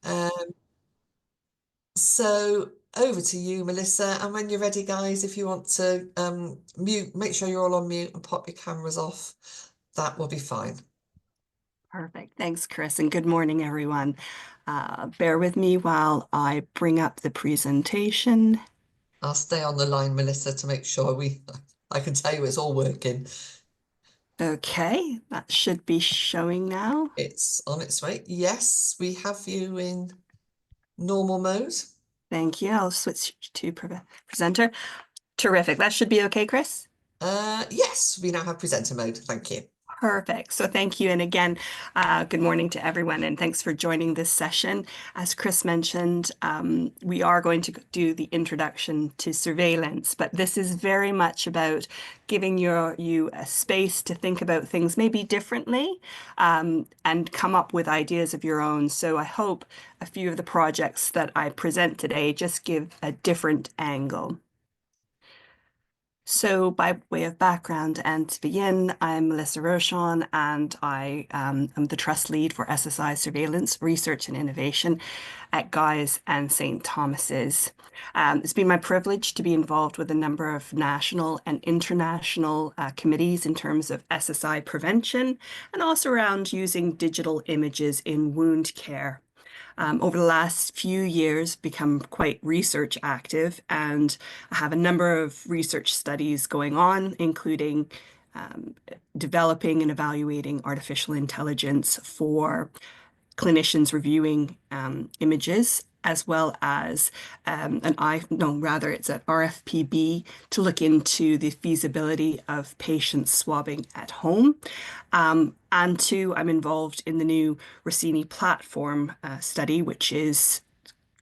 Um, so over to you, Melissa. And when you're ready, guys, if you want to mute, make sure you're all on mute and pop your cameras off. That will be fine. Perfect. Thanks, Chris, and good morning, everyone. Bear with me while I bring up the presentation. I'll stay on the line, Melissa, to make sure I can tell you it's all working. Okay, that should be showing now. It's on its way. Yes, we have you in normal mode. Thank you. I'll switch to presenter. Terrific. That should be okay, Chris. Yes, we now have presenter mode. Thank you. Perfect. So thank you. And again, good morning to everyone, and thanks for joining this session. As Chris mentioned, we are going to do the introduction to surveillance, but this is very much about giving you a space to think about things maybe differently, and come up with ideas of your own. So I hope a few of the projects that I present today just give a different angle. So, by way of background and to begin, I'm Melissa Rochon, and I am the Trust Lead for SSI Surveillance Research and Innovation at Guy's and St. Thomas's. It's been my privilege to be involved with a number of national and international committees in terms of SSI prevention and also around using digital images in wound care. Over the last few years become quite research active, and I have a number of research studies going on, including developing and evaluating artificial intelligence for clinicians reviewing images, as well as it's an RFPB to look into the feasibility of patient swabbing at home. And two, I'm involved in the new Rossini platform study, which is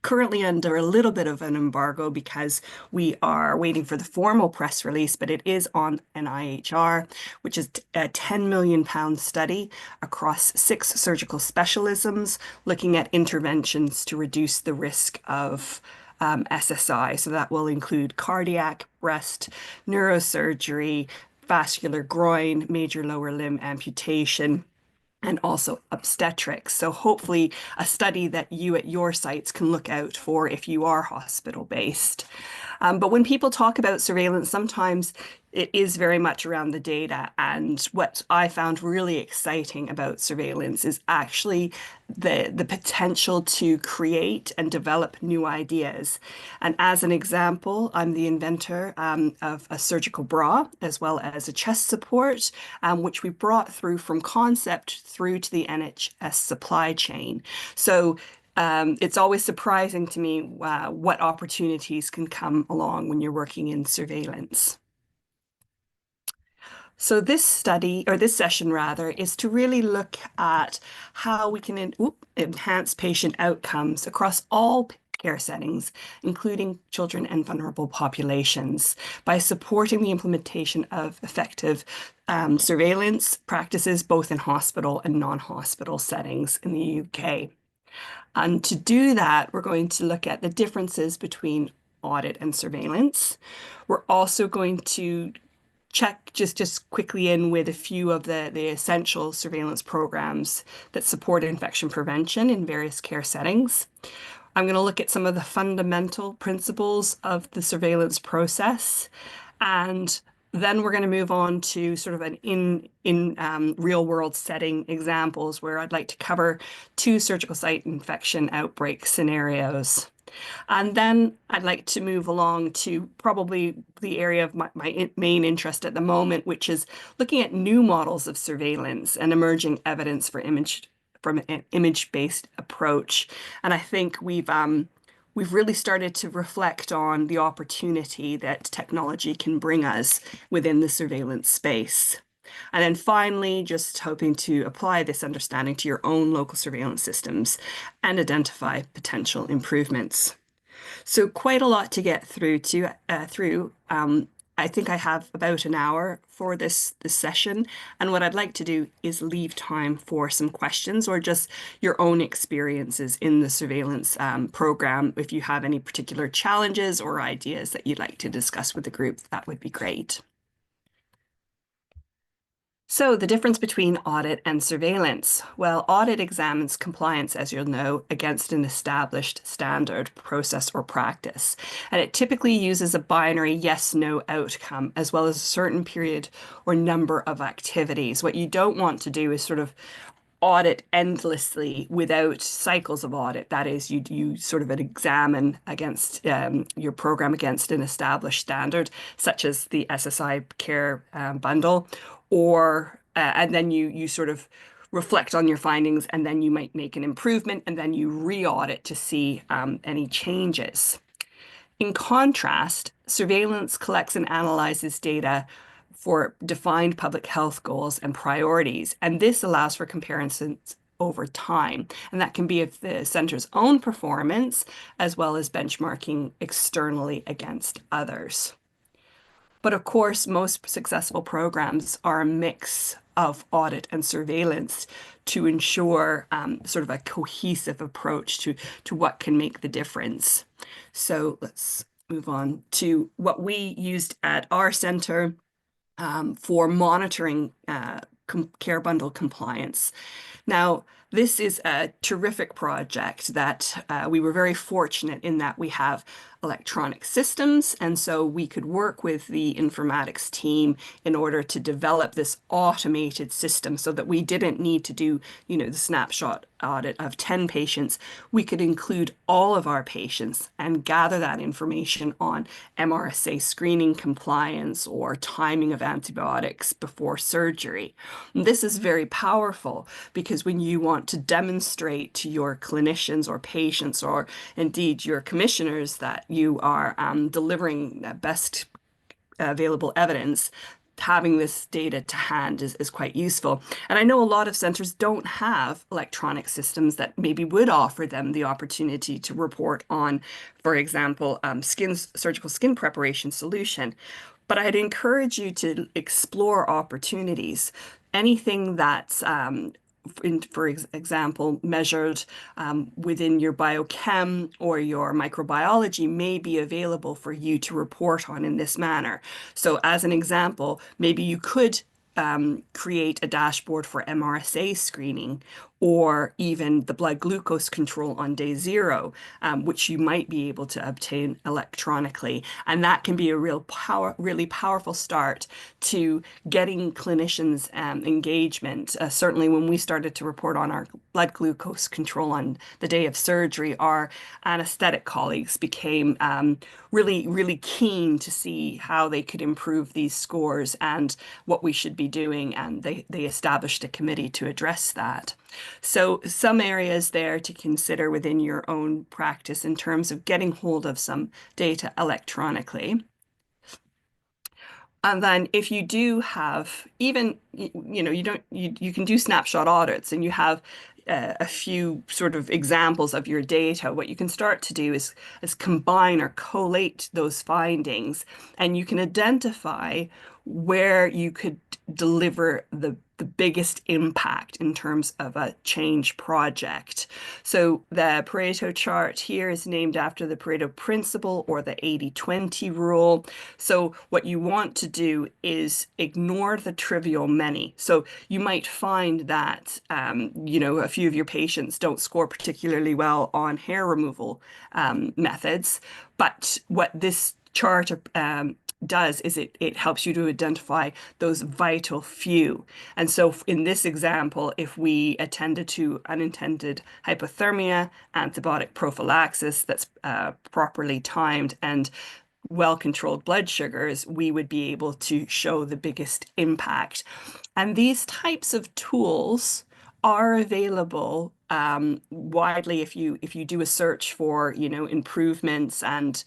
currently under a little bit of an embargo because we are waiting for the formal press release, but it is on an IHR, which is a £10 million study across 6 surgical specialisms, looking at interventions to reduce the risk of SSI. So that will include cardiac, breast, neurosurgery, vascular groin, major lower limb amputation, and also obstetrics. So hopefully a study that you at your sites can look out for if you are hospital based. But when people talk about surveillance, sometimes it is very much around the data. And what I found really exciting about surveillance is actually the potential to create and develop new ideas. And as an example, I'm the inventor of a surgical bra as well as a chest support, which we brought through from concept through to the NHS supply chain. So it's always surprising to me what opportunities can come along when you're working in surveillance. So this study, or this session rather, is to really look at how we can enhance patient outcomes across all care settings, including children and vulnerable populations, by supporting the implementation of effective surveillance practices both in hospital and non-hospital settings in the UK. And to do that, we're going to look at the differences between audit and surveillance. We're also going to check just quickly in with a few of the essential surveillance programs that support infection prevention in various care settings. I'm going to look at some of the fundamental principles of the surveillance process, and then we're going to move on to sort of an in real world setting examples where I'd like to cover 2 surgical site infection outbreak scenarios. And then I'd like to move along to probably the area of my main interest at the moment, which is looking at new models of surveillance and emerging evidence for from an image-based approach. And I think we've really started to reflect on the opportunity that technology can bring us within the surveillance space. And then finally, just hoping to apply this understanding to your own local surveillance systems and identify potential improvements. So quite a lot to get through. I think I have about an hour for this session, and what I'd like to do is leave time for some questions or just your own experiences in the surveillance program. If you have any particular challenges or ideas that you'd like to discuss with the group, that would be great. So, the difference between audit and surveillance. Well, audit examines compliance, as you'll know, against an established standard, process, or practice. And it typically uses a binary yes/no outcome, as well as a certain period or number of activities. What you don't want to do is sort of audit endlessly without cycles of audit. That is, you sort of examine against your program against an established standard, such as the SSI Care bundle, or and then you sort of reflect on your findings, and then you might make an improvement, and then you re-audit to see any changes. In contrast, surveillance collects and analyzes data for defined public health goals and priorities, and this allows for comparisons over time. And that can be of the center's own performance, as well as benchmarking externally against others. But of course, most successful programs are a mix of audit and surveillance to ensure sort of a cohesive approach to what can make the difference. So let's move on to what we used at our center for monitoring care bundle compliance. Now, this is a terrific project that we were very fortunate in that we have electronic systems, and so we could work with the informatics team in order to develop this automated system so that we didn't need to do, the snapshot audit of 10 patients. We could include all of our patients and gather that information on MRSA screening compliance or timing of antibiotics before surgery. And this is very powerful because when you want to demonstrate to your clinicians or patients or indeed your commissioners that you are delivering best available evidence, having this data to hand is quite useful. And I know a lot of centers don't have electronic systems that maybe would offer them the opportunity to report on, for example, surgical skin preparation solution. But I'd encourage you to explore opportunities. Anything that's for example, measured within your biochem or your microbiology may be available for you to report on in this manner. So as an example, maybe you could create a dashboard for MRSA screening or even the blood glucose control on day 0, which you might be able to obtain electronically. And that can be a really powerful start to getting clinicians engagement. Certainly when we started to report on our blood glucose control on the day of surgery, our anesthetic colleagues became really keen to see how they could improve these scores and what we should be doing. And they established a committee to address that. So some areas there to consider within your own practice in terms of getting hold of some data electronically. And then if you do have even, you can do snapshot audits and you have a few sort of examples of your data. What you can start to do is combine or collate those findings, and you can identify where you could deliver the biggest impact in terms of a change project. So the Pareto chart here is named after the Pareto principle or the 80-20 rule. So what you want to do is ignore the trivial many. So you might find that, a few of your patients don't score particularly well on hair removal methods, but what this chart does is it helps you to identify those vital few. And so in this example, if we attended to unintended hypothermia, antibiotic prophylaxis that's properly timed, and well-controlled blood sugars, we would be able to show the biggest impact. And these types of tools are available widely if you do a search for improvements and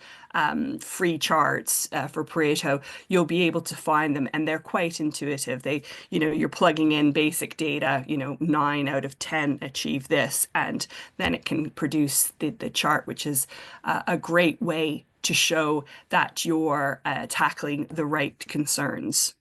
free charts for Pareto, you'll be able to find them, and they're quite intuitive. You're plugging in basic data, 9 out of 10 achieve this, and then it can produce the chart, which is a great way to show that you're tackling the right concerns.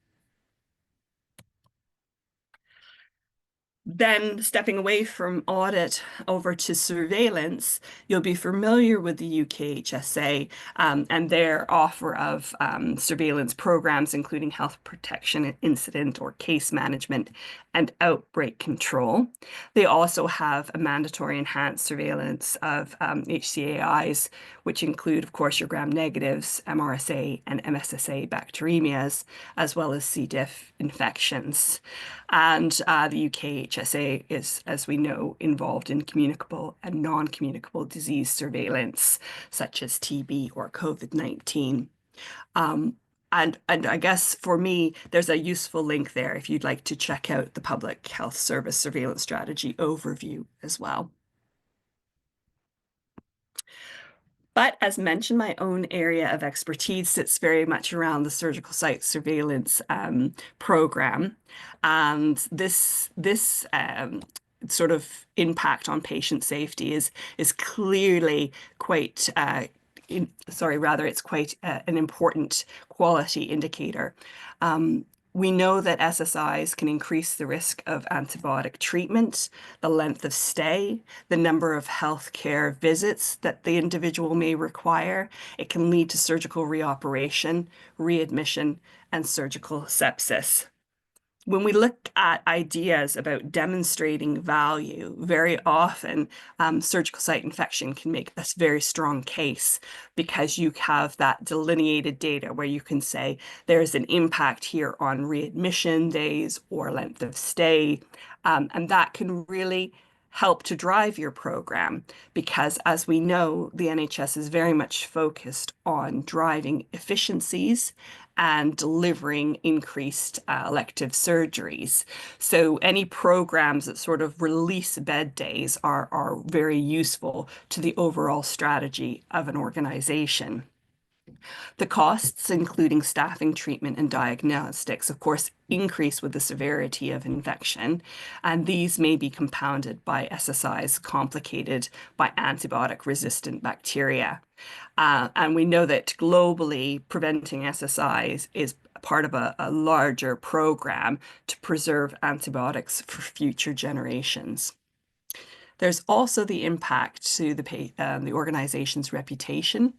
Then stepping away from audit over to surveillance, you'll be familiar with the UKHSA and their offer of surveillance programs, including health protection, incident or case management, and outbreak control. They also have a mandatory enhanced surveillance of HCAIs, which include, of course, your gram negatives, MRSA, and MSSA bacteremias, as well as C. diff infections. And the UKHSA is, as we know, involved in communicable and non-communicable disease surveillance, such as TB or COVID-19. Um, and I guess for me, there's a useful link there if you'd like to check out the Public Health Service Surveillance Strategy overview as well. But as mentioned, my own area of expertise sits very much around the surgical site surveillance program. And this sort of impact on patient safety is clearly quite rather, it's quite an important quality indicator. Um, we know that SSIs can increase the risk of antibiotic treatment, the length of stay, the number of healthcare visits that the individual may require. It can lead to surgical reoperation, readmission, and surgical sepsis. When we look at ideas about demonstrating value, very often surgical site infection can make a very strong case because you have that delineated data where you can say there's an impact here on readmission days or length of stay. And that can really help to drive your program because, as we know, the NHS is very much focused on driving efficiencies and delivering increased elective surgeries. So any programs that sort of release bed days are very useful to the overall strategy of an organization. The costs, including staffing, treatment, and diagnostics, of course, increase with the severity of infection, and these may be compounded by SSIs complicated by antibiotic-resistant bacteria. And we know that globally, preventing SSIs is part of a larger program to preserve antibiotics for future generations. There's also the impact to the organization's reputation.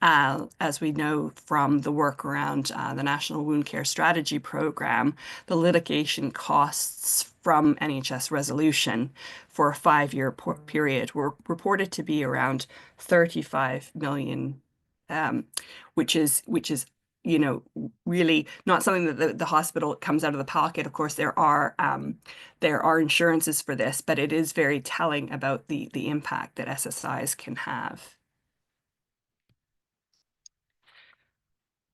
As we know from the work around the National Wound Care Strategy Program, the litigation costs from NHS resolution for a 5-year period were reported to be around 35 million, which is really not something that the hospital comes out of the pocket. Of course, there are insurances for this, but it is very telling about the impact that SSIs can have.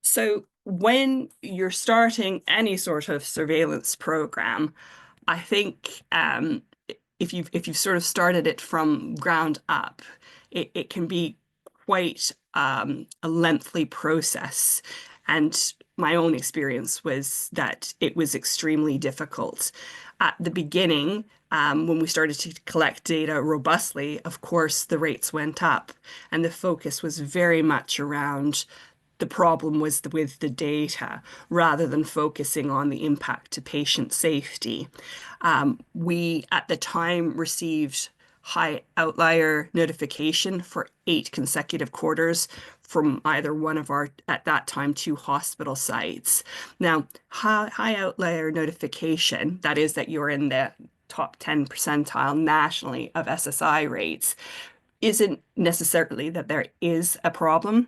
So when you're starting any sort of surveillance program, I think if you've sort of started it from ground up, it can be quite a lengthy process. And my own experience was that it was extremely difficult. At the beginning, when we started to collect data robustly, of course, the rates went up, and the focus was very much around the problem was with the data rather than focusing on the impact to patient safety. We, at the time, received high outlier notification for 8 consecutive quarters from either one of our, at that time, 2 hospital sites. Now, high outlier notification, that is that you're in the top 10 percentile nationally of SSI rates, isn't necessarily that there is a problem.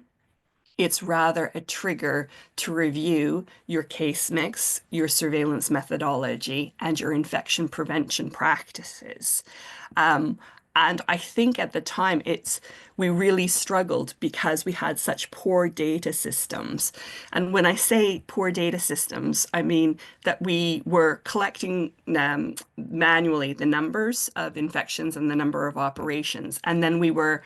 It's rather a trigger to review your case mix, your surveillance methodology, and your infection prevention practices. Um, and I think at the time we really struggled because we had such poor data systems. And when I say poor data systems, I mean that we were collecting manually the numbers of infections and the number of operations, and then we were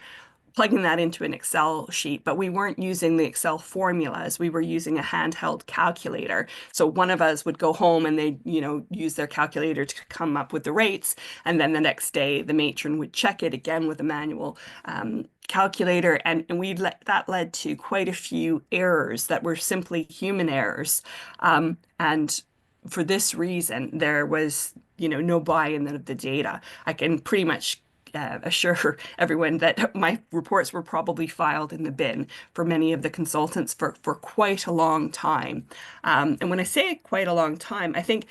plugging that into an Excel sheet, but we weren't using the Excel formulas. We were using a handheld calculator. So one of us would go home and they, use their calculator to come up with the rates. And then the next day, the matron would check it again with a manual calculator. And that led to quite a few errors that were simply human errors. And for this reason, there was, no buy-in of the data. I can pretty much assure everyone that my reports were probably filed in the bin for many of the consultants for quite a long time. And when I say quite a long time, I think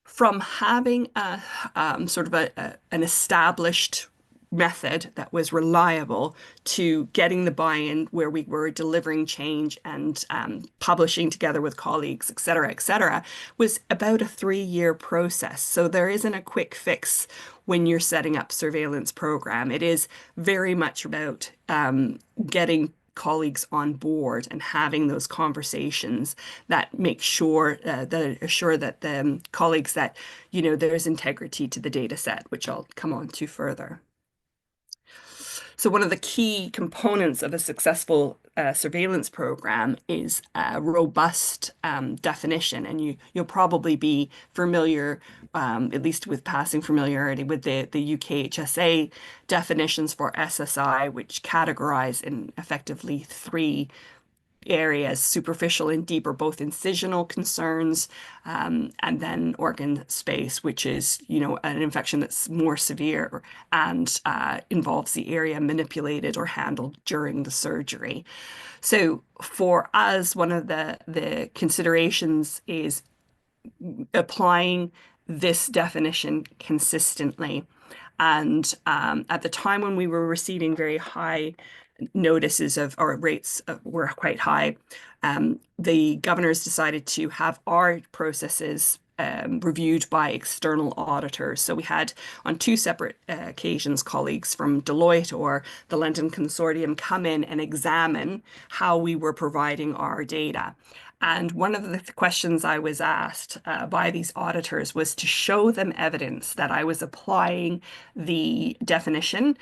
from having a sort of an established method that was reliable to getting the buy-in where we were delivering change and publishing together with colleagues, et cetera, was about a 3-year process. So there isn't a quick fix when you're setting up surveillance program. It is very much about getting colleagues on board and having those conversations that make sure that assure that the colleagues that there's integrity to the data set, which I'll come on to further. So one of the key components of a successful surveillance program is a robust definition, and you'll probably be familiar, at least with passing familiarity, with the UKHSA definitions for SSI, which categorize in effectively 3 areas: superficial and deeper, both incisional concerns, and then organ space, which is, an infection that's more severe and involves the area manipulated or handled during the surgery. So for us, one of the considerations is applying this definition consistently. And at the time when we were receiving very high notices of, or rates were quite high, the governors decided to have our processes reviewed by external auditors. So we had, on 2 separate occasions, colleagues from Deloitte or the London Consortium come in and examine how we were providing our data. And one of the questions I was asked by these auditors was to show them evidence that I was applying the definition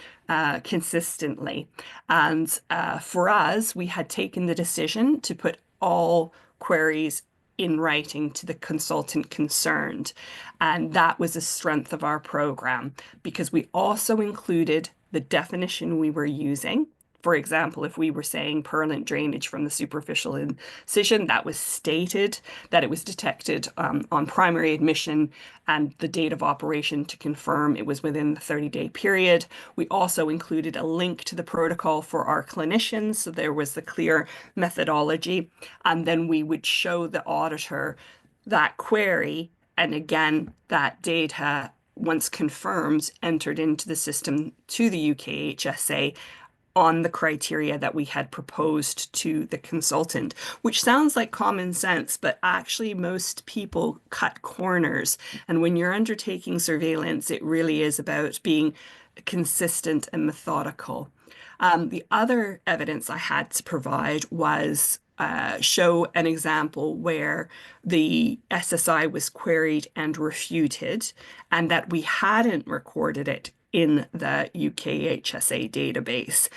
consistently. And for us, we had taken the decision to put all queries in writing to the consultant concerned. And that was a strength of our program because we also included the definition we were using. For example, if we were saying purulent drainage from the superficial incision, that was stated that it was detected on primary admission and the date of operation to confirm it was within the 30-day period. We also included a link to the protocol for our clinicians, so there was the clear methodology. And then we would show the auditor that query, and again, that data, once confirmed, entered into the system to the UKHSA on the criteria that we had proposed to the consultant, which sounds like common sense, but actually most people cut corners. And when you're undertaking surveillance, it really is about being consistent and methodical. The other evidence I had to provide was show an example where the SSI was queried and refuted, and that we hadn't recorded it in the UKHSA database.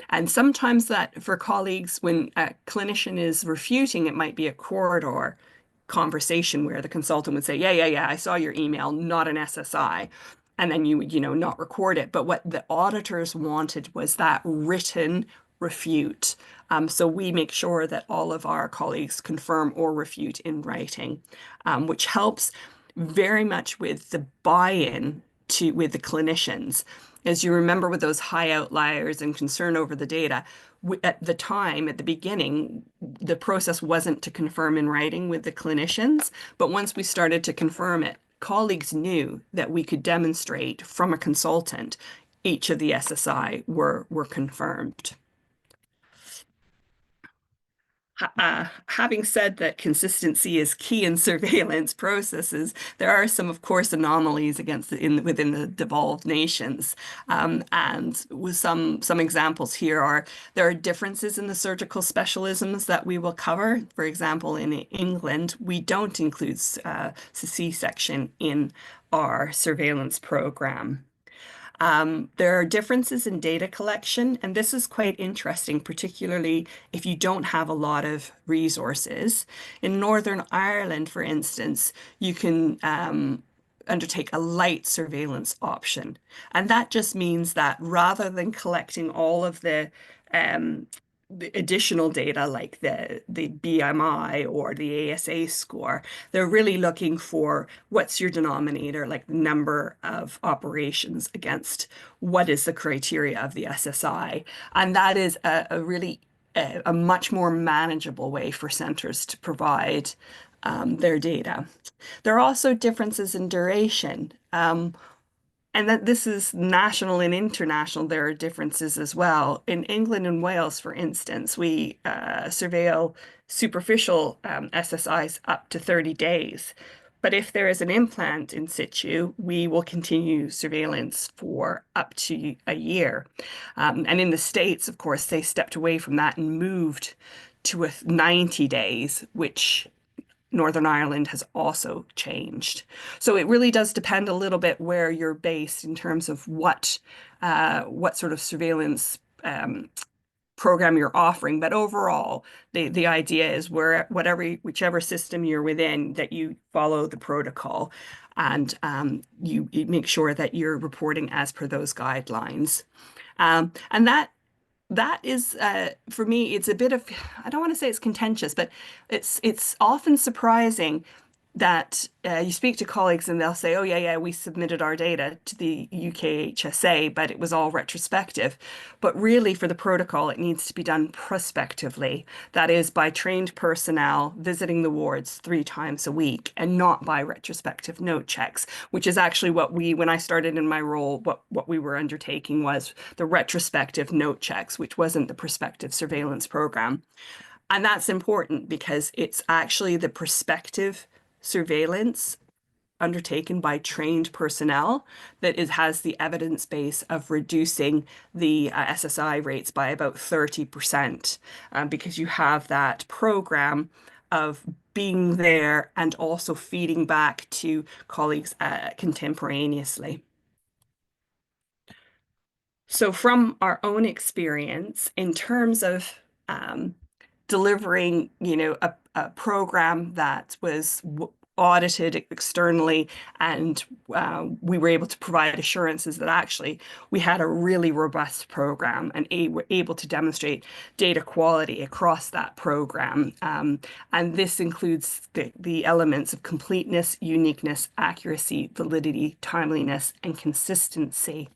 And sometimes that for colleagues, when a clinician is refuting, it might be a corridor conversation where the consultant would say, yeah, I saw your email, not an SSI. And then you would, not record it. But what the auditors wanted was that written refute. So we make sure that all of our colleagues confirm or refute in writing, which helps very much with the buy-in with the clinicians. As you remember, with those high outliers and concern over the data, at the time, at the beginning, the process wasn't to confirm in writing with the clinicians. But once we started to confirm it, colleagues knew that we could demonstrate from a consultant each of the SSI were confirmed. Having said that consistency is key in surveillance processes, there are some, of course, anomalies within the devolved nations. And with some examples here there are differences in the surgical specialisms that we will cover. For example, in England, we don't include C-section in our surveillance program. There are differences in data collection, and this is quite interesting, particularly if you don't have a lot of resources. In Northern Ireland, for instance, you can undertake a light surveillance option. And that just means that rather than collecting all of the the additional data like the BMI or the ASA score. They're really looking for what's your denominator, like the number of operations against what is the criteria of the SSI. And that is a really a much more manageable way for centers to provide their data. There are also differences in duration. And that this is national and international, there are differences as well. In England and Wales, for instance, we surveil superficial SSIs up to 30 days. But if there is an implant in situ, we will continue surveillance for up to a year. And in the States, of course, they stepped away from that and moved to a 90 days, which Northern Ireland has also changed. So it really does depend a little bit where you're based in terms of what sort of surveillance program you're offering. But overall, the idea is whichever system you're within, that you follow the protocol and you make sure that you're reporting as per those guidelines. And that is for me, it's a bit of, I don't want to say it's contentious, but it's often surprising that you speak to colleagues and they'll say, oh yeah, we submitted our data to the UKHSA, but it was all retrospective. But really for the protocol, it needs to be done prospectively. That is by trained personnel visiting the wards 3 times a week and not by retrospective note checks, which is actually when I started in my role, what we were undertaking was the retrospective note checks, which wasn't the prospective surveillance program. And that's important because it's actually the prospective surveillance undertaken by trained personnel that has the evidence base of reducing the SSI rates by about 30%, because you have that program of being there and also feeding back to colleagues contemporaneously. So from our own experience, in terms of delivering, a program that was audited externally, and we were able to provide assurances that actually we had a really robust program and were able to demonstrate data quality across that program. And this includes the elements of completeness, uniqueness, accuracy, validity, timeliness, and consistency.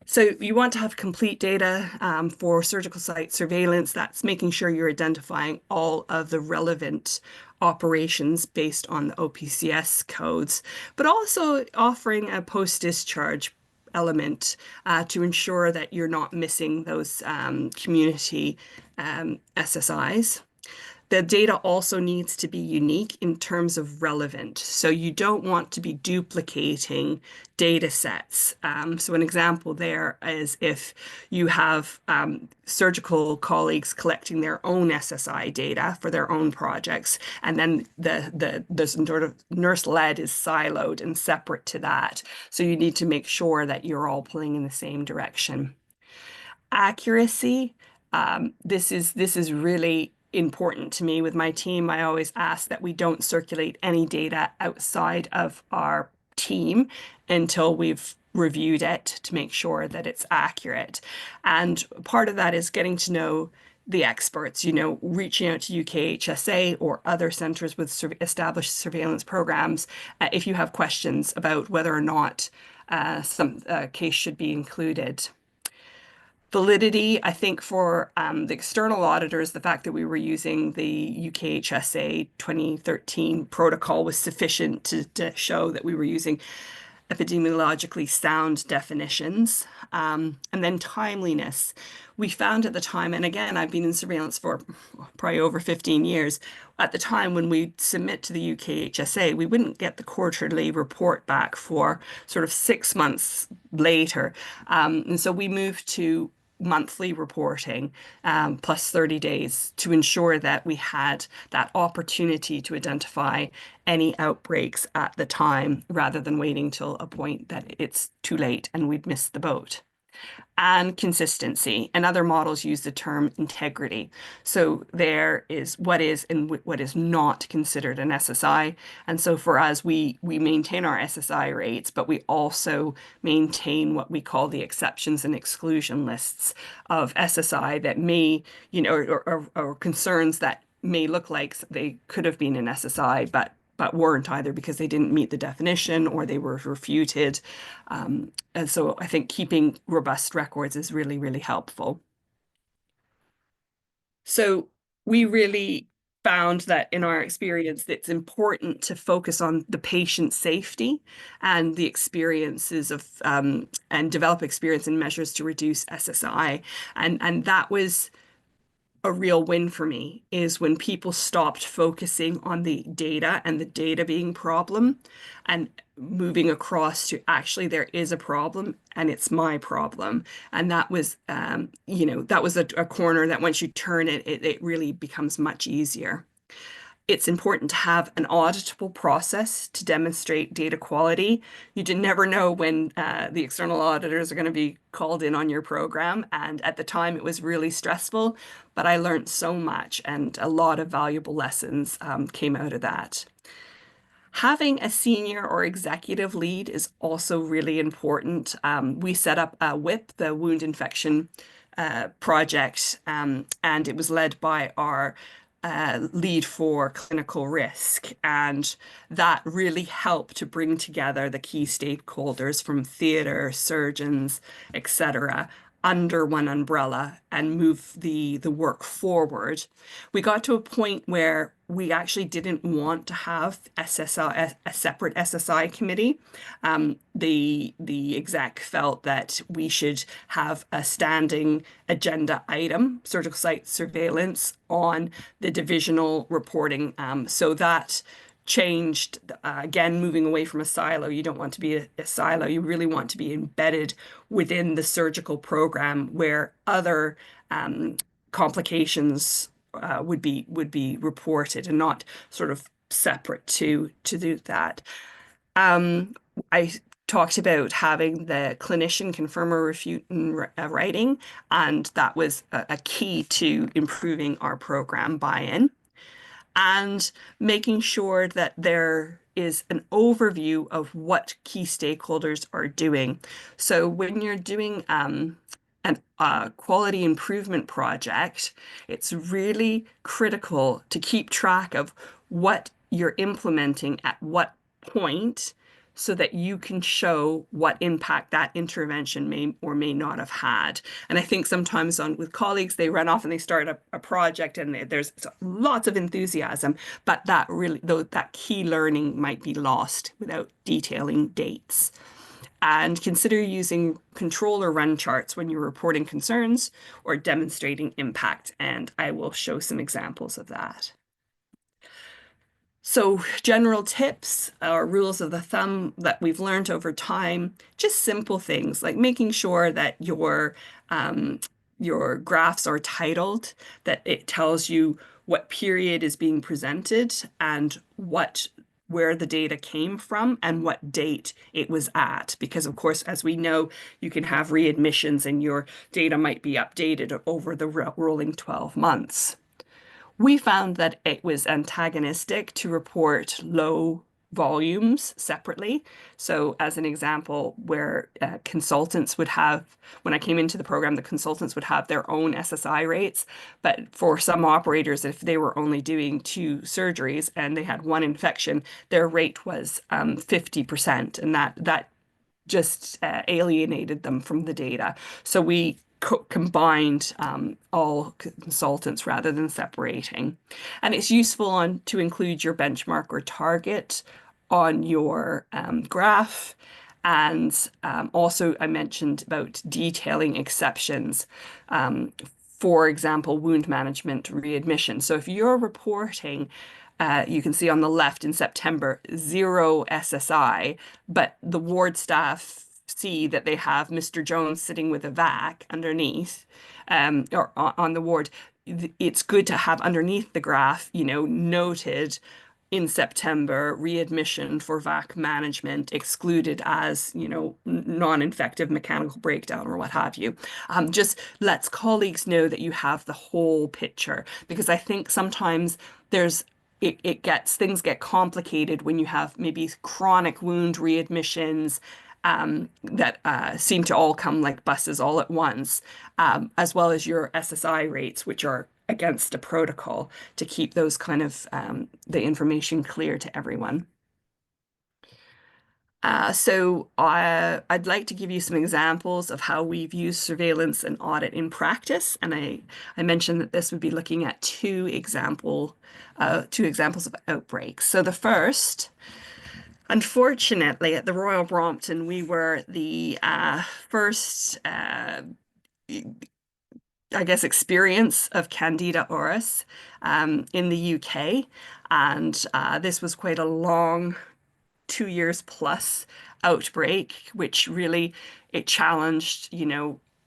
So you want to have complete data for surgical site surveillance. That's making sure you're identifying all of the relevant operations based on the OPCS codes, but also offering a post-discharge element to ensure that you're not missing those community SSIs. The data also needs to be unique in terms of relevant. So you don't want to be duplicating data sets. So an example there is if you have surgical colleagues collecting their own SSI data for their own projects, and then the sort of nurse-led is siloed and separate to that. So you need to make sure that you're all pulling in the same direction. Accuracy. This is really important to me with my team. I always ask that we don't circulate any data outside of our team until we've reviewed it to make sure that it's accurate. And part of that is getting to know the experts, reaching out to UKHSA or other centers with established surveillance programs if you have questions about whether or not some case should be included. Validity, I think for the external auditors, the fact that we were using the UKHSA 2013 protocol was sufficient to show that we were using epidemiologically sound definitions. And then timeliness. We found at the time, and again, I've been in surveillance for probably over 15 years. At the time when we submit to the UKHSA, we wouldn't get the quarterly report back for sort of 6 months later. And so we moved to monthly reporting plus 30 days to ensure that we had that opportunity to identify any outbreaks at the time rather than waiting till a point that it's too late and we'd missed the boat. and consistency. And other models use the term integrity. So there is what is and what is not considered an SSI. And so for us, we maintain our SSI rates, but we also maintain what we call the exceptions and exclusion lists of SSI that may, or concerns that may look like they could have been an SSI, but weren't either because they didn't meet the definition or they were refuted. And so I think keeping robust records is really, really helpful. So we really found that in our experience, it's important to focus on the patient safety and the experiences of and develop experience and measures to reduce SSI. And that was a real win for me is when people stopped focusing on the data and the data being problem and moving across to actually there is a problem and it's my problem. And that was, that was a corner that once you turn it, it really becomes much easier. It's important to have an auditable process to demonstrate data quality. You never know when the external auditors are going to be called in on your program. And at the time, it was really stressful, but I learned so much and a lot of valuable lessons came out of that. Having a senior or executive lead is also really important. We set up a WIP, the wound infection project, and it was led by our lead for clinical risk. And that really helped to bring together the key stakeholders from theatre, surgeons, etc., under one umbrella and move the work forward. We got to a point where we actually didn't want to have SSI, a separate SSI committee. The exec felt that we should have a standing agenda item, surgical site surveillance, on the divisional reporting. So that changed, again, moving away from a silo. You don't want to be a silo. You really want to be embedded within the surgical program where other complications would be reported and not sort of separate to do that. Um, I talked about having the clinician confirm or refute in writing, and that was a key to improving our program buy-in and making sure that there is an overview of what key stakeholders are doing. So when you're doing a quality improvement project, it's really critical to keep track of what you're implementing at what point so that you can show what impact that intervention may or may not have had. And I think sometimes with colleagues, they run off and they start a project and there's lots of enthusiasm, but that key learning might be lost without detailing dates. And consider using control or run charts when you're reporting concerns or demonstrating impact. And I will show some examples of that. So general tips or rules of the thumb that we've learned over time, just simple things like making sure that your graphs are titled, that it tells you what period is being presented and where the data came from and what date it was at. Because of course, as we know, you can have readmissions and your data might be updated over the rolling 12 months. We found that it was antagonistic to report low volumes separately. So as an example, where consultants would have, when I came into the program, the consultants would have their own SSI rates. But for some operators, if they were only doing 2 surgeries and they had 1 infection, their rate was 50%. And that just alienated them from the data. So we combined all consultants rather than separating. And it's useful to include your benchmark or target on your graph. And also, I mentioned about detailing exceptions. For example, wound management readmission. So if you're reporting you can see on the left in September, 0 SSI, but the ward staff see that they have Mr. Jones sitting with a vac underneath, or on the ward. It's good to have underneath the graph, noted in September, readmission for VAC management excluded as, non-infective mechanical breakdown or what have you. Just lets colleagues know that you have the whole picture, because I think sometimes there's things get complicated when you have maybe chronic wound readmissions that seem to all come like buses all at once, as well as your SSI rates, which are against a protocol to keep those kind of the information clear to everyone. I'd like to give you some examples of how we've used surveillance and audit in practice. And I mentioned that this would be looking at two examples of outbreaks. So the first, unfortunately, at the Royal Brompton, we were the first, I guess, experience of Candida auris in the UK. And this was quite a long 2 years plus outbreak, which really it challenged,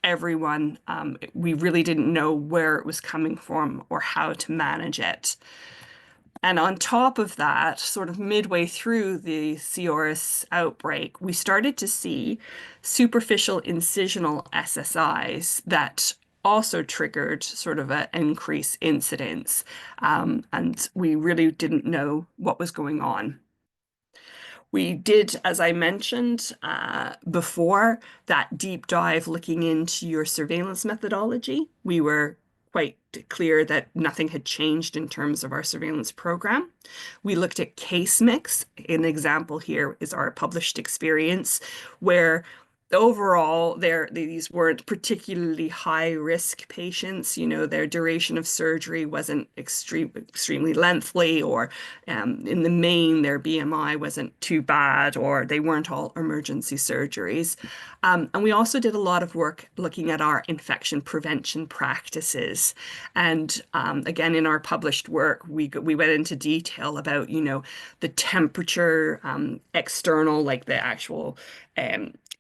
everyone. We really didn't know where it was coming from or how to manage it. And on top of that, sort of midway through the C. auris outbreak, we started to see superficial incisional SSIs that also triggered sort of an increased incidence. And we really didn't know what was going on. We did, as I mentioned before, that deep dive looking into your surveillance methodology. We were quite clear that nothing had changed in terms of our surveillance program. We looked at case mix. An example here is our published experience, where overall these weren't particularly high risk patients. Their duration of surgery wasn't extremely lengthy, or in the main their BMI wasn't too bad, or they weren't all emergency surgeries. And we also did a lot of work looking at our infection prevention practices. And again, in our published work, we went into detail about, the temperature, external, like the actual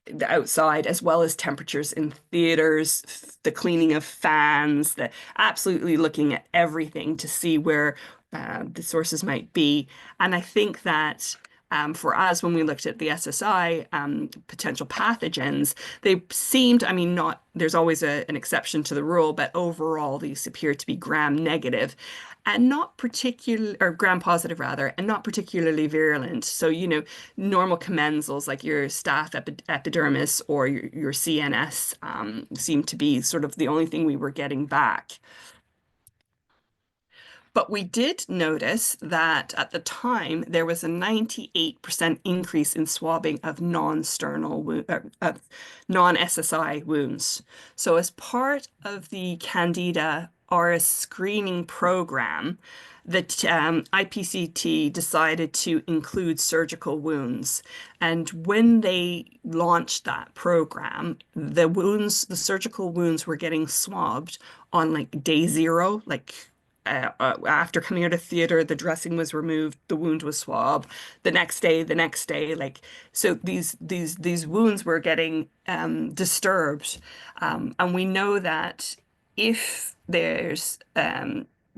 the outside, as well as temperatures in theaters, the cleaning of fans, the absolutely looking at everything to see where the sources might be. And I think that for us, when we looked at the SSI potential pathogens, they seemed, I mean, not, there's always an exception to the rule, but overall, these appear to be gram negative and not particular, or gram positive rather, and not particularly virulent. So, normal commensals like your staph epidermis or your CNS seem to be sort of the only thing we were getting back. But we did notice that at the time there was a 98% increase in swabbing of non-SSI wounds. So as part of the Candida auris screening program, the IPCT decided to include surgical wounds. And when they launched that program, the surgical wounds were getting swabbed on like day zero, like after coming out of theater, the dressing was removed, the wound was swabbed. The next day, like so these wounds were getting disturbed, and we know that if there's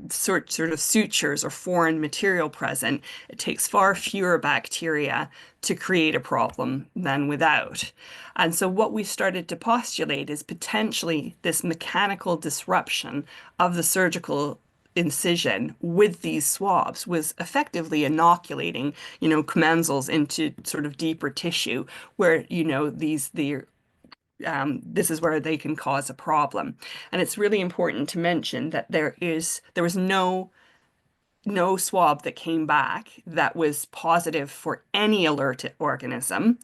sort of sutures or foreign material present, it takes far fewer bacteria to create a problem than without. And so what we started to postulate is potentially this mechanical disruption of the surgical incision with these swabs was effectively inoculating, commensals into sort of deeper tissue where, this is where they can cause a problem. And it's really important to mention that there was no swab that came back that was positive for any alert organism,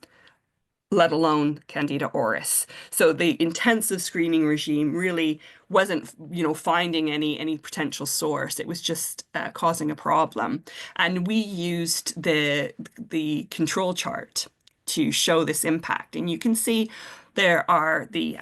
let alone Candida auris. So the intensive screening regime really wasn't, finding any potential source. It was just causing a problem. And we used the control chart to show this impact. And you can see there are the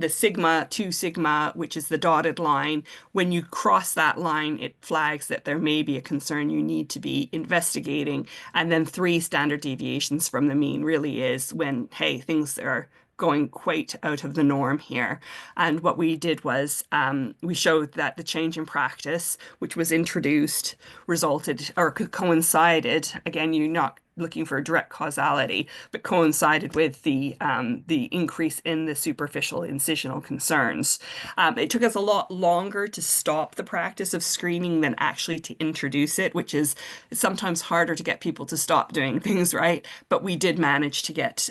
sigma, 2 sigma, which is the dotted line. When you cross that line, it flags that there may be a concern you need to be investigating. And then 3 standard deviations from the mean really is when, hey, things are going quite out of the norm here. And what we did was we showed that the change in practice, which was introduced, resulted or coincided. Again, you're not looking for a direct causality, but coincided with the increase in the superficial incisional concerns. It took us a lot longer to stop the practice of screening than actually to introduce it, which is sometimes harder to get people to stop doing things, right? But we did manage to get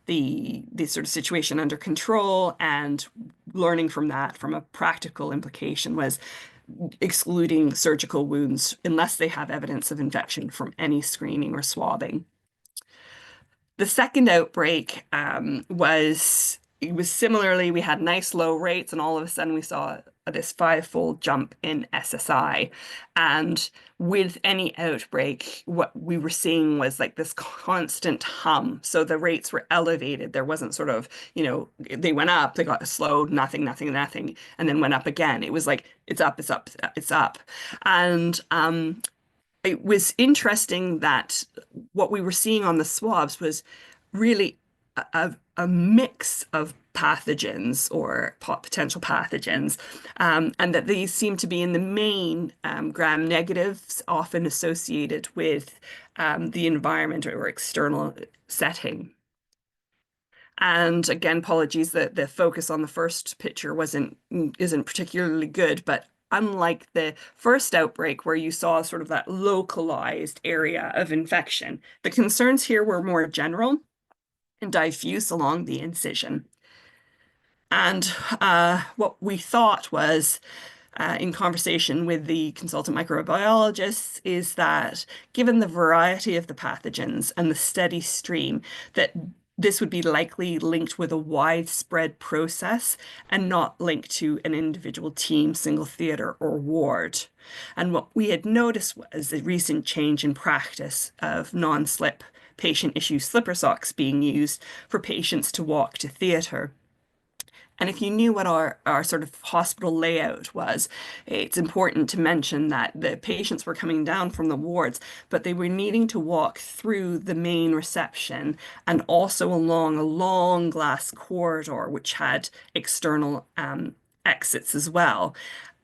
the sort of situation under control, and learning from that, from a practical implication, was excluding surgical wounds unless they have evidence of infection from any screening or swabbing. The second outbreak it was similarly, we had nice low rates, and all of a sudden we saw this five-fold jump in SSI. And with any outbreak, what we were seeing was like this constant hum. So the rates were elevated. There wasn't sort of, they went up, they got slowed, nothing, nothing, nothing, and then went up again. It was like, it's up, it's up, it's up. And it was interesting that what we were seeing on the swabs was really a mix of pathogens or potential pathogens, and that these seem to be in the main gram negatives, often associated with the environment or external setting. And again, apologies that the focus on the first picture isn't particularly good, but unlike the first outbreak where you saw sort of that localized area of infection, the concerns here were more general and diffuse along the incision. And what we thought was, in conversation with the consultant microbiologists, is that given the variety of the pathogens and the steady stream, that this would be likely linked with a widespread process and not linked to an individual team, single theatre, or ward. And what we had noticed was a recent change in practice of non-slip patient issue slipper socks being used for patients to walk to theatre. And if you knew what our sort of hospital layout was, it's important to mention that the patients were coming down from the wards, but they were needing to walk through the main reception and also along a long glass corridor, which had external exits as well.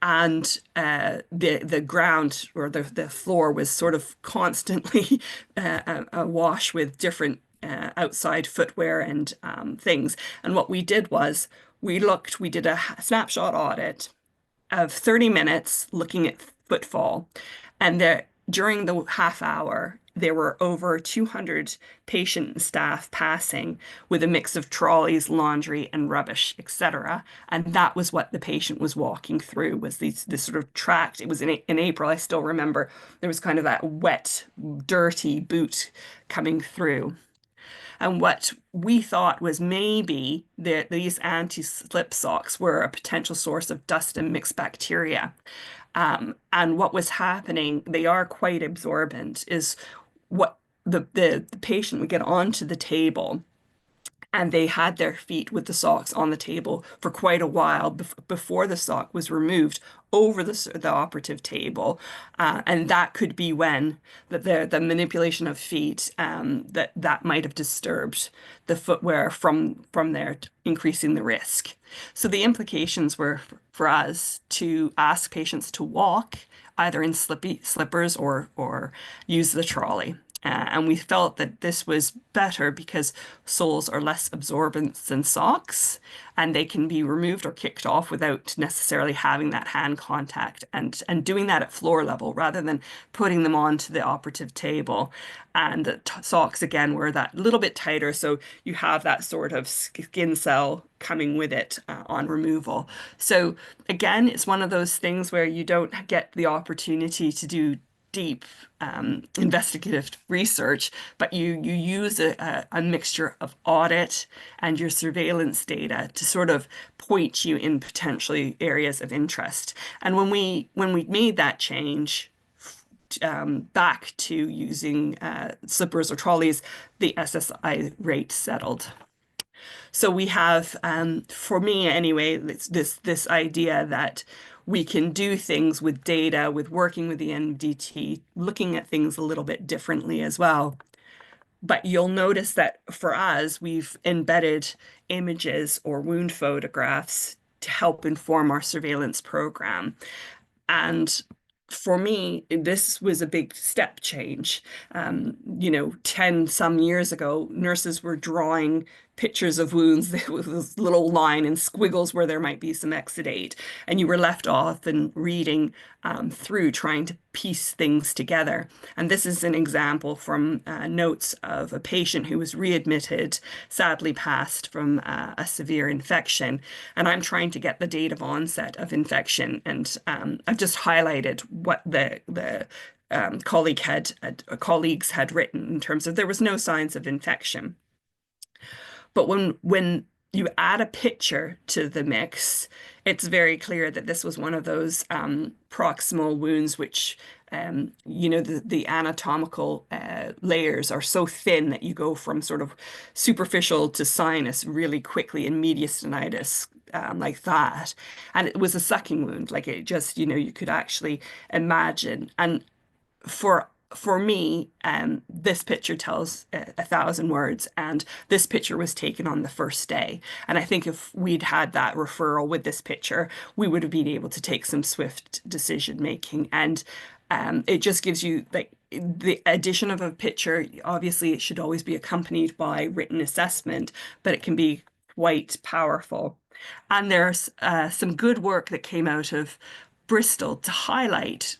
And the ground or the floor was sort of constantly awash with different outside footwear and things. And what we did was we did a snapshot audit of 30 minutes looking at footfall. And during the half hour, there were over 200 patient and staff passing with a mix of trolleys, laundry, and rubbish, etc. And that was what the patient was walking through, was this sort of tract. It was in April, I still remember. There was kind of that wet, dirty boot coming through. And what we thought was maybe that these anti-slip socks were a potential source of dust and mixed bacteria. And what was happening, they are quite absorbent, is what the patient would get onto the table, and they had their feet with the socks on the table for quite a while before the sock was removed over the operative table. And that could be when the manipulation of feet, that might have disturbed the footwear from there, increasing the risk. So the implications were for us to ask patients to walk either in slippers or use the trolley. And we felt that this was better because soles are less absorbent than socks, and they can be removed or kicked off without necessarily having that hand contact, and doing that at floor level rather than putting them onto the operative table. And the socks, again, were that little bit tighter, so you have that sort of skin cell coming with it on removal. So again, it's one of those things where you don't get the opportunity to do deep investigative research, but you use a mixture of audit and your surveillance data to sort of point you in potentially areas of interest. And when we made that change back to using slippers or trolleys, the SSI rate settled. So we have, for me anyway, this idea that we can do things with data, with working with the NDT, looking at things a little bit differently as well. But you'll notice that for us, we've embedded images or wound photographs to help inform our surveillance program. And for me, this was a big step change. 10 some years ago, nurses were drawing pictures of wounds with this little line and squiggles where there might be some exudate. And you were left off and reading through trying to piece things together. And this is an example from notes of a patient who was readmitted, sadly passed from a severe infection. And I'm trying to get the date of onset of infection. And I've just highlighted what the colleagues had written in terms of there was no signs of infection. But when you add a picture to the mix, it's very clear that this was one of those proximal wounds, which the anatomical layers are so thin that you go from sort of superficial to sinus really quickly in mediastinitis. Like that. And it was a sucking wound, like it just, you could actually imagine. And for me, this picture tells a thousand words, and this picture was taken on the first day. And I think if we'd had that referral with this picture, we would have been able to take some swift decision making. And it just gives you like the addition of a picture. Obviously, it should always be accompanied by written assessment, but it can be quite powerful. And there's some good work that came out of Bristol to highlight,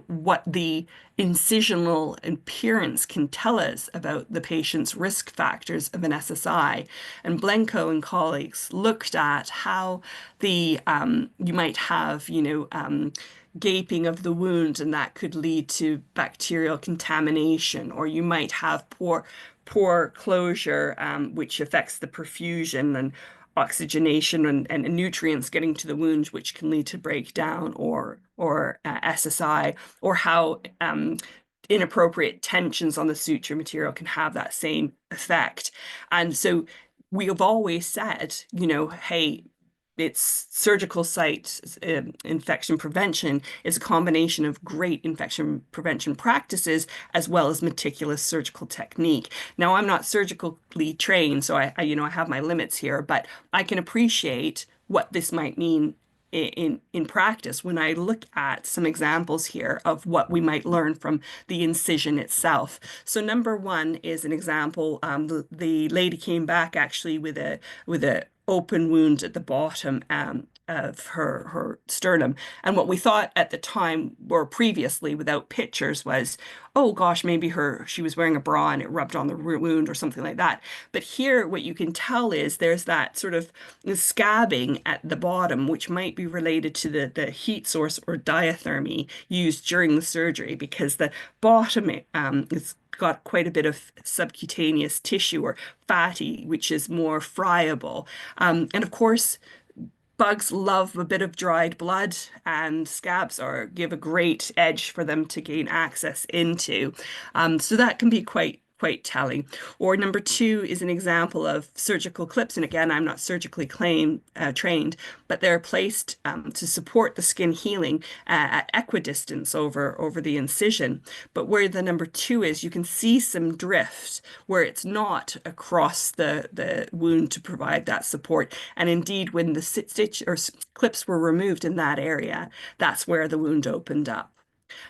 what the incisional appearance can tell us about the patient's risk factors of an SSI. And Blenko and colleagues looked at how you might have, gaping of the wound, and that could lead to bacterial contamination, or you might have poor closure, which affects the perfusion and oxygenation and nutrients getting to the wound, which can lead to breakdown or SSI, or how inappropriate tensions on the suture material can have that same effect. And so we have always said, hey, it's surgical site infection prevention is a combination of great infection prevention practices as well as meticulous surgical technique. Now, I'm not surgically trained, so I have my limits here, but I can appreciate what this might mean in practice when I look at some examples here of what we might learn from the incision itself. So number one is an example. The lady came back actually with a open wound at the bottom of her sternum. And what we thought at the time or previously without pictures was, oh gosh, maybe she was wearing a bra and it rubbed on the wound or something like that. But here, what you can tell is there's that sort of scabbing at the bottom, which might be related to the heat source or diathermy used during the surgery, because the bottom is got quite a bit of subcutaneous tissue or fatty, which is more friable. And of course, bugs love a bit of dried blood, and scabs give a great edge for them to gain access into. So that can be quite telling. Or number two is an example of surgical clips. And again, I'm not surgically trained, but they're placed to support the skin healing at equidistance over the incision. But where the number two is, you can see some drift where it's not across the wound to provide that support. And indeed, when the stitch or clips were removed in that area, that's where the wound opened up.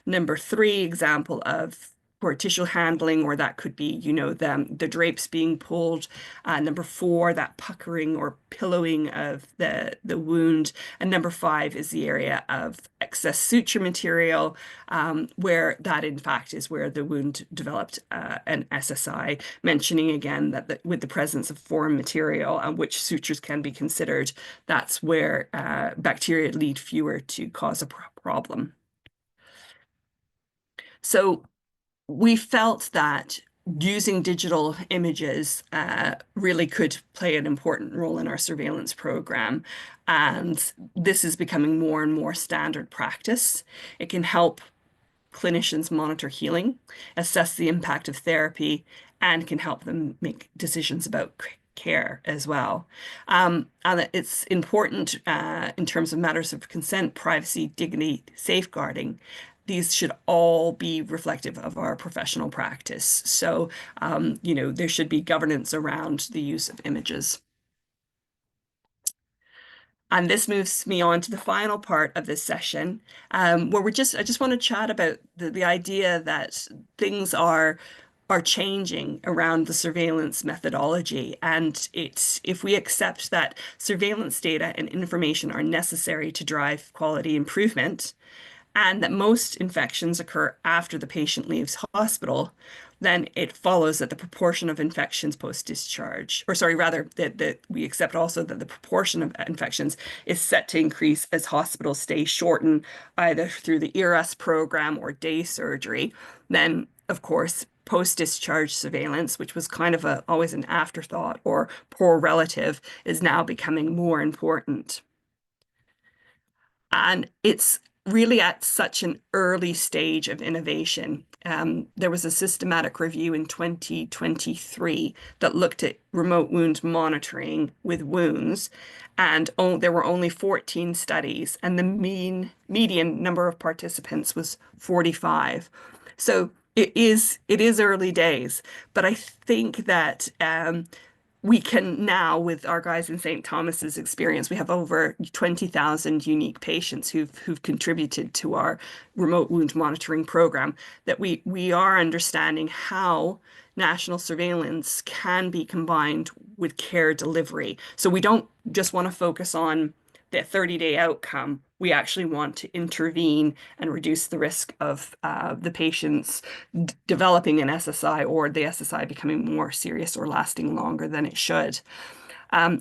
Number three example of poor tissue handling, or that could be, the drapes being pulled. Number four, that puckering or pillowing of the wound. And number five is the area of excess suture material, where that in fact is where the wound developed an SSI, mentioning again that with the presence of foreign material, which sutures can be considered, that's where bacteria lead fewer to cause a problem. So we felt that using digital images really could play an important role in our surveillance program. And this is becoming more and more standard practice. It can help clinicians monitor healing, assess the impact of therapy, and can help them make decisions about care as well. And it's important in terms of matters of consent, privacy, dignity, safeguarding, these should all be reflective of our professional practice. So, there should be governance around the use of images. And this moves me on to the final part of this session, where I just want to chat about the idea that things are changing around the surveillance methodology. And if we accept that surveillance data and information are necessary to drive quality improvement, and that most infections occur after the patient leaves hospital, then it follows that the proportion of infections post-discharge, or sorry, rather, that we accept also that the proportion of infections is set to increase as hospital stays shorten, either through the ERS program or day surgery. Then, of course, post-discharge surveillance, which was kind of always an afterthought or poor relative, is now becoming more important. And it's really at such an early stage of innovation. There was a systematic review in 2023 that looked at remote wound monitoring with wounds, and there were only 14 studies, and the median number of participants was 45. So it is early days, but I think that we can now, with our guys in St. Thomas's experience, we have over 20,000 unique patients who've contributed to our remote wound monitoring program, that we are understanding how national surveillance can be combined with care delivery. So we don't just want to focus on the 30-day outcome. We actually want to intervene and reduce the risk of the patients developing an SSI or the SSI becoming more serious or lasting longer than it should.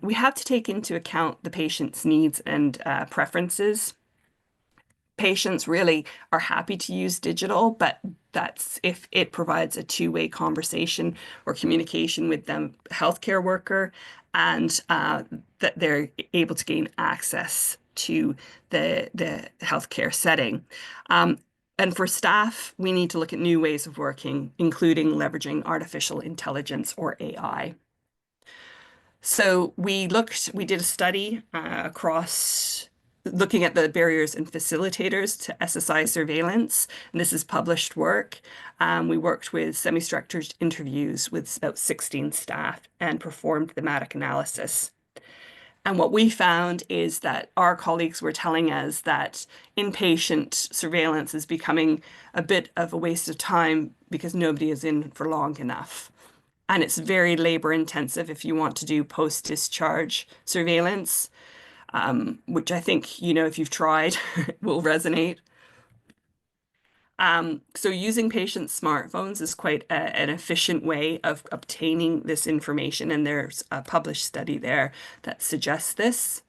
We have to take into account the patient's needs and preferences. Patients really are happy to use digital, but that's if it provides a two-way conversation or communication with the healthcare worker, and that they're able to gain access to the healthcare setting. And for staff, we need to look at new ways of working, including leveraging artificial intelligence or AI. So we did a study across looking at the barriers and facilitators to SSI surveillance, and this is published work. We worked with semi-structured interviews with about 16 staff and performed thematic analysis. And what we found is that our colleagues were telling us that inpatient surveillance is becoming a bit of a waste of time because nobody is in for long enough. And it's very labor intensive if you want to do post-discharge surveillance, which I think, if you've tried, will resonate. So using patients' smartphones is quite an efficient way of obtaining this information, and there's a published study there that suggests this.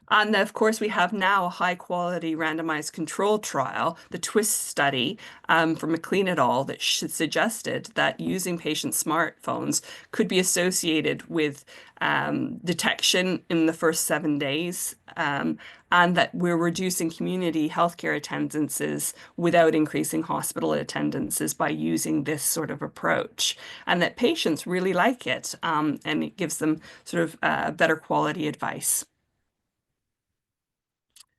And of course, we have now a high quality randomized control trial, the TWIST study from McLean et al., that suggested that using patient smartphones could be associated with detection in the first 7 days, and that we're reducing community healthcare attendances without increasing hospital attendances by using this sort of approach, and that patients really like it, and it gives them sort of better quality advice.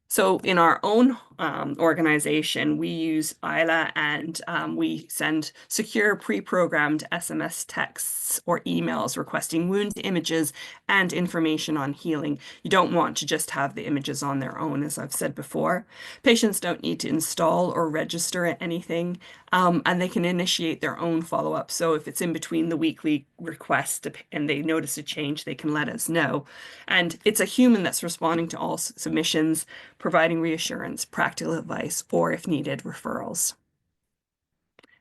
So in our own organization, we use ILA, and we send secure pre-programmed SMS texts or emails requesting wound images and information on healing. You don't want to just have the images on their own, as I've said before. Patients don't need to install or register anything, and they can initiate their own follow-up. So if it's in between the weekly request and they notice a change, they can let us know. And it's a human that's responding to all submissions, providing reassurance, practical advice, or if needed, referrals.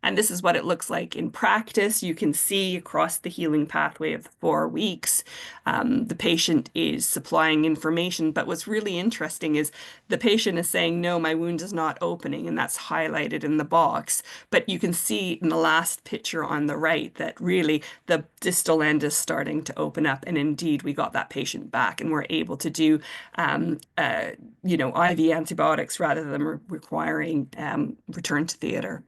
And this is what it looks like in practice. You can see across the healing pathway of 4 weeks, the patient is supplying information. But what's really interesting is the patient is saying, no, my wound is not opening, and that's highlighted in the box. But you can see in the last picture on the right that really the distal end is starting to open up. And indeed, we got that patient back, and we're able to do, IV antibiotics rather than requiring return to theater.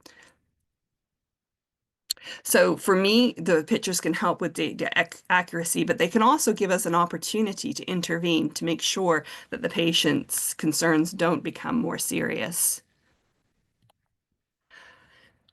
So for me, the pictures can help with data accuracy, but they can also give us an opportunity to intervene to make sure that the patient's concerns don't become more serious.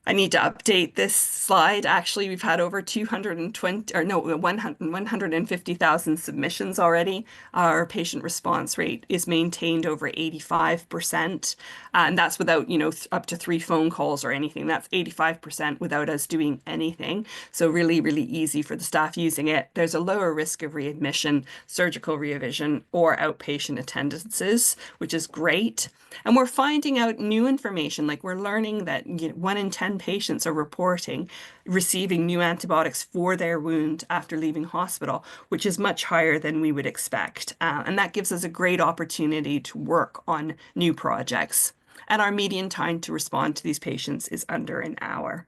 I need to update this slide. Actually, we've had over 220, or no, 150,000 submissions already. Our patient response rate is maintained over 85%. And that's without, up to 3 phone calls or anything. That's 85% without us doing anything. So really, really easy for the staff using it. There's a lower risk of readmission, surgical revision, or outpatient attendances, which is great. And we're finding out new information, like we're learning that 1 in 10 patients are reporting receiving new antibiotics for their wound after leaving hospital, which is much higher than we would expect. And that gives us a great opportunity to work on new projects. And our median time to respond to these patients is under an hour.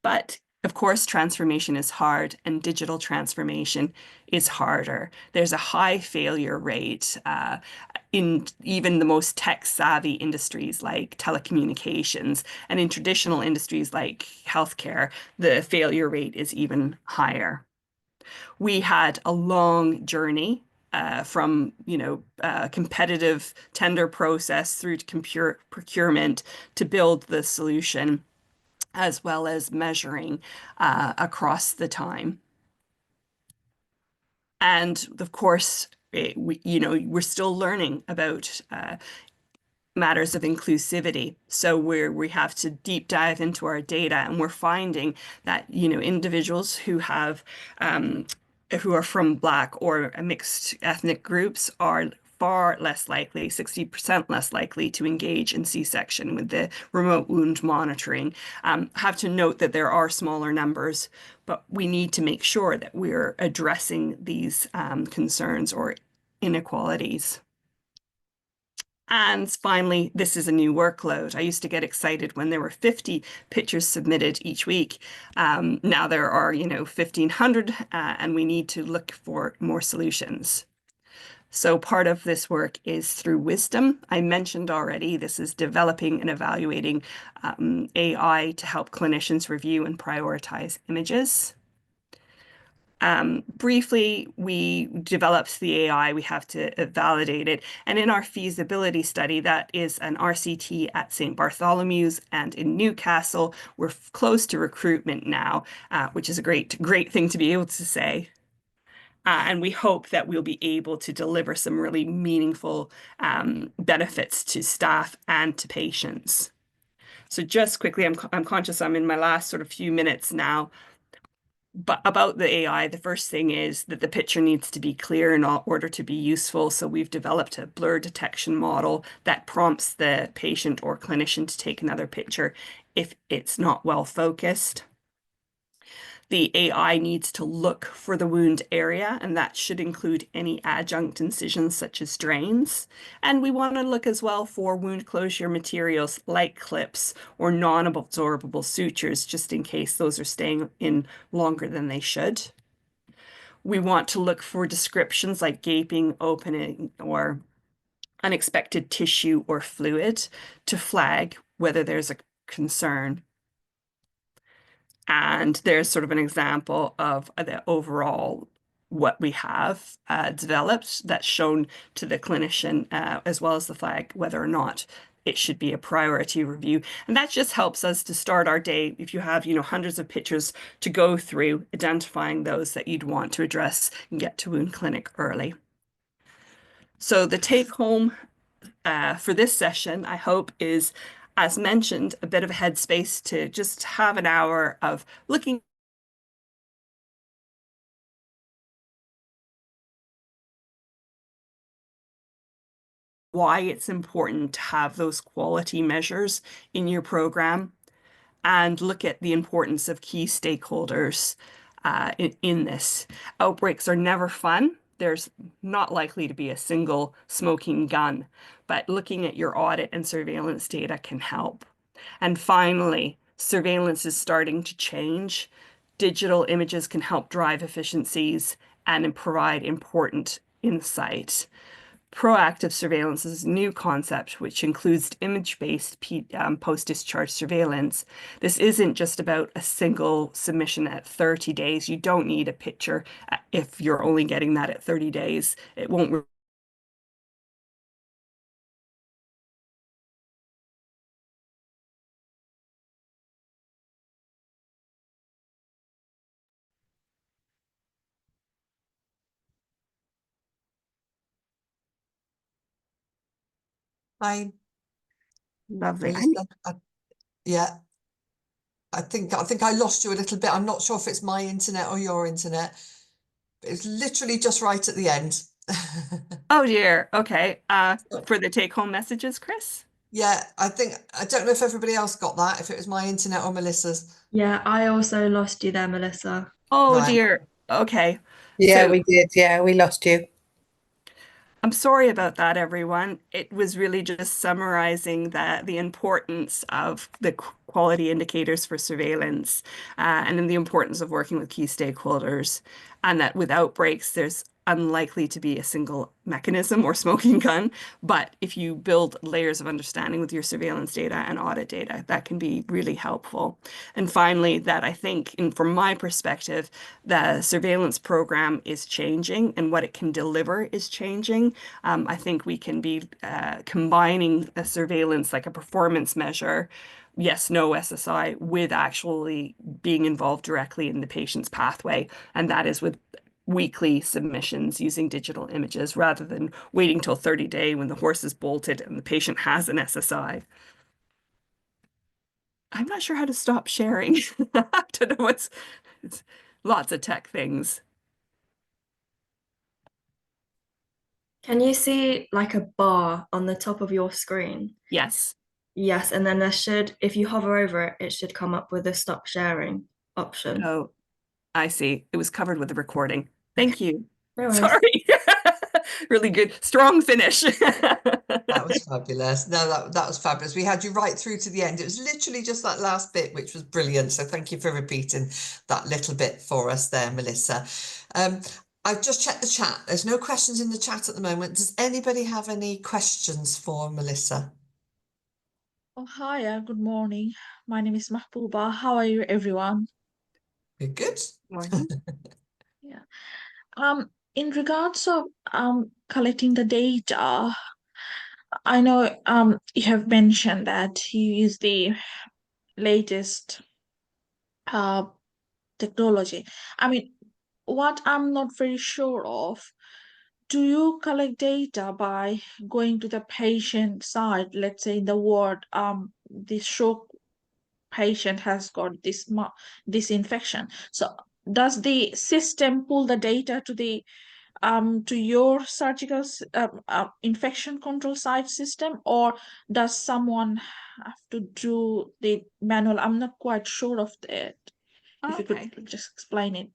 But of course, transformation is hard and digital transformation is harder. There's a high failure rate in even the most tech-savvy industries like telecommunications, and in traditional industries like healthcare, the failure rate is even higher. We had a long journey from competitive tender process through to procurement to build the solution, as well as measuring across the time. And of course, we're still learning about matters of inclusivity. So we have to deep dive into our data, and we're finding that individuals who are from Black or mixed ethnic groups are far less likely, 60% less likely to engage in C-section with the remote wound monitoring. Have to note that there are smaller numbers, but we need to make sure that we're addressing these concerns or inequalities. And finally, this is a new workload. I used to get excited when there were 50 pictures submitted each week. Now there are, 1,500, and we need to look for more solutions. So part of this work is through wisdom. I mentioned already, this is developing and evaluating AI to help clinicians review and prioritize images. Briefly, we developed the AI, we have to validate it. And in our feasibility study, that is an RCT at St. Bartholomew's and in Newcastle, we're close to recruitment now, which is a great thing to be able to say. And we hope that we'll be able to deliver some really meaningful benefits to staff and to patients. So just quickly, I'm conscious I'm in my last sort of few minutes now. But about the AI, the first thing is that the picture needs to be clear in order to be useful. So we've developed a blur detection model that prompts the patient or clinician to take another picture if it's not well focused. The AI needs to look for the wound area, and that should include any adjunct incisions such as drains. And we want to look as well for wound closure materials like clips or non-absorbable sutures, just in case those are staying in longer than they should. We want to look for descriptions like gaping, opening, or unexpected tissue or fluid to flag whether there's a concern. And there's sort of an example of the overall what we have developed that's shown to the clinician as well as the flag whether or not it should be a priority review. And that just helps us to start our day if you have, hundreds of pictures to go through, identifying those that you'd want to address and get to wound clinic early. So the take home for this session, I hope, is, as mentioned, a bit of a headspace to just have an hour of looking why it's important to have those quality measures in your program, and look at the importance of key stakeholders in this. Outbreaks are never fun. There's not likely to be a single smoking gun, but looking at your audit and surveillance data can help. And finally, surveillance is starting to change. Digital images can help drive efficiencies and provide important insight. Proactive surveillance is a new concept which includes image-based post-discharge surveillance. This isn't just about a single submission at 30 days. You don't need a picture if you're only getting that at 30 days. It won't Fine. Lovely. Melissa, yeah, I think I lost you a little bit. I'm not sure if it's my internet or your internet. It's literally just right at the end. Oh dear. Okay. For the take-home messages, Chris? Yeah, I don't know if everybody else got that, if it was my internet or Melissa's. Yeah, I also lost you there, Melissa. Oh Right. dear. Okay. Yeah, So we did. Yeah, we lost you. I'm sorry about that, everyone. It was really just summarizing the importance of the quality indicators for surveillance, and then the importance of working with key stakeholders, and that with outbreaks, there's unlikely to be a single mechanism or smoking gun. But if you build layers of understanding with your surveillance data and audit data, that can be really helpful. And finally, that I think, from my perspective, the surveillance program is changing and what it can deliver is changing. I think we can be combining a surveillance like a performance measure, yes, no SSI, with actually being involved directly in the patient's pathway. And that is with weekly submissions using digital images rather than waiting till 30-day when the horse is bolted and the patient has an SSI. I'm not sure how to stop sharing. I don't know it's lots of tech things. Can you see like a bar on the top of your screen? Yes. Yes, and then there should, if you hover over it, it should come up with a stop sharing option. Oh, I see. It was covered with the recording. Thank you. No worries. Sorry. Really good. Strong finish. That was fabulous. No, that was fabulous. We had you right through to the end. It was literally just that last bit, which was brilliant. So thank you for repeating that little bit for us there, Melissa. I've just checked the chat. There's no questions in the chat at the moment. Does anybody have any questions for Melissa? Oh, hiya, good morning. My name is Mahbooba. How are you, everyone? You're good. Morning. Yeah. In regards of collecting the data, I know you have mentioned that you use the latest uh technology. I mean, what I'm not very sure of, do you collect data by going to the patient side, let's say in the ward, this stroke patient has got this infection. So does the system pull the data to your surgical infection control site system, or does someone have to do the manual? I'm not quite sure of that. If you Okay. could just explain it.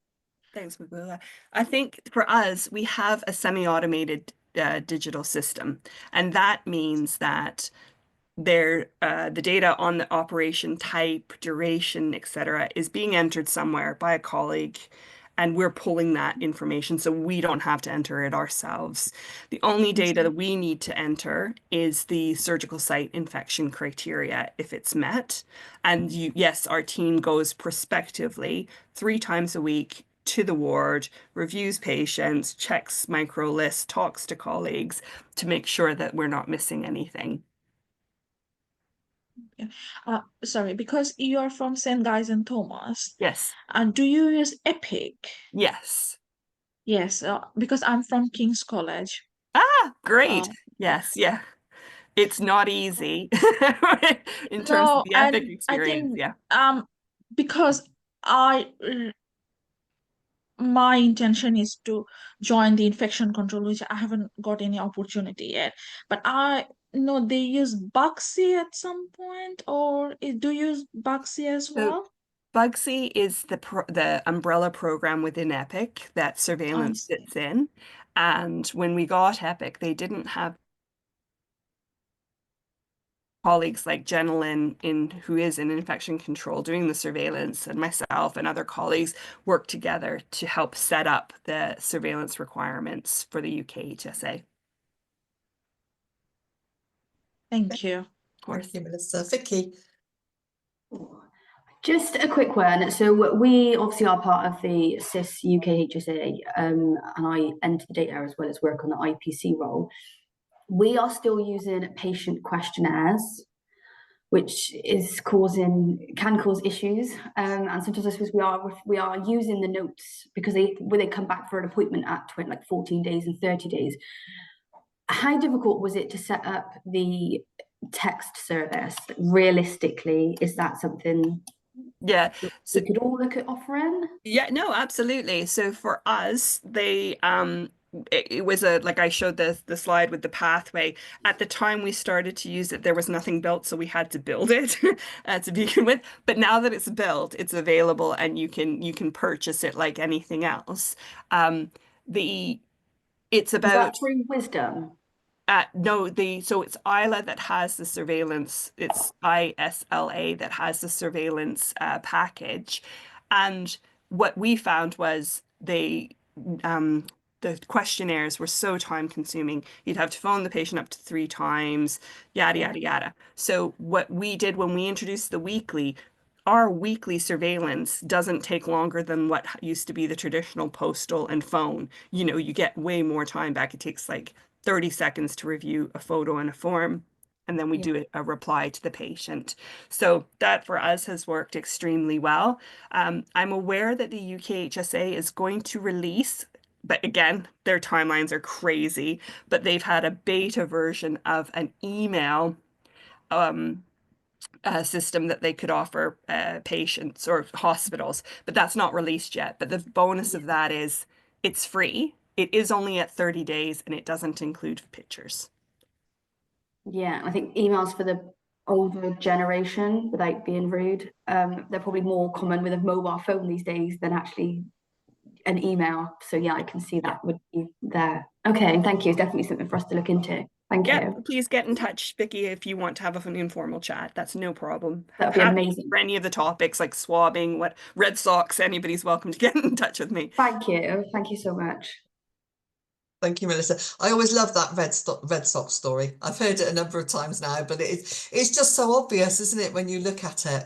Thanks, Magula. I think for us, we have a semi-automated digital system, and that means that the data on the operation type, duration, etc., is being entered somewhere by a colleague, and we're pulling that information so we don't have to enter it ourselves. The only data that we need to enter is the surgical site infection criteria if it's met. And yes, our team goes prospectively 3 times a week to the ward, reviews patients, checks micro lists, talks to colleagues to make sure that we're not missing anything. Sorry, because you are from St. Guy's and Thomas, Yes. and do you use Epic? Yes. Yes, because I'm from King's College. Ah, great. Uh, Yes, yeah. It's not easy in terms of no, the Epic and I experience. think Yeah. because I my intention is to join the infection control, which I haven't got any opportunity yet. But I know they use Bugsy at some point, or do you use Bugsy as So well? Bugsy is the umbrella program within Epic that I surveillance see. sits in. And when we got Epic, they didn't have colleagues like Jenilyn who is in infection control doing the surveillance, and myself and other colleagues work together to help set up the surveillance requirements for the UK HSA. Thank you. Of course. Thank you, Melissa. Vicky. Just a quick one. So we obviously are part of the CIS UK HSA, and I enter the data as well as work on the IPC role. We are still using patient questionnaires, which can cause issues. And sometimes I suppose we are using the notes because when they come back for an appointment at 14 days and 30 days, How difficult was it to set up the text service? Realistically, is that something Yeah. So we could all look at offering? yeah, no, absolutely. So for us, it was like I showed the slide with the pathway. At the time we started to use it, there was nothing built, so we had to build it to begin with. But now that it's built, it's available and you can purchase it like anything else. The it's Is that about through Wisdom? no, so it's Isla that has the surveillance. It's ISLA that has the surveillance package, and what we found was um, the questionnaires were so time consuming. You'd have to phone the patient up to 3 times, yada yada yada. So what we did when we introduced the weekly. Our weekly surveillance doesn't take longer than what used to be the traditional postal and phone. You get way more time back. It takes like 30 seconds to review a photo and a form, and then we Yeah. do a reply to the patient. So that for us has worked extremely well. I'm aware that the UKHSA is going to release, but again, their timelines are crazy, but they've had a beta version of an email system that they could offer patients or hospitals, but that's not released yet. But the bonus of that is it's free. It is only at 30 days and it doesn't include pictures. Yeah, I think emails for the older generation, without being rude, they're probably more common with a mobile phone these days than actually an email. So yeah, I can see that would be there. Okay, thank you. It's definitely something for us to look into. Thank Yeah, you. please get in touch, Vicky, if you want to have an informal chat. That's no problem. That would be Happy amazing. for any of the topics like swabbing, what red socks, anybody's welcome to get in touch with me. Thank you. Thank you so much. Thank you, Melissa. I always love that red sock story. I've heard it a number of times now, but it's just so obvious, isn't it, when you look at it?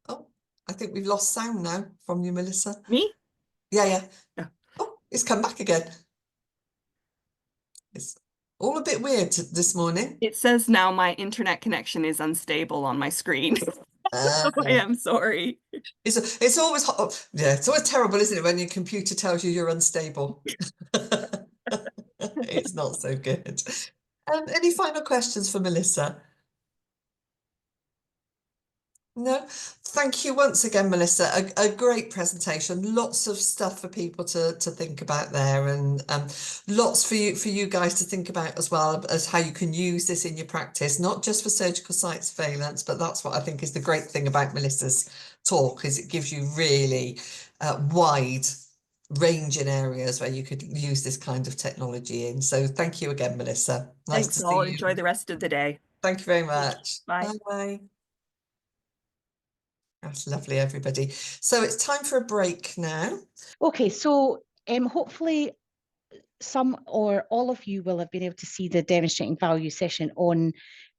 Oh, I think we've lost sound now from you, Melissa. Me? Yeah, yeah. Yeah. Oh, it's come back again. It's all a bit weird this morning. It says now my internet connection is unstable on my screen. I am sorry. It's always yeah, it's always terrible, isn't it, when your computer tells you you're unstable. It's not so good. Any final questions for Melissa? No, thank you once again, Melissa. A great presentation. Lots of stuff for people to think about there, and lots for you guys to think about as well as how you can use this in your practice, not just for surgical site surveillance, but that's what I think is the great thing about Melissa's talk, is it gives you really wide range in areas where you could use this kind of technology in. So thank you again, Melissa. Nice Thanks to all. see you. Enjoy the rest of the day. Thank you very much. Bye. Bye. That's lovely, everybody. So it's time for a break now. Okay, so hopefully some or all of you will have been able to see the demonstrating value session online.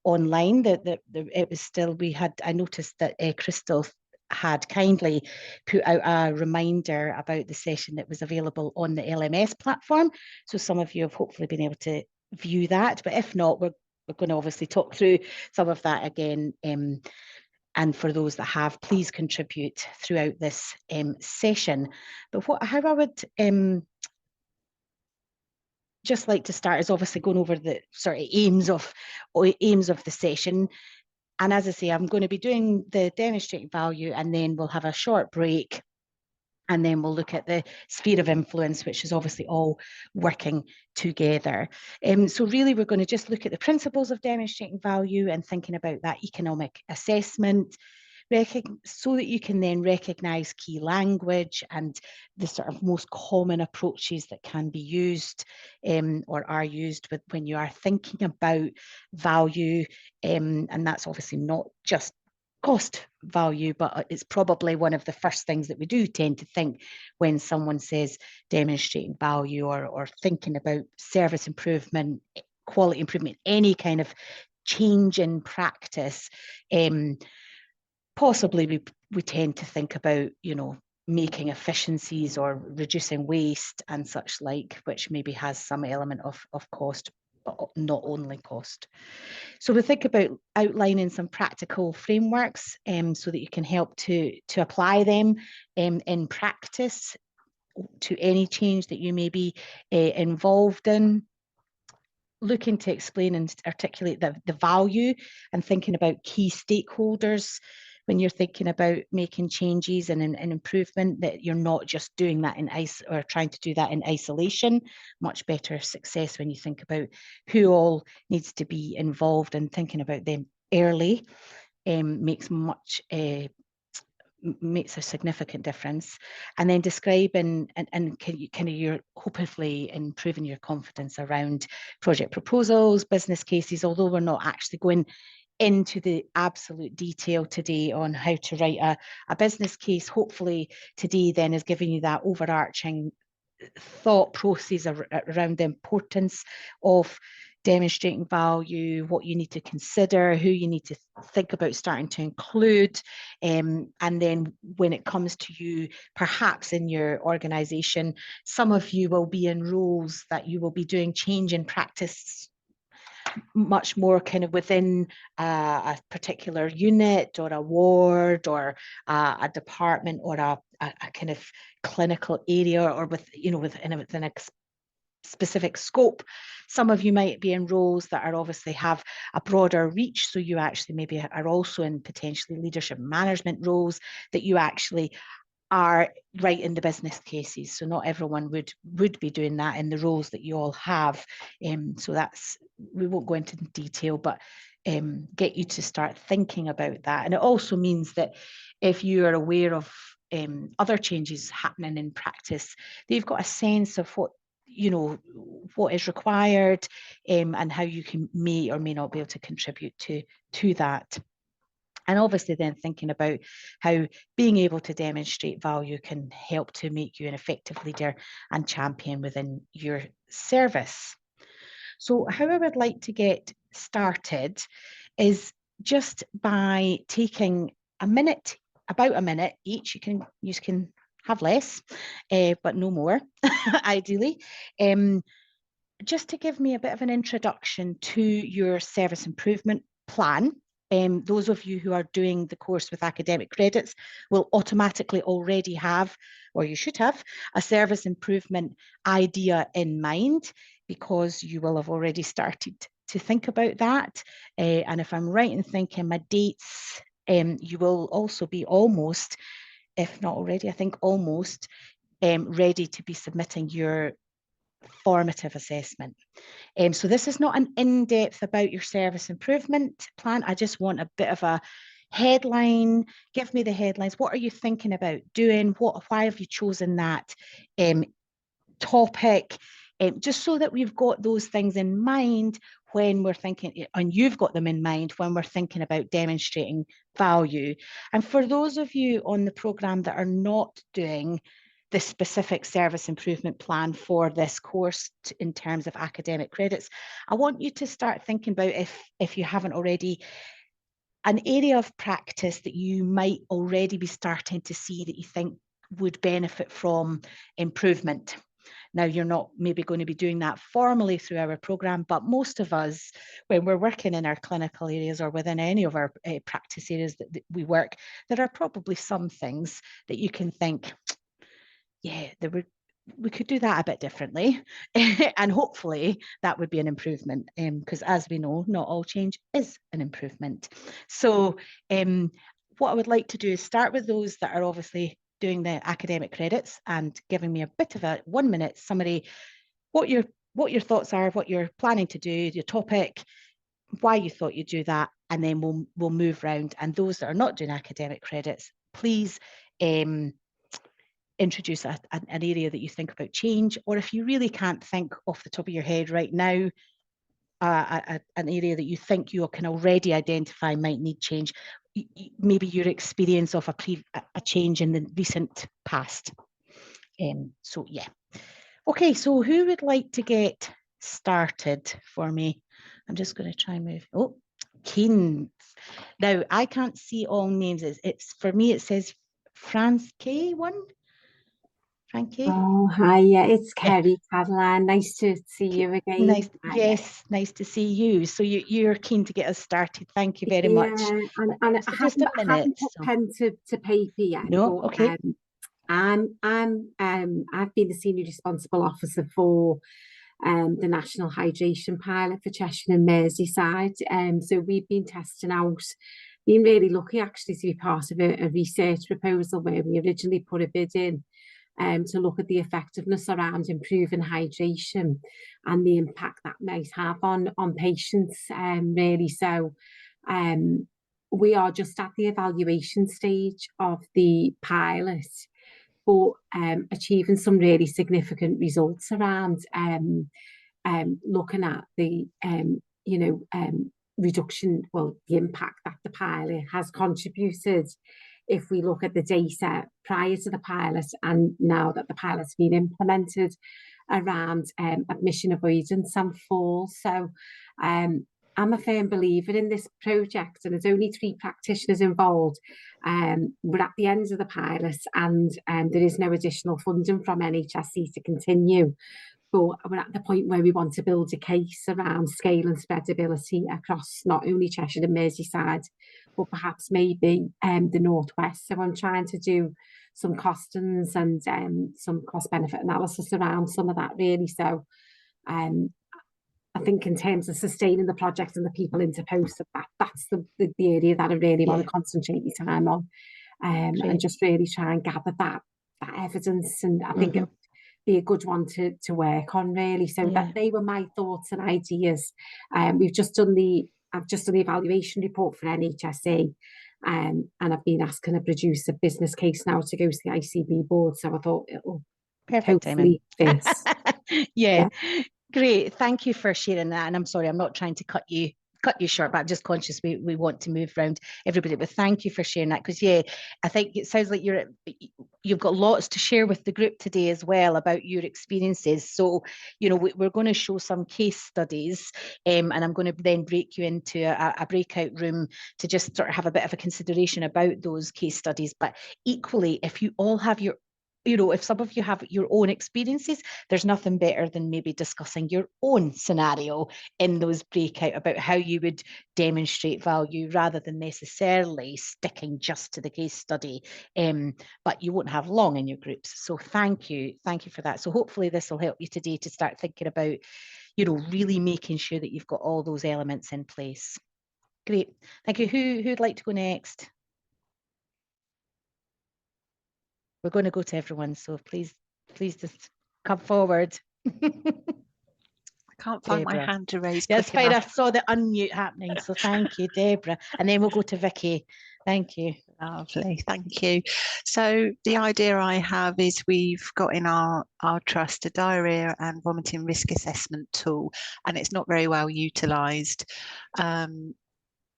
It was still, I noticed that Crystal had kindly put out a reminder about the session that was available on the LMS platform. So some of you have hopefully been able to view that, but if not, we're going to obviously talk through some of that again. And for those that have, please contribute throughout this session. But how I would just like to start is obviously going over the sort of aims of the session. And as I say, I'm going to be doing the demonstrating value, and then we'll have a short break. And then we'll look at the sphere of influence, which is obviously all working together. So really, we're going to just look at the principles of demonstrating value and thinking about that economic assessment, so that you can then recognise key language and the sort of most common approaches that can be used or are used when you are thinking about value. And that's obviously not just cost value, but it's probably one of the first things that we do tend to think when someone says demonstrating value or thinking about service improvement, quality improvement, any kind of change in practice. Possibly we tend to think about, making efficiencies or reducing waste and such like, which maybe has some element of cost, but not only cost. So we think about outlining some practical frameworks so that you can help to apply them in practice. to any change that you may be involved in. Looking to explain and articulate the value and thinking about key stakeholders when you're thinking about making changes and improvement, that you're not just doing that or trying to do that in isolation. Much better success when you think about who all needs to be involved, and thinking about them early makes a significant difference. And then describing and you're hopefully improving your confidence around project proposals, business cases, although we're not actually going into the absolute detail today on how to write a business case. Hopefully today then is giving you that overarching thought process around the importance of demonstrating value, what you need to consider, who you need to think about starting to include. And then when it comes to you, perhaps in your organisation, some of you will be in roles that you will be doing change in practice much more kind of within a particular unit or a ward or a department or a kind of clinical area, or within a specific scope. Some of you might be in roles that are obviously have a broader reach, so you actually maybe are also in potentially leadership management roles that you actually are right in the business cases. So not everyone would be doing that in the roles that you all have. So we won't go into detail, but get you to start thinking about that. And it also means that if you are aware of other changes happening in practice, they've got a sense of what is required, and how you may or may not be able to contribute to that. And obviously then thinking about how being able to demonstrate value can help to make you an effective leader and champion within your service. So how I would like to get started is just by taking about a minute each. You can have less, but no more, ideally. Just to give me a bit of an introduction to your service improvement plan. Those of you who are doing the course with academic credits will automatically already have, or you should have, a service improvement idea in mind, because you will have already started to think about that. And if I'm right in thinking my dates, you will also be almost, if not already, I think almost ready to be submitting your formative assessment. So this is not an in-depth about your service improvement plan. I just want a bit of a headline. Give me the headlines. What are you thinking about doing? Why have you chosen that topic? Just so that we've got those things in mind when we're thinking, and you've got them in mind when we're thinking about demonstrating value. And for those of you on the programme that are not doing the specific service improvement plan for this course in terms of academic credits, I want you to start thinking about, if you haven't already, an area of practice that you might already be starting to see that you think would benefit from improvement. Now, you're not maybe going to be doing that formally through our programme, but most of us, when we're working in our clinical areas or within any of our practice areas that we work, there are probably some things that you can think, yeah, we could do that a bit differently. And hopefully that would be an improvement, because as we know, not all change is an improvement. So what I would like to do is start with those that are obviously doing the academic credits and giving me a bit of a 1 minute summary, what your thoughts are, what you're planning to do, your topic, why you thought you'd do that, and then we'll move round. And those that are not doing academic credits, please introduce an area that you think about change, or if you really can't think off the top of your head right now, an area that you think you can already identify might need change, maybe your experience of a change in the recent past. So yeah. Okay, so who would like to get started for me? I'm just going to try and move. Oh, Keen. Now, I can't see all names. It's for me, it says Frankie one. Frankie? Oh, hi, yeah, it's Yeah. Kerry Catalan. Nice to see you again. Nice, Hi. yes, nice to see you. So you're keen to get us started. Thank you very much. Yeah, and So I just a haven't minute. put pen to paper yet, No, but okay. I've been the senior responsible officer for the National Hydration Pilot for Cheshire and Merseyside. So we've been testing out, been really lucky actually to be part of a research proposal where we originally put a bid in to look at the effectiveness around improving hydration and the impact that might have on patients, really. So we are just at the evaluation stage of the pilot, but achieving some really significant results around looking at the reduction, well, the impact that the pilot has contributed. If we look at the data prior to the pilot and now that the pilot's been implemented around admission avoidance and falls. So I'm a firm believer in this project, and there's only 3 practitioners involved. We're at the end of the pilot, and there is no additional funding from NHSE to continue. But we're at the point where we want to build a case around scale and spreadability across not only Cheshire and Merseyside, but perhaps maybe the Northwest. So I'm trying to do some costings and some cost benefit analysis around some of that, really. So I think in terms of sustaining the project and the people into post, that's the area that I really want to concentrate my time on, and just really try and gather that evidence. And I think it would be a good one to work on, really. So that they were my thoughts and ideas. I've just done the evaluation report for NHSE, and I've been asking to produce a business case now to go to the ICB board. So I thought it'll Perfect hopefully fit. Yeah. Great, thank you for sharing that. And I'm sorry, I'm not trying to cut you short, but I'm just conscious we want to move around everybody. But thank you for sharing that, because I think it sounds like you've got lots to share with the group today as well about your experiences. So we're going to show some case studies, and I'm going to then break you into a breakout room to just sort of have a bit of a consideration about those case studies. But equally, if you all have your if some of you have your own experiences, there's nothing better than maybe discussing your own scenario in those breakout about how you would demonstrate value rather than necessarily sticking just to the case study. But you won't have long in your groups. So thank you for that. So hopefully this will help you today to start thinking about, really making sure that you've got all those elements in place. Great. Thank you. Who'd like to go next? We're going to go to everyone, so please just come forward. I can't find Deborah. my hand to raise. That's quick fine. enough. I saw the unmute happening, so thank you, Deborah. And then we'll go to Vicky. Thank you. Lovely, thank you. So the idea I have is we've got in our trust a diarrhea and vomiting risk assessment tool, and it's not very well utilised. And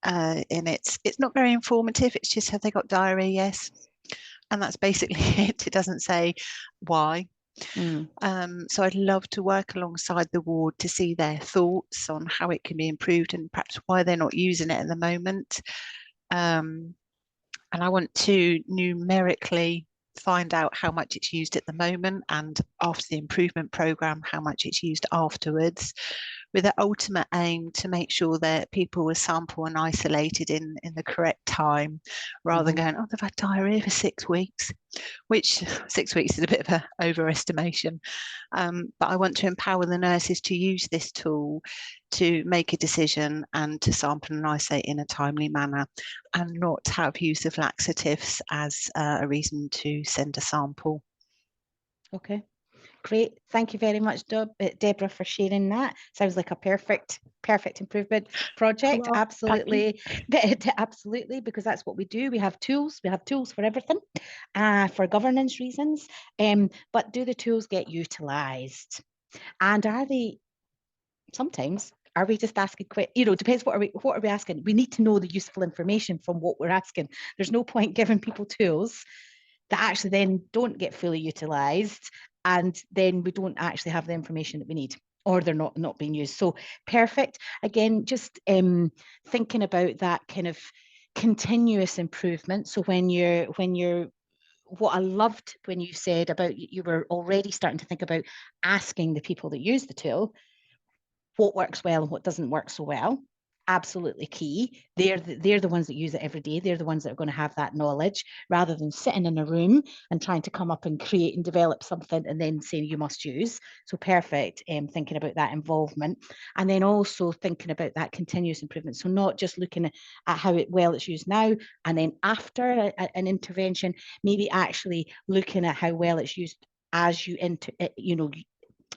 it's not very informative. It's just, have they got diarrhea? Yes. And that's basically it. It doesn't say why. So I'd love to work alongside the ward to see their thoughts on how it can be improved and perhaps why they're not using it at the moment. And I want to numerically find out how much it's used at the moment, and after the improvement programme, how much it's used afterwards, with the ultimate aim to make sure that people were sampled and isolated in the correct time, rather than going, oh, they've had diarrhea for 6 weeks, which 6 weeks is a bit of an overestimation. But I want to empower the nurses to use this tool to make a decision and to sample and isolate in a timely manner, and not have use of laxatives as a reason to send a sample. Okay, great. Thank you very much, Deborah, for sharing that. Sounds like a perfect improvement project. Well, absolutely. Absolutely, because that's what we do. We have tools for everything, for governance reasons. But do the tools get utilised? And are they sometimes? Are we just asking depends what are we asking? We need to know the useful information from what we're asking. There's no point giving people tools that actually then don't get fully utilised, and then we don't actually have the information that we need, or they're not being used. So perfect. Again, just thinking about that kind of continuous improvement. So when you're what I loved when you said about you were already starting to think about asking the people that use the tool what works well and what doesn't work so well. absolutely key. They're the ones that use it every day. They're the ones that are going to have that knowledge, rather than sitting in a room and trying to come up and create and develop something and then saying you must use. So perfect, thinking about that involvement, and then also thinking about that continuous improvement. So not just looking at how well it's used now, and then after an intervention, maybe actually looking at how well it's used as you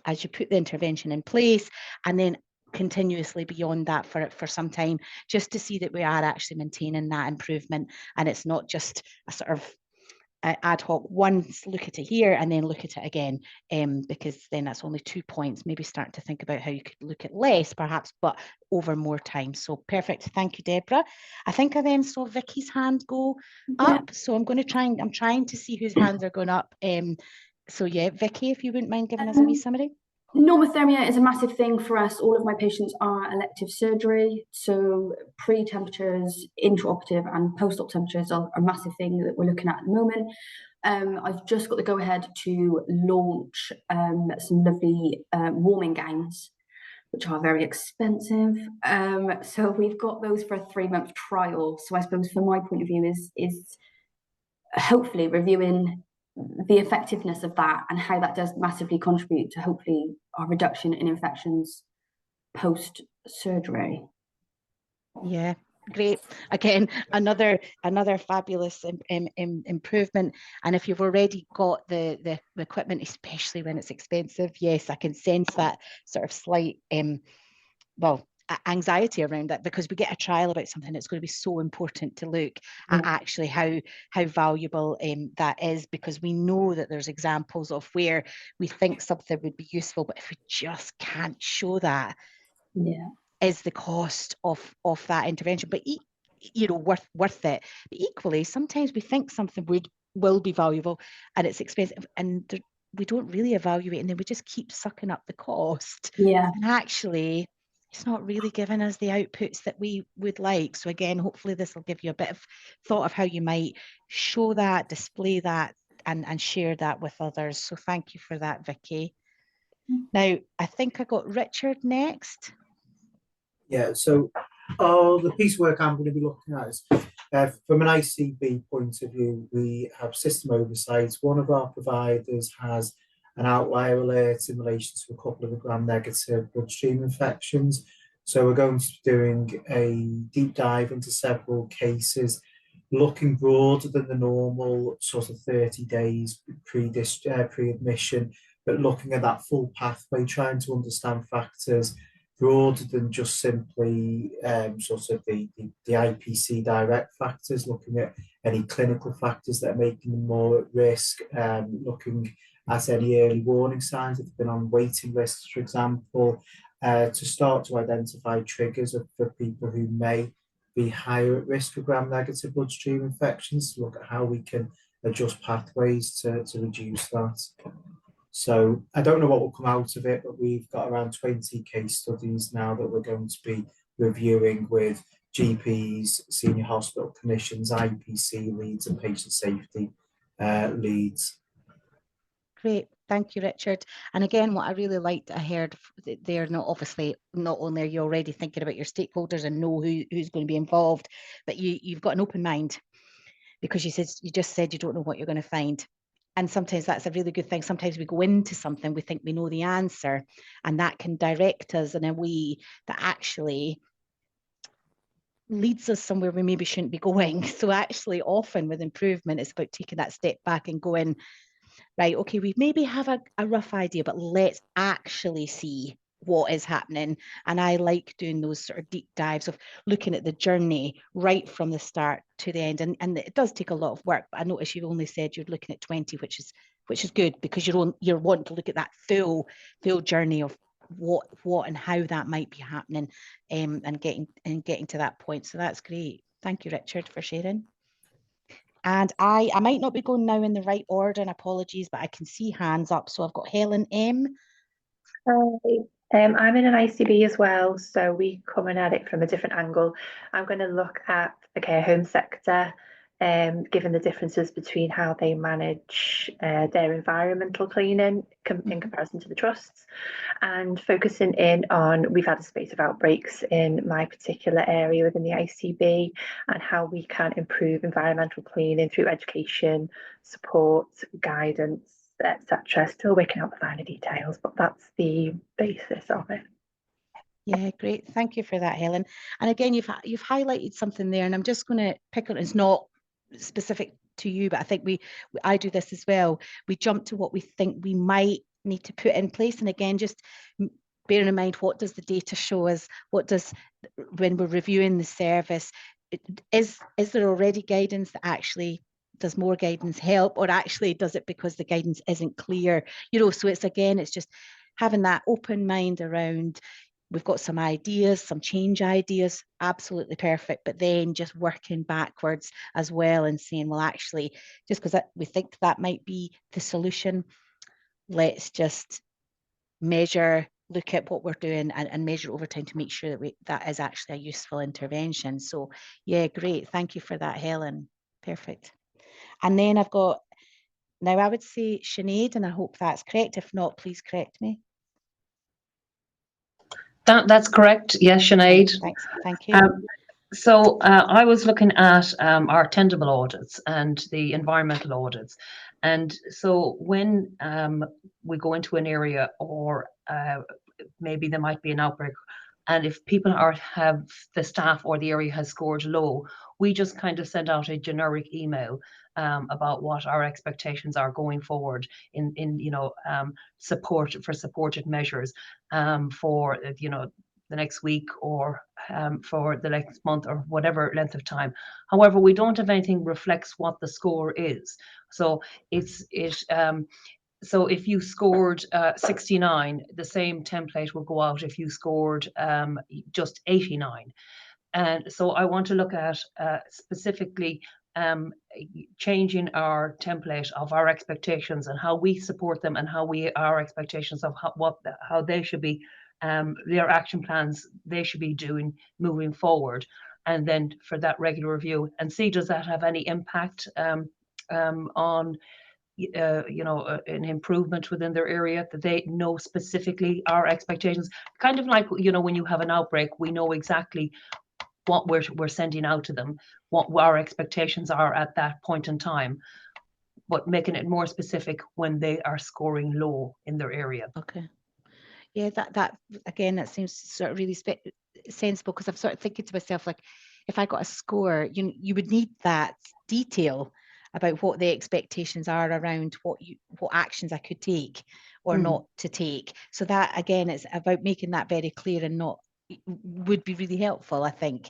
as you put the intervention in place, and then continuously beyond that for some time, just to see that we are actually maintaining that improvement, and it's not just a sort of ad hoc once look at it here and then look at it again, because then that's only 2 points. Maybe start to think about how you could look at less perhaps, but over more time. So perfect, thank you, Deborah. I think I then saw Vicky's hand go up, so I'm trying to see whose hands are going up. So yeah, Vicky, if you wouldn't mind giving us a wee summary. Normothermia is a massive thing for us. All of my patients are elective surgery, so pre-temperatures, intraoperative and post-op temperatures are a massive thing that we're looking at the moment. I've just got the go-ahead to launch some lovely warming gowns, which are very expensive. So we've got those for a 3-month trial. So I suppose from my point of view is hopefully reviewing the effectiveness of that and how that does massively contribute to hopefully our reduction in infections post-surgery. Yeah, great. Again, another fabulous improvement. And if you've already got the equipment, especially when it's expensive, yes, I can sense that sort of slight anxiety around that, because we get a trial about something that's going to be so important to look at actually how valuable that is, because we know that there's examples of where we think something would be useful, but if we just can't show that, is the cost of that intervention, but worth it. But equally, sometimes we think something will be valuable and it's expensive, and we don't really evaluate, and then we just keep sucking up the cost. And actually, it's not really giving us the outputs that we would like. So again, hopefully this will give you a bit of thought of how you might show that, display that, and share that with others. So thank you for that, Vicky. Now, I think I got Richard next. Yeah, so the piece of work I'm going to be looking at is, from an ICB point of view, we have system oversight. One of our providers has an outlier alert in relation to a couple of the gram-negative bloodstream infections. So we're going to be doing a deep dive into several cases, looking broader than the normal sort of 30 days pre-admission, but looking at that full pathway, trying to understand factors broader than just simply sort of the IPC direct factors, looking at any clinical factors that are making them more at risk, looking at any early warning signs if they've been on waiting lists, for example, to start to identify triggers for people who may be higher at risk for gram-negative bloodstream infections, to look at how we can adjust pathways to reduce that. So I don't know what will come out of it, but we've got around 20 case studies now that we're going to be reviewing with GPs, senior hospital clinicians, IPC leads and patient safety leads. Great, thank you, Richard. And again, what I really liked, I heard there, not only are you already thinking about your stakeholders and know who's going to be involved, but you've got an open mind, because you just said you don't know what you're going to find. And sometimes that's a really good thing. Sometimes we go into something, we think we know the answer, and that can direct us in a way that actually leads us somewhere we maybe shouldn't be going. So actually often with improvement, it's about taking that step back and going, right, okay, we maybe have a rough idea, but let's actually see what is happening. And I like doing those sort of deep dives of looking at the journey right from the start to the end. And it does take a lot of work, but I notice you only said you're looking at 20, which is good, because you're wanting to look at that full journey of what and how that might be happening, and getting to that point. So that's great. Thank you, Richard, for sharing. And I might not be going now in the right order, and apologies, but I can see hands up. So I've got Helen M. I'm in an ICB as well, so we coming at it from a different angle. I'm going to look at the care home sector. given the differences between how they manage their environmental cleaning in comparison to the trusts, and focusing in on, we've had a spate of outbreaks in my particular area within the ICB, and how we can improve environmental cleaning through education, support, guidance, etc. Still working out the finer details, but that's the basis of it. Yeah, great. Thank you for that, Helen. And again, you've highlighted something there, and I'm just going to pick on, it's not specific to you, but I think I do this as well. We jump to what we think we might need to put in place. And again, just bearing in mind, what does the data show us? What does, when we're reviewing the service, is there already guidance that actually does more guidance help, or actually does it because the guidance isn't clear? You know, so it's just having that open mind around, we've got some ideas, some change ideas, absolutely perfect, but then just working backwards as well and saying, well, actually, just because we think that might be the solution, let's just measure, look at what we're doing and measure over time to make sure that that is actually a useful intervention. So yeah, great. Thank you for that, Helen. Perfect. And then I've got, now I would say Sinead, and I hope that's correct. If not, please correct me. That's correct. Yes, Sinead. Thanks. Thank you. So I was looking at our tendable audits and the environmental audits. And so when we go into an area, or maybe there might be an outbreak, and if people have the staff or the area has scored low, we just kind of send out a generic email about what our expectations are going forward in supported measures for the next week, or for the next month, or whatever length of time. However, we don't have anything reflects what the score is. So so if you scored 69, the same template will go out if you scored just 89. And so I want to look at specifically changing our template of our expectations and how we support them, and how our expectations of how they should be, their action plans they should be doing moving forward, and then for that regular review, and see, does that have any impact on an improvement within their area, that they know specifically our expectations, kind of like when you have an outbreak, we know exactly what we're sending out to them, what our expectations are at that point in time, but making it more specific when they are scoring low in their area. Okay. Yeah, that again, that seems sort of really sensible, because I'm sort of thinking to myself, like, if I got a score, you would need that detail about what the expectations are around what actions I could take or not to take. So that again, it's about making that very clear, and not would be really helpful, I think.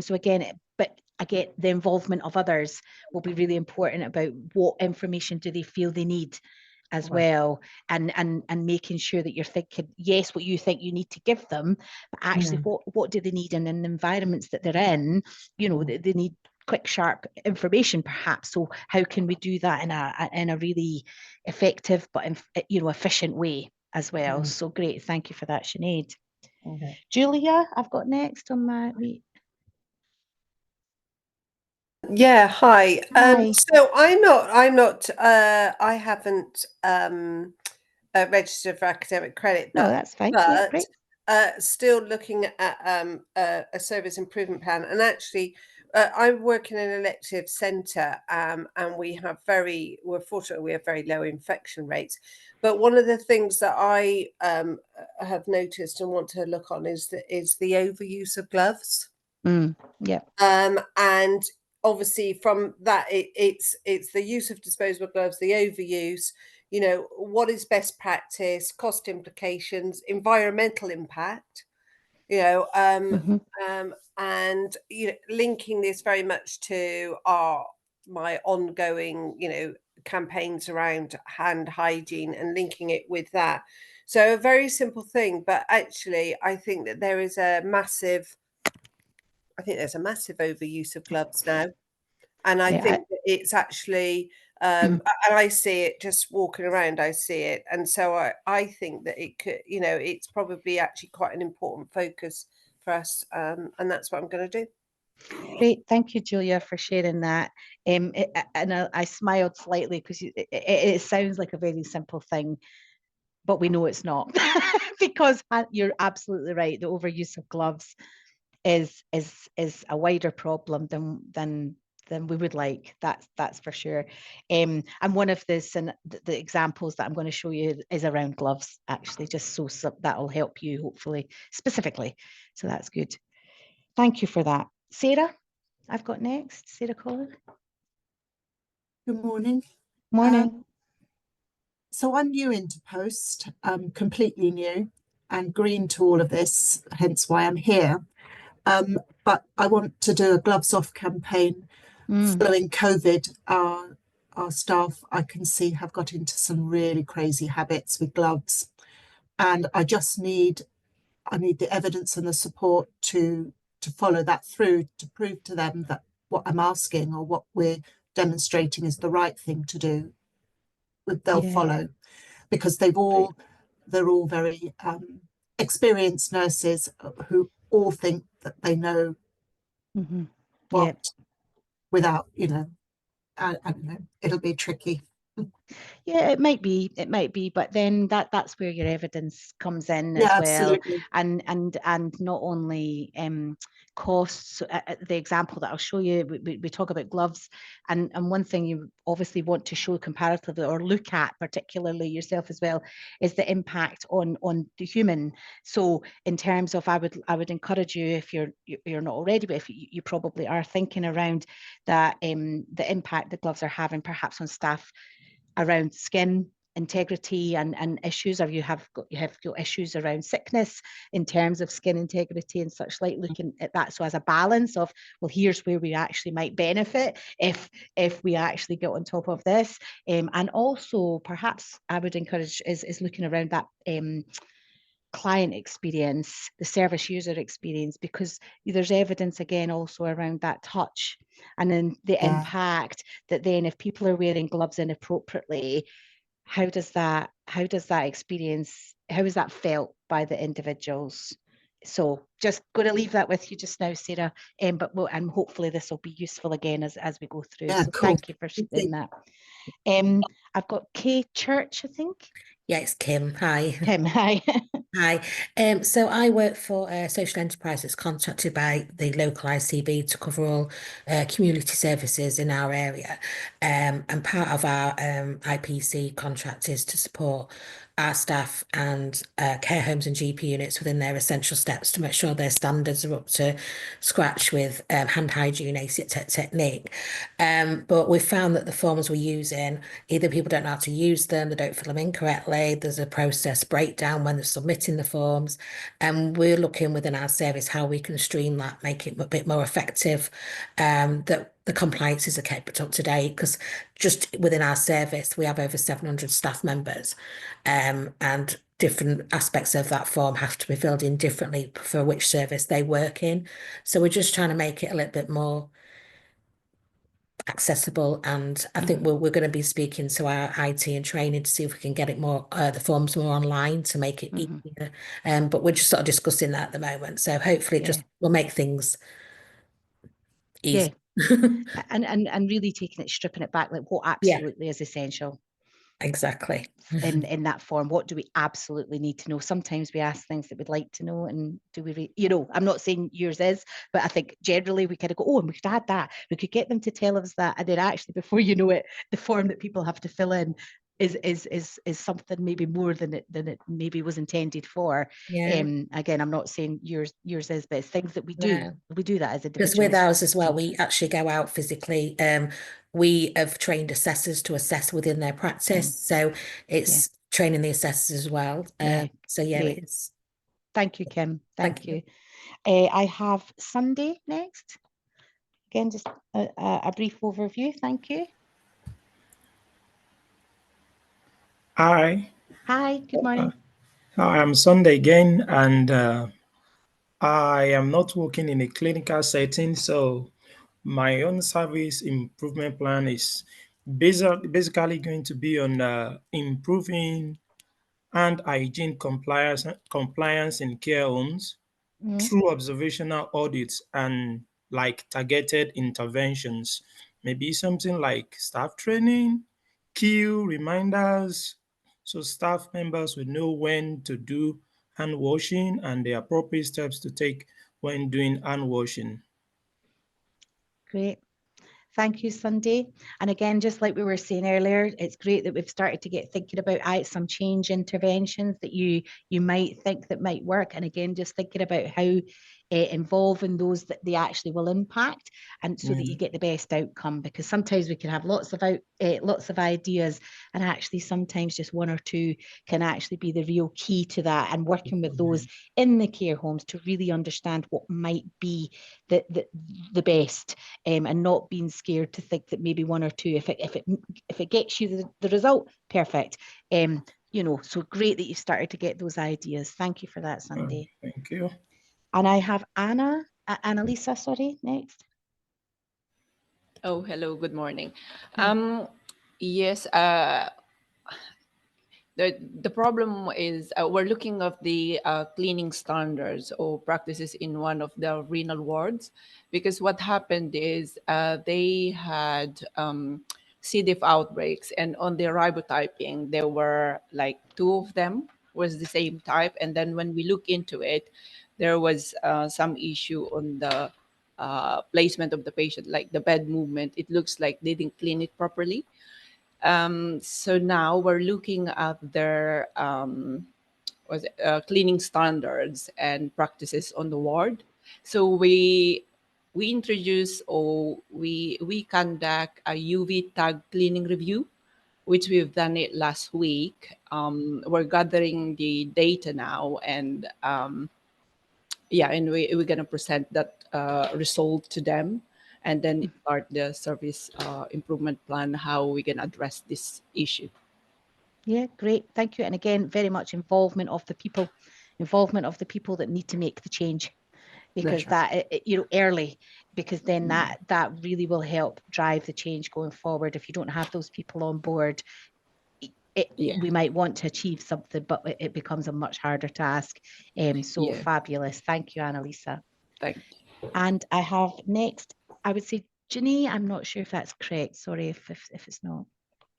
So again, but again, the involvement of others will be really important about what information do they feel they need as well, and making sure that you're thinking, yes, what you think you need to give them, but actually what do they need, and in the environments that they're in, they need quick, sharp information perhaps. So how can we do that in a really effective but efficient way as well? So great, thank you for that, Sinead. Okay. Julia, I've got next on my week. Yeah, hi. Hi. So I haven't registered for academic credit, but, that's fine. Yeah, great. Still looking at a service improvement plan. And actually, I work in an elective centre, and we're fortunate we have very low infection rates. But one of the things that I have noticed and want to look on is the overuse of gloves. Yeah. And obviously from that, it's the use of disposable gloves, the overuse, what is best practice, cost implications, environmental impact, and linking this very much to my ongoing campaigns around hand hygiene, and linking it with that. So a very simple thing, but actually I think that there's a massive overuse of gloves now. And I think that it's actually, and I see it just walking around, I see it. And so I think that it could, it's probably actually quite an important focus for us. And that's what I'm going to do. Great, thank you, Julia, for sharing that. And I smiled slightly because it sounds like a very simple thing, but we know it's not because you're absolutely right. The overuse of gloves is a wider problem than we would like. That's for sure. And one of the examples that I'm going to show you is around gloves, actually, just so that'll help you hopefully specifically. So that's good. Thank you for that. Sarah, I've got next. Sarah Collins. Good morning. Morning. So I'm new into post, completely new and green to all of this, hence why I'm here. But I want to do a gloves off campaign. Following COVID. Our staff, I can see, have got into some really crazy habits with gloves, and I need the evidence and the support to follow that through, to prove to them that what I'm asking or what we're demonstrating is the right thing to do. They'll follow, because they're all very experienced nurses who all think that they know what without, I don't know, it'll be tricky. Yeah, it might be, but then that's where your evidence comes in as well. Absolutely. And not only costs. The example that I'll show you, we talk about gloves, and one thing you obviously want to show comparatively or look at particularly yourself as well is the impact on the human. So in terms of, I would encourage you, if you're not already, but if you probably are thinking around that, the impact the gloves are having perhaps on staff around skin integrity and issues, or you have got issues around sickness in terms of skin integrity and such, like looking at that. So as a balance of, well, here's where we actually might benefit if we actually get on top of this. And also perhaps I would encourage is looking around that client experience, the service user experience, because there's evidence again also around that touch and then the impact that then if people are wearing gloves inappropriately, how does that experience, how is that felt by the individuals? So just going to leave that with you just now, Sarah, but and hopefully this will be useful again as we go through. So cool. Thank you for sharing that. I've got Kay Church, I think. Yeah, it's Kim. Hi. Kim, hi. Hi. So I work for a social enterprise that's contracted by the local ICB to cover all community services in our area. And part of our IPC contract is to support our staff and care homes and GP units within their essential steps to make sure their standards are up to scratch with hand hygiene, aseptic technique. But we've found that the forms we're using, either people don't know how to use them, they don't fill them in correctly, there's a process breakdown when they're submitting the forms, and we're looking within our service how we can stream that, make it a bit more effective, that the compliances are kept up to date, because just within our service we have over 700 staff members, and different aspects of that form have to be filled in differently for which service they work in. So we're just trying to make it a little bit more accessible, and I think we're going to be speaking to our IT and training to see if we can get it more, the forms more online to make it easier. But we're just sort of discussing that at the moment. So hopefully it just will make things easy. And really taking it, stripping it back, like what absolutely is essential. Exactly. In that form, what do we absolutely need to know? Sometimes we ask things that we'd like to know, and do we, I'm not saying yours is, but I think generally we kind of go, oh, and we could add that, we could get them to tell us that, and then actually before you know it, the form that people have to fill in is something maybe more than it maybe was intended for. Again, I'm not saying yours is, but it's things that we do. We do that as individuals. Because with ours as well, we actually go out physically. We have trained assessors to assess within their practice, so it's training the assessors as well. So it is. Thank you, Kim. Thank you. I have Sunday next. Again, just a brief overview. Thank you. Hi. Hi, good morning. Hi, I'm Sunday again, and I am not working in a clinical setting, so my own service improvement plan is basically going to be on improving hand hygiene compliance in care homes through observational audits and like targeted interventions, maybe something like staff training, cue reminders, so staff members will know when to do hand washing and the appropriate steps to take when doing hand washing. Great. Thank you, Sunday. And again, just like we were saying earlier, it's great that we've started to get thinking about some change interventions that you might think that might work. And again, just thinking about how involving those that they actually will impact, and so that you get the best outcome. Because sometimes we can have lots of ideas, and actually sometimes just one or two can actually be the real key to that. And working with those in the care homes to really understand what might be the best, and not being scared to think that maybe one or two, if it gets you the result, perfect. You know, so great that you started to get those ideas. Thank you for that, Sunday. Thank you. And I have Annalisa, sorry, next. Oh, hello, good morning. Yes, the problem is we're looking at the cleaning standards or practices in one of the renal wards, because what happened is they had C. diff outbreaks, and on the ribotyping, there were like 2 of them was the same type. And then when we look into it, there was some issue on the placement of the patient, like the bed movement. It looks like they didn't clean it properly. So now we're looking at their cleaning standards and practices on the ward. So we introduce, or we conduct a UV tag cleaning review, which we've done it last week. We're gathering the data now, and yeah, and we're gonna present that result to them, and then start the service improvement plan, how we can address this issue. Yeah, great. Thank you. And again, very much involvement of the people that need to make the change, because that, you know, early, because then that really will help drive the change going forward. If you don't have those people on board, we might want to achieve something, but it becomes a much harder task. So fabulous. Thank you, Annalisa. Thank you. And I have next, I would say, Ginny, I'm not sure if that's correct. Sorry if it's not.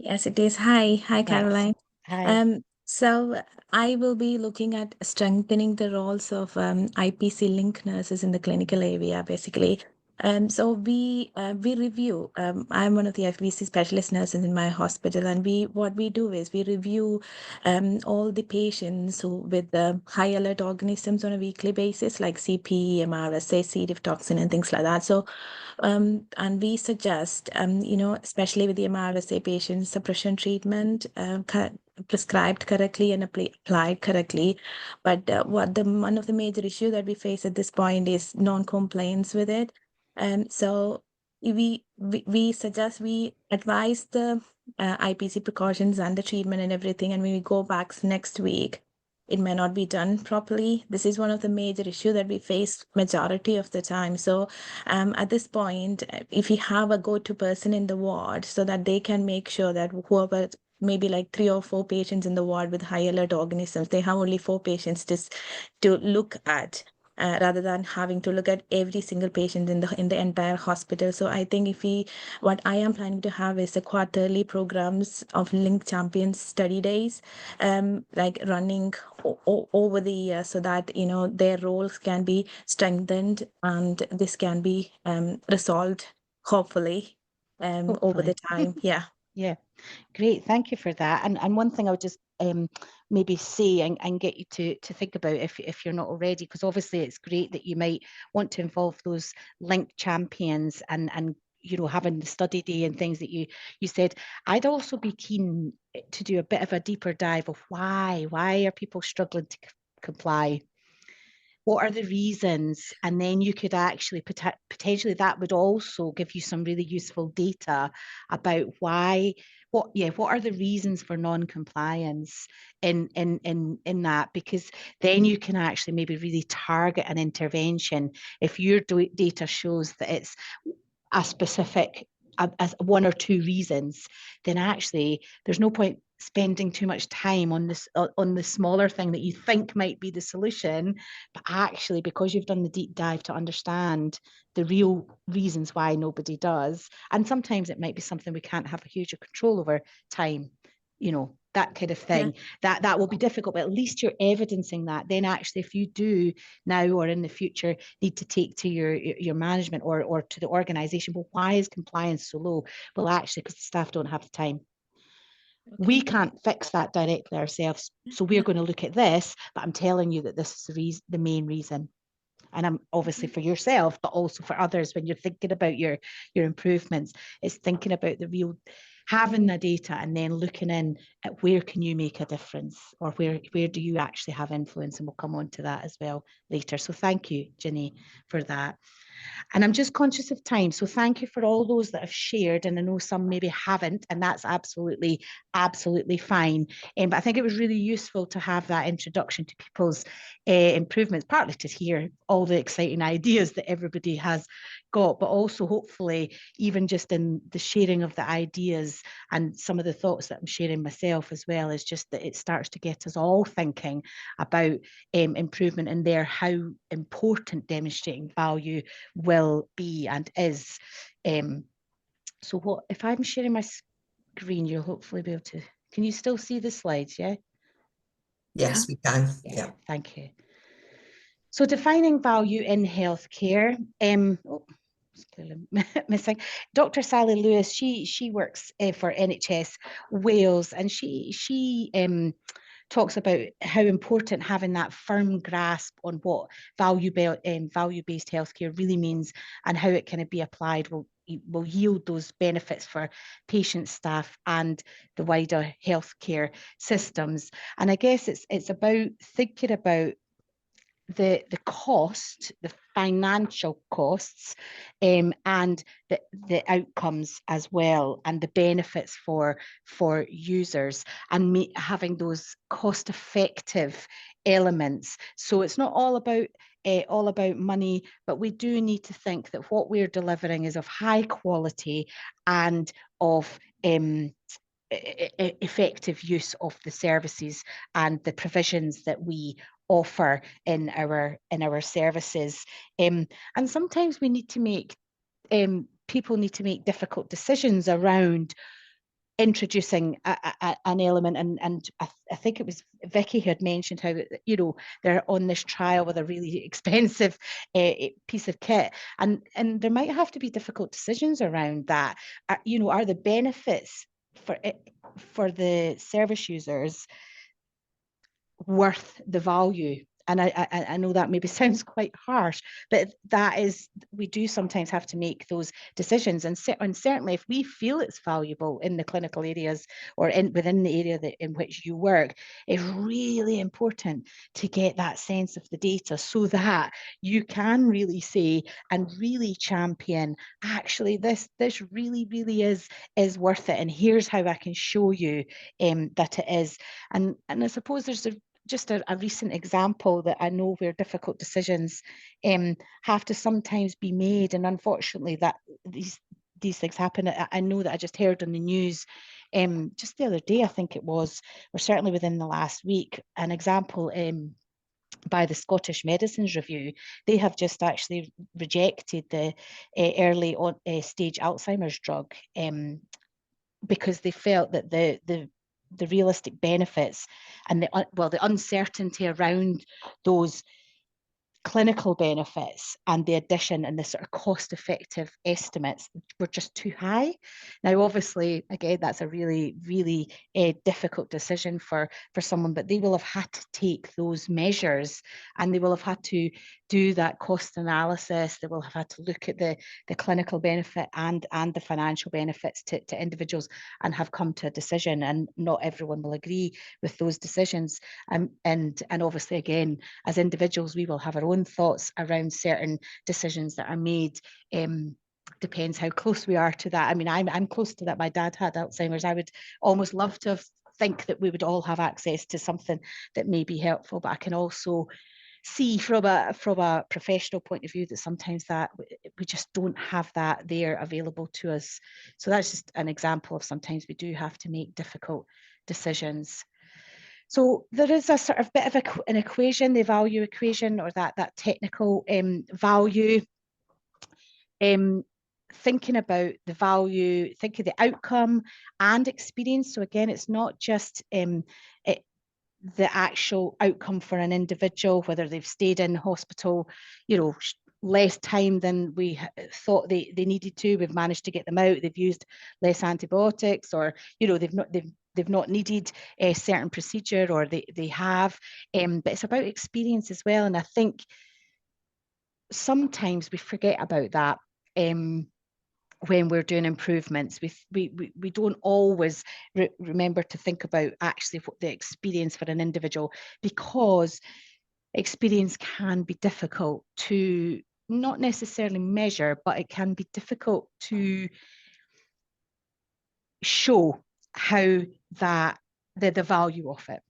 Yes, it is. Hi, Caroline. Hi. So I will be looking at strengthening the roles of IPC link nurses in the clinical area, basically. So we review. I'm one of the IPC specialist nurses in my hospital, and what we do is we review all the patients who with high alert organisms on a weekly basis, like CP, MRSA, C. diff toxin, and things like that. So and we suggest, especially with the MRSA patients, suppression treatment prescribed correctly and applied correctly. But one of the major issues that we face at this point is non-compliance with it. So we suggest, we advise the IPC precautions and the treatment and everything, and when we go back next week, it may not be done properly. This is one of the major issues that we face majority of the time. So at this point, if we have a go-to person in the ward, so that they can make sure that whoever, maybe like 3 or 4 patients in the ward with high alert organisms, they have only 4 patients to look at, rather than having to look at every single patient in the entire hospital. So I think what I am planning to have is a quarterly programs of Link Champions study days, like running over the year, so that their roles can be strengthened and this can be resolved, hopefully, over the time. Yeah. Yeah, great. Thank you for that. And one thing I would just maybe say and get you to think about, if you're not already, because obviously it's great that you might want to involve those link champions and having the study day and things that you said. I'd also be keen to do a bit of a deeper dive of why are people struggling to comply. What are the reasons? And then you could actually potentially, that would also give you some really useful data about what are the reasons for non-compliance in that, because then you can actually maybe really target an intervention. If your data shows that it's a specific as 1 or 2 reasons, then actually there's no point spending too much time on this on the smaller thing that you think might be the solution, but actually because you've done the deep dive to understand the real reasons why nobody does, and sometimes it might be something we can't have a huge control over, time, you know, that kind of thing, that will be difficult, but at least you're evidencing that. Then actually, if you do now or in the future need to take to your management or to the organization, well, why is compliance so low? Well, actually, because the staff don't have the time. We can't fix that directly ourselves. So we're going to look at this, but I'm telling you that this is the main reason. And I'm obviously for yourself, but also for others, when you're thinking about your improvements, it's thinking about the real, having the data and then looking in at where can you make a difference, or where do you actually have influence, and we'll come on to that as well later. So thank you, Ginny, for that. And I'm just conscious of time. So thank you for all those that have shared. And I know some maybe haven't, and that's absolutely fine. But I think it was really useful to have that introduction to people's improvements, partly to hear all the exciting ideas that everybody has got, but also hopefully even just in the sharing of the ideas and some of the thoughts that I'm sharing myself as well, is just that it starts to get us all thinking about improvement and how important demonstrating value will be and is. So what if I'm sharing my screen, you'll hopefully be able to, can you still see the slides? Yes, we can. Yeah. Thank you. So defining value in healthcare, missing. Dr. Sally Lewis, she works for NHS Wales, and she talks about how important having that firm grasp on what value-based healthcare really means, and how it can be applied will yield those benefits for patients, staff, and the wider healthcare systems. And I guess it's about thinking about the cost, the financial costs, and the outcomes as well, and the benefits for users, and having those cost-effective elements. So it's not all about money, but we do need to think that what we're delivering is of high quality and of effective use of the services and the provisions that we offer in our services. And sometimes we need to make people need to make difficult decisions around introducing an element, and I think it was Vicky who had mentioned how, you know, they're on this trial with a really expensive piece of kit, and there might have to be difficult decisions around that. You know, are the benefits for the service users worth the value? And I know that maybe sounds quite harsh, but that is, we do sometimes have to make those decisions. And certainly if we feel it's valuable in the clinical areas or within the area in which you work, it's really important to get that sense of the data, so that you can really say and really champion, actually, this really is worth it. And here's how I can show you that it is. And I suppose there's just a recent example that I know where difficult decisions have to sometimes be made, and unfortunately that these things happen. I know that I just heard on the news just the other day, I think it was, or certainly within the last week, an example by the Scottish Medicines Review. They have just actually rejected the early stage Alzheimer's drug because they felt that the realistic benefits and the uncertainty around those clinical benefits and the addition and the sort of cost-effective estimates were just too high. Now, obviously, again, that's a really difficult decision for someone, but they will have had to take those measures, and they will have had to do that cost analysis. They will have had to look at the clinical benefit and the financial benefits to individuals, and have come to a decision. And not everyone will agree with those decisions. And obviously, again, as individuals, we will have our own thoughts around certain decisions that are made. Depends how close we are to that. I mean, I'm close to that. My dad had Alzheimer's. I would almost love to think that we would all have access to something that may be helpful, but I can also see from a professional point of view that sometimes that we just don't have that there available to us. So that's just an example of sometimes we do have to make difficult decisions. So there is a sort of bit of an equation, the value equation, or that technical value. Thinking about the value, think of the outcome and experience. So again, it's not just the actual outcome for an individual, whether they've stayed in hospital, less time than we thought they needed to. We've managed to get them out. They've used less antibiotics, or they've not needed a certain procedure, or they have. But it's about experience as well. And I think sometimes we forget about that. When we're doing improvements, we don't always remember to think about actually what the experience for an individual, because experience can be difficult to not necessarily measure, but it can be difficult to show how that the value of it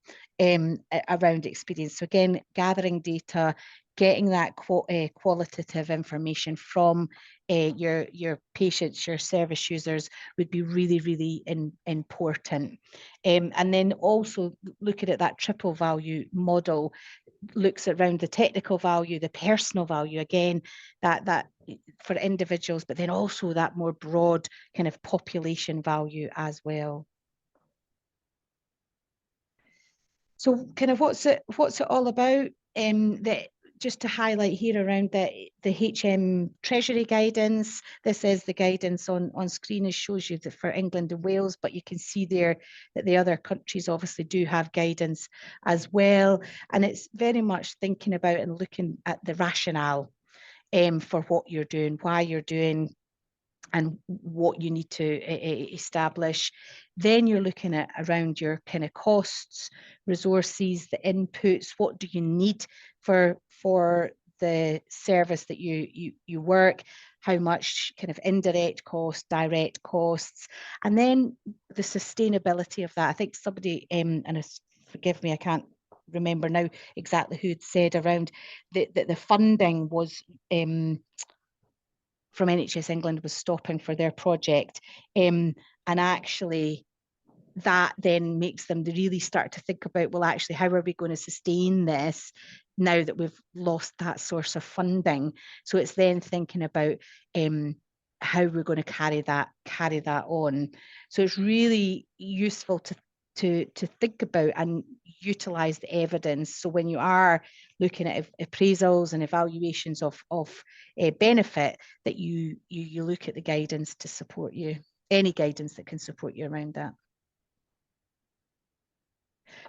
around experience. So again, gathering data, getting that qualitative information from your patients, your service users would be really, really important. And then also looking at that triple value model, looks around the technical value, the personal value, again, that for individuals, but then also that more broad kind of population value as well. So kind of what's it all about? Just to highlight here around the HM Treasury guidance. This is the guidance on screen. It shows you that for England and Wales, but you can see there that the other countries obviously do have guidance as well. And it's very much thinking about and looking at the rationale for what you're doing, why you're doing, and what you need to establish. Then you're looking at around your kind of costs, resources, the inputs. What do you need for the service that you work? How much kind of indirect costs, direct costs, and then the sustainability of that. I think somebody, and forgive me, I can't remember now exactly who had said around the funding was from NHS England was stopping for their project. And actually that then makes them really start to think about, well, actually, how are we going to sustain this now that we've lost that source of funding? So it's then thinking about how we're going to carry that on. So it's really useful to think about and utilize the evidence. So when you are looking at appraisals and evaluations of benefit, that you look at the guidance to support you, any guidance that can support you around that.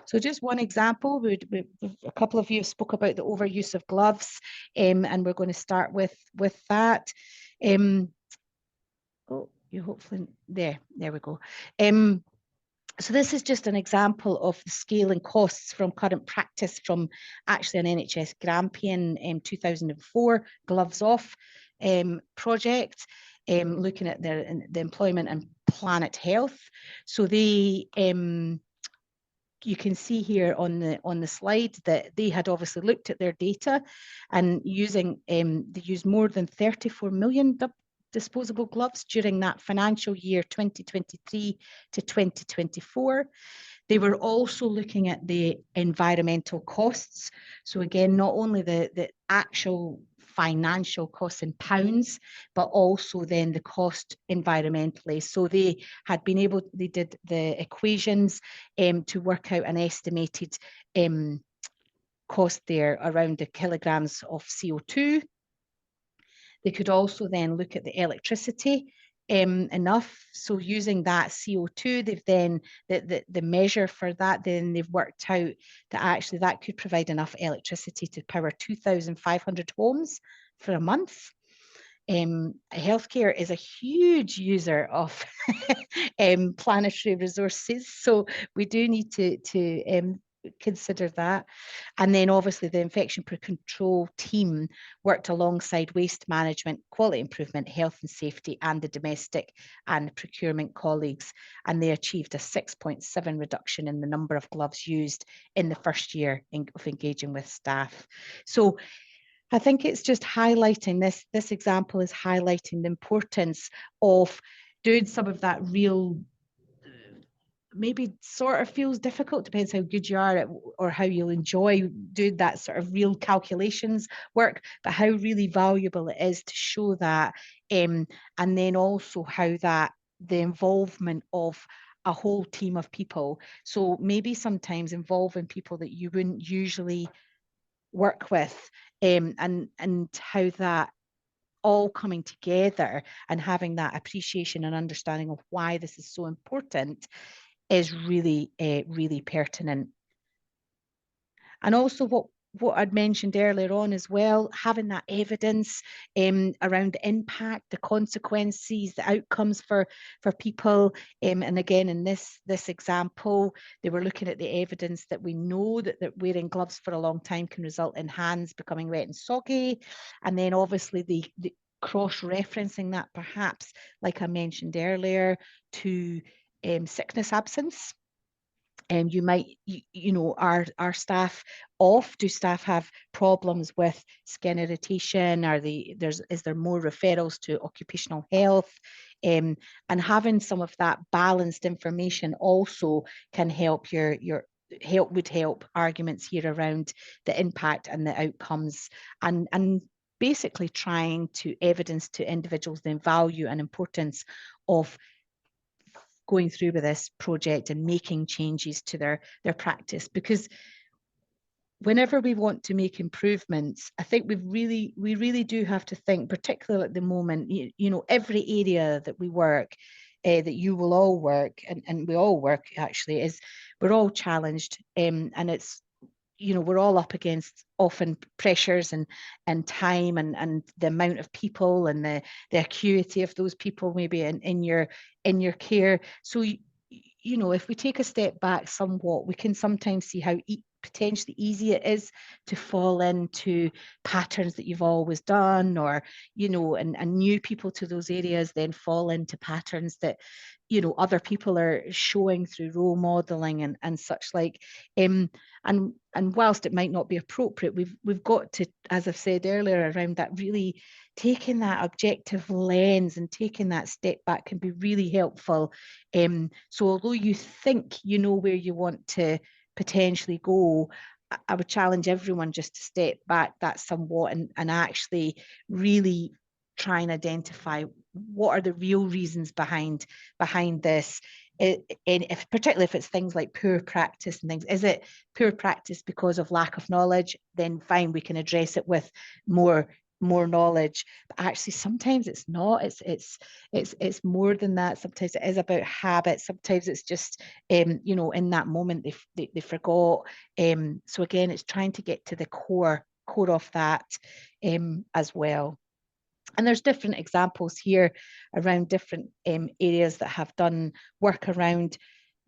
So just one example, a couple of you spoke about the overuse of gloves, and we're going to start with that. Oh, you hopefully, there we go. So this is just an example of the scale and costs from current practice from actually an NHS Grampian 2004 Gloves Off project, looking at the employment and planet health. So they, you can see here on the slide that they had obviously looked at their data and using, they used more than 34 million disposable gloves during that financial year 2023 to 2024. They were also looking at the environmental costs. So again, not only the actual financial costs in pounds, but also then the cost environmentally. So they had been able, they did the equations to work out an estimated cost there around the kilograms of CO2. They could also then look at the electricity enough. So using that CO2, they've then, the measure for that, then they've worked out that actually that could provide enough electricity to power 2,500 homes for a month. Healthcare is a huge user of planetary resources. So we do need to consider that. And then obviously the infection control team worked alongside waste management, quality improvement, health and safety, and the domestic and procurement colleagues. And they achieved a 6.7 reduction in the number of gloves used in the first year of engaging with staff. So I think it's just highlighting this example is highlighting the importance of doing some of that real maybe sort of feels difficult, depends how good you are at, or how you'll enjoy doing that sort of real calculations work, but how really valuable it is to show that, and then also how that the involvement of a whole team of people. So maybe sometimes involving people that you wouldn't usually work with, and how that all coming together and having that appreciation and understanding of why this is so important is really, really pertinent. And also what I'd mentioned earlier on as well, having that evidence around the impact, the consequences, the outcomes for people. And again, in this example, they were looking at the evidence that we know that wearing gloves for a long time can result in hands becoming wet and soggy. And then obviously the cross-referencing that perhaps, like I mentioned earlier, to sickness absence. You might, you know, our staff do staff have problems with skin irritation? Is there more referrals to occupational health? And having some of that balanced information also can help would help arguments here around the impact and the outcomes, and basically trying to evidence to individuals the value and importance of going through with this project and making changes to their practice. Because whenever we want to make improvements, I think we really do have to think, particularly at the moment, you know, every area that we work, that you will all work, and we all work actually, is we're all challenged, and it's, you know, we're all up against often pressures and time and the amount of people and the acuity of those people maybe in your care. So, you know, if we take a step back somewhat, we can sometimes see how potentially easy it is to fall into patterns that you've always done, or, you know, and new people to those areas then fall into patterns that, you know, other people are showing through role modeling and such like. And whilst it might not be appropriate, we've got to, as I've said earlier, around that, really taking that objective lens and taking that step back can be really helpful. So although you think you know where you want to potentially go, I would challenge everyone just to step back that somewhat and actually really try and identify what are the real reasons behind this. And particularly if it's things like poor practice and things, is it poor practice because of lack of knowledge? Then fine, we can address it with more knowledge. But actually sometimes it's not, it's more than that. Sometimes it is about habit, sometimes it's just you know, in that moment they forgot. So again, it's trying to get to the core of that as well. And there's different examples here around different areas that have done work around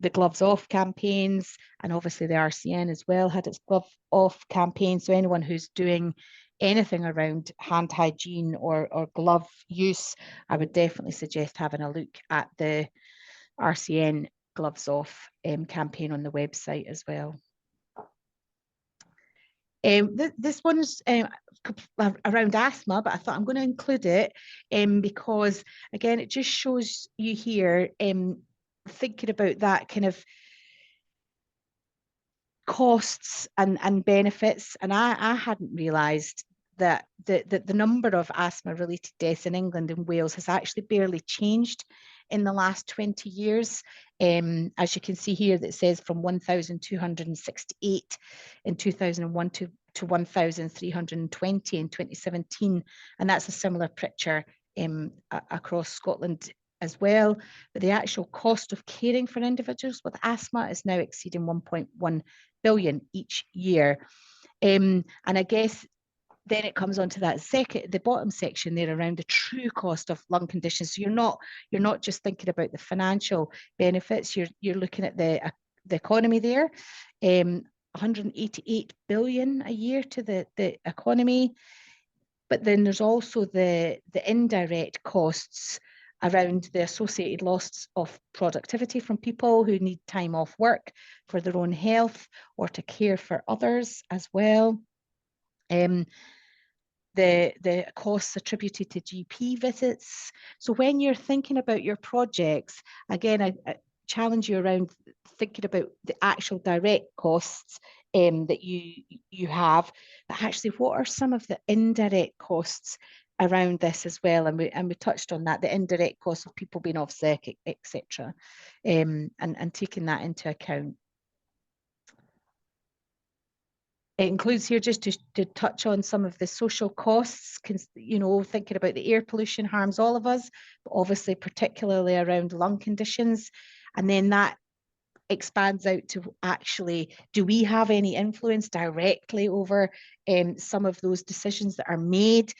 the gloves off campaigns, and obviously the RCN as well had its glove off campaign. So anyone who's doing anything around hand hygiene or glove use, I would definitely suggest having a look at the RCN gloves off campaign on the website as well. This one's around asthma, but I thought I'm going to include it because, again, it just shows you here thinking about that kind of costs and benefits. And I hadn't realised that the number of asthma-related deaths in England and Wales has actually barely changed in the last 20 years. As you can see here, that says from 1,268 in 2001 to 1,320 in 2017, and that's a similar picture across Scotland as well. But the actual cost of caring for individuals with asthma is now exceeding 1.1 billion each year. And I guess then it comes on to that the bottom section there around the true cost of lung conditions. So you're not just thinking about the financial benefits, you're looking at the economy there. 188 billion a year to the economy. But then there's also the indirect costs around the associated loss of productivity from people who need time off work for their own health or to care for others as well. The costs attributed to GP visits. So when you're thinking about your projects, again, challenge you around thinking about the actual direct costs that you have, but actually what are some of the indirect costs around this as well? And we touched on that, the indirect costs of people being off sick, etc., and taking that into account. It includes here just to touch on some of the social costs, you know, thinking about the air pollution harms all of us, but obviously particularly around lung conditions. And then that expands out to actually, do we have any influence directly over some of those decisions that are made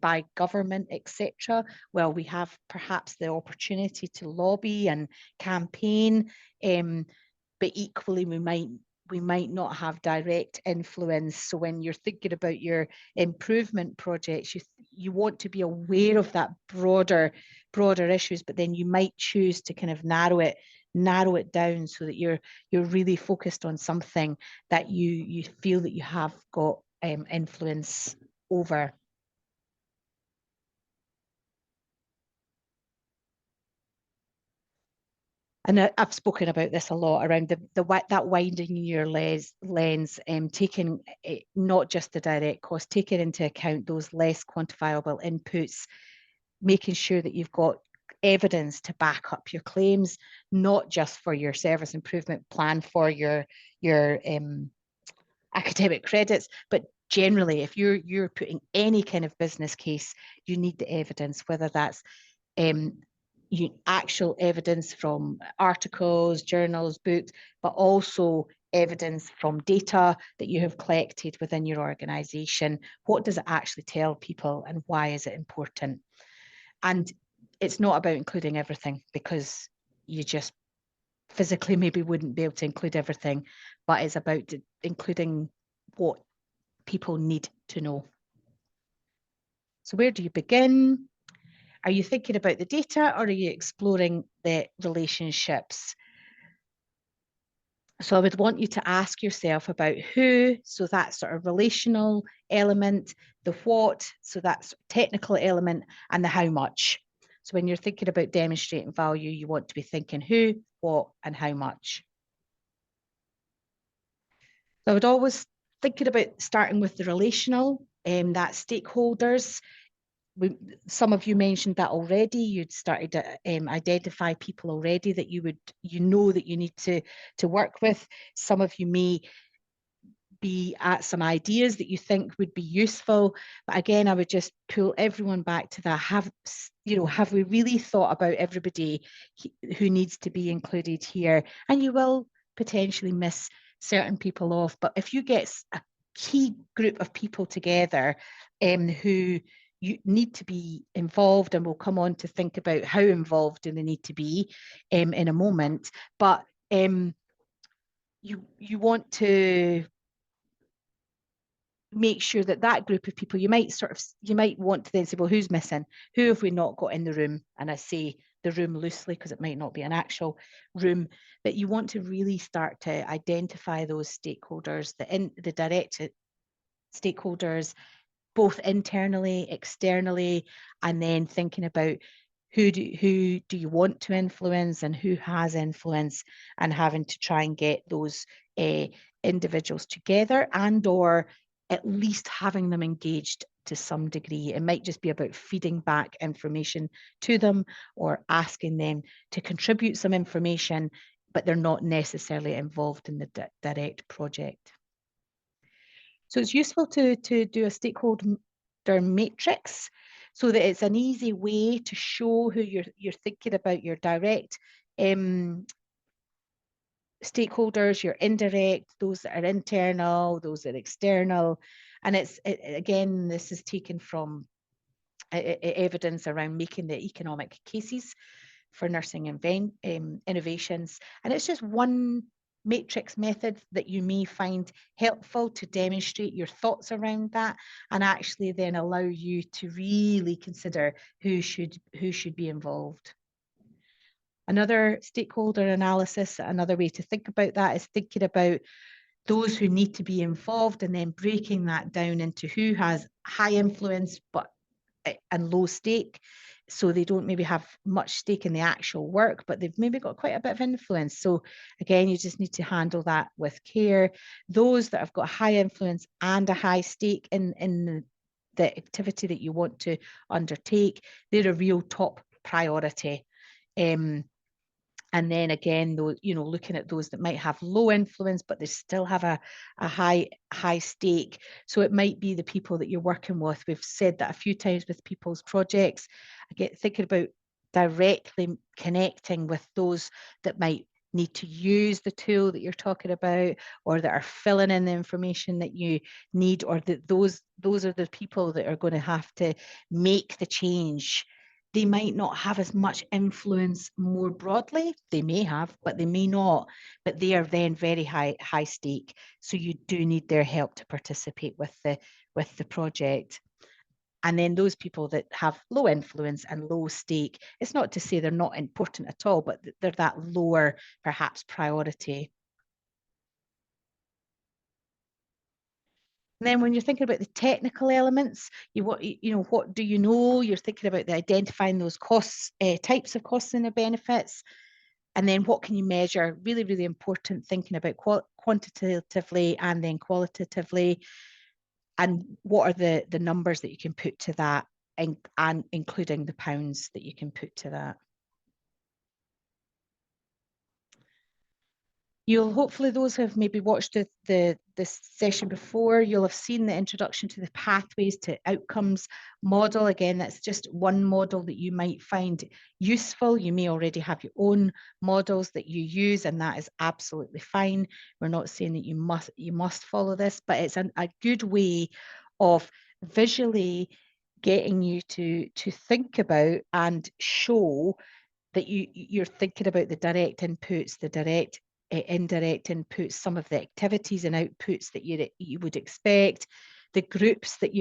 by government, etc.? Well, we have perhaps the opportunity to lobby and campaign, but equally we might not have direct influence. So when you're thinking about your improvement projects, you want to be aware of that broader issues, but then you might choose to kind of narrow it down so that you're really focused on something that you feel that you have got influence over. And I've spoken about this a lot around that widening your lens, taking not just the direct cost, taking into account those less quantifiable inputs, making sure that you've got evidence to back up your claims, not just for your service improvement plan for your academic credits, but generally, if you're putting any kind of business case, you need the evidence, whether that's actual evidence from articles, journals, books, but also evidence from data that you have collected within your organisation. What does it actually tell people and why is it important? And it's not about including everything, because you just physically maybe wouldn't be able to include everything, but it's about including what people need to know. So where do you begin? Are you thinking about the data, or are you exploring the relationships? So I would want you to ask yourself about who, so that sort of relational element, the what, so that's technical element, and the how much. So when you're thinking about demonstrating value, you want to be thinking who, what, and how much. So I would always thinking about starting with the relational, that stakeholders. Some of you mentioned that already. You'd started to identify people already that you know that you need to work with. Some of you may be at some ideas that you think would be useful, but again, I would just pull everyone back to that. Have we really thought about everybody who needs to be included here? And you will potentially miss certain people off, but if you get a key group of people together who you need to be involved, and we'll come on to think about how involved do they need to be in a moment, but you want to make sure that group of people, you might want to then say, well, who's missing? Who have we not got in the room? And I say the room loosely because it might not be an actual room, but you want to really start to identify those stakeholders, the direct stakeholders, both internally, externally, and then thinking about who do you want to influence and who has influence, and having to try and get those individuals together, and or at least having them engaged to some degree. It might just be about feeding back information to them or asking them to contribute some information, but they're not necessarily involved in the direct project. So it's useful to do a stakeholder matrix so that it's an easy way to show who you're thinking about, your direct stakeholders, your indirect, those that are internal, those that are external. And again, this is taken from evidence around making the economic cases for nursing innovations. And it's just one matrix method that you may find helpful to demonstrate your thoughts around that, and actually then allow you to really consider who should be involved. Another stakeholder analysis, another way to think about that is thinking about those who need to be involved and then breaking that down into who has high influence and low stake, so they don't maybe have much stake in the actual work, but they've maybe got quite a bit of influence. So again, you just need to handle that with care. Those that have got high influence and a high stake in the activity that you want to undertake, they're a real top priority. And then again, though, you know, looking at those that might have low influence, but they still have a high stake. So it might be the people that you're working with. We've said that a few times with people's projects. I get thinking about directly connecting with those that might need to use the tool that you're talking about, or that are filling in the information that you need, or that those are the people that are going to have to make the change. They might not have as much influence more broadly. They may have, but they may not. But they are then very high stake. So you do need their help to participate with the project. And then those people that have low influence and low stake, it's not to say they're not important at all, but they're that lower, perhaps, priority. And then when you're thinking about the technical elements, what do you know? You're thinking about identifying those costs, types of costs and the benefits. And then what can you measure? Really, really important, thinking about quantitatively and then qualitatively. And what are the numbers that you can put to that, and including the pounds that you can put to that. You'll hopefully, those who have maybe watched this session before, you'll have seen the introduction to the pathways to outcomes model. Again, that's just one model that you might find useful. You may already have your own models that you use, and that is absolutely fine. We're not saying that you must follow this, but it's a good way of visually getting you to think about and show that you're thinking about the direct inputs, the direct indirect inputs, some of the activities and outputs that you would expect, the groups that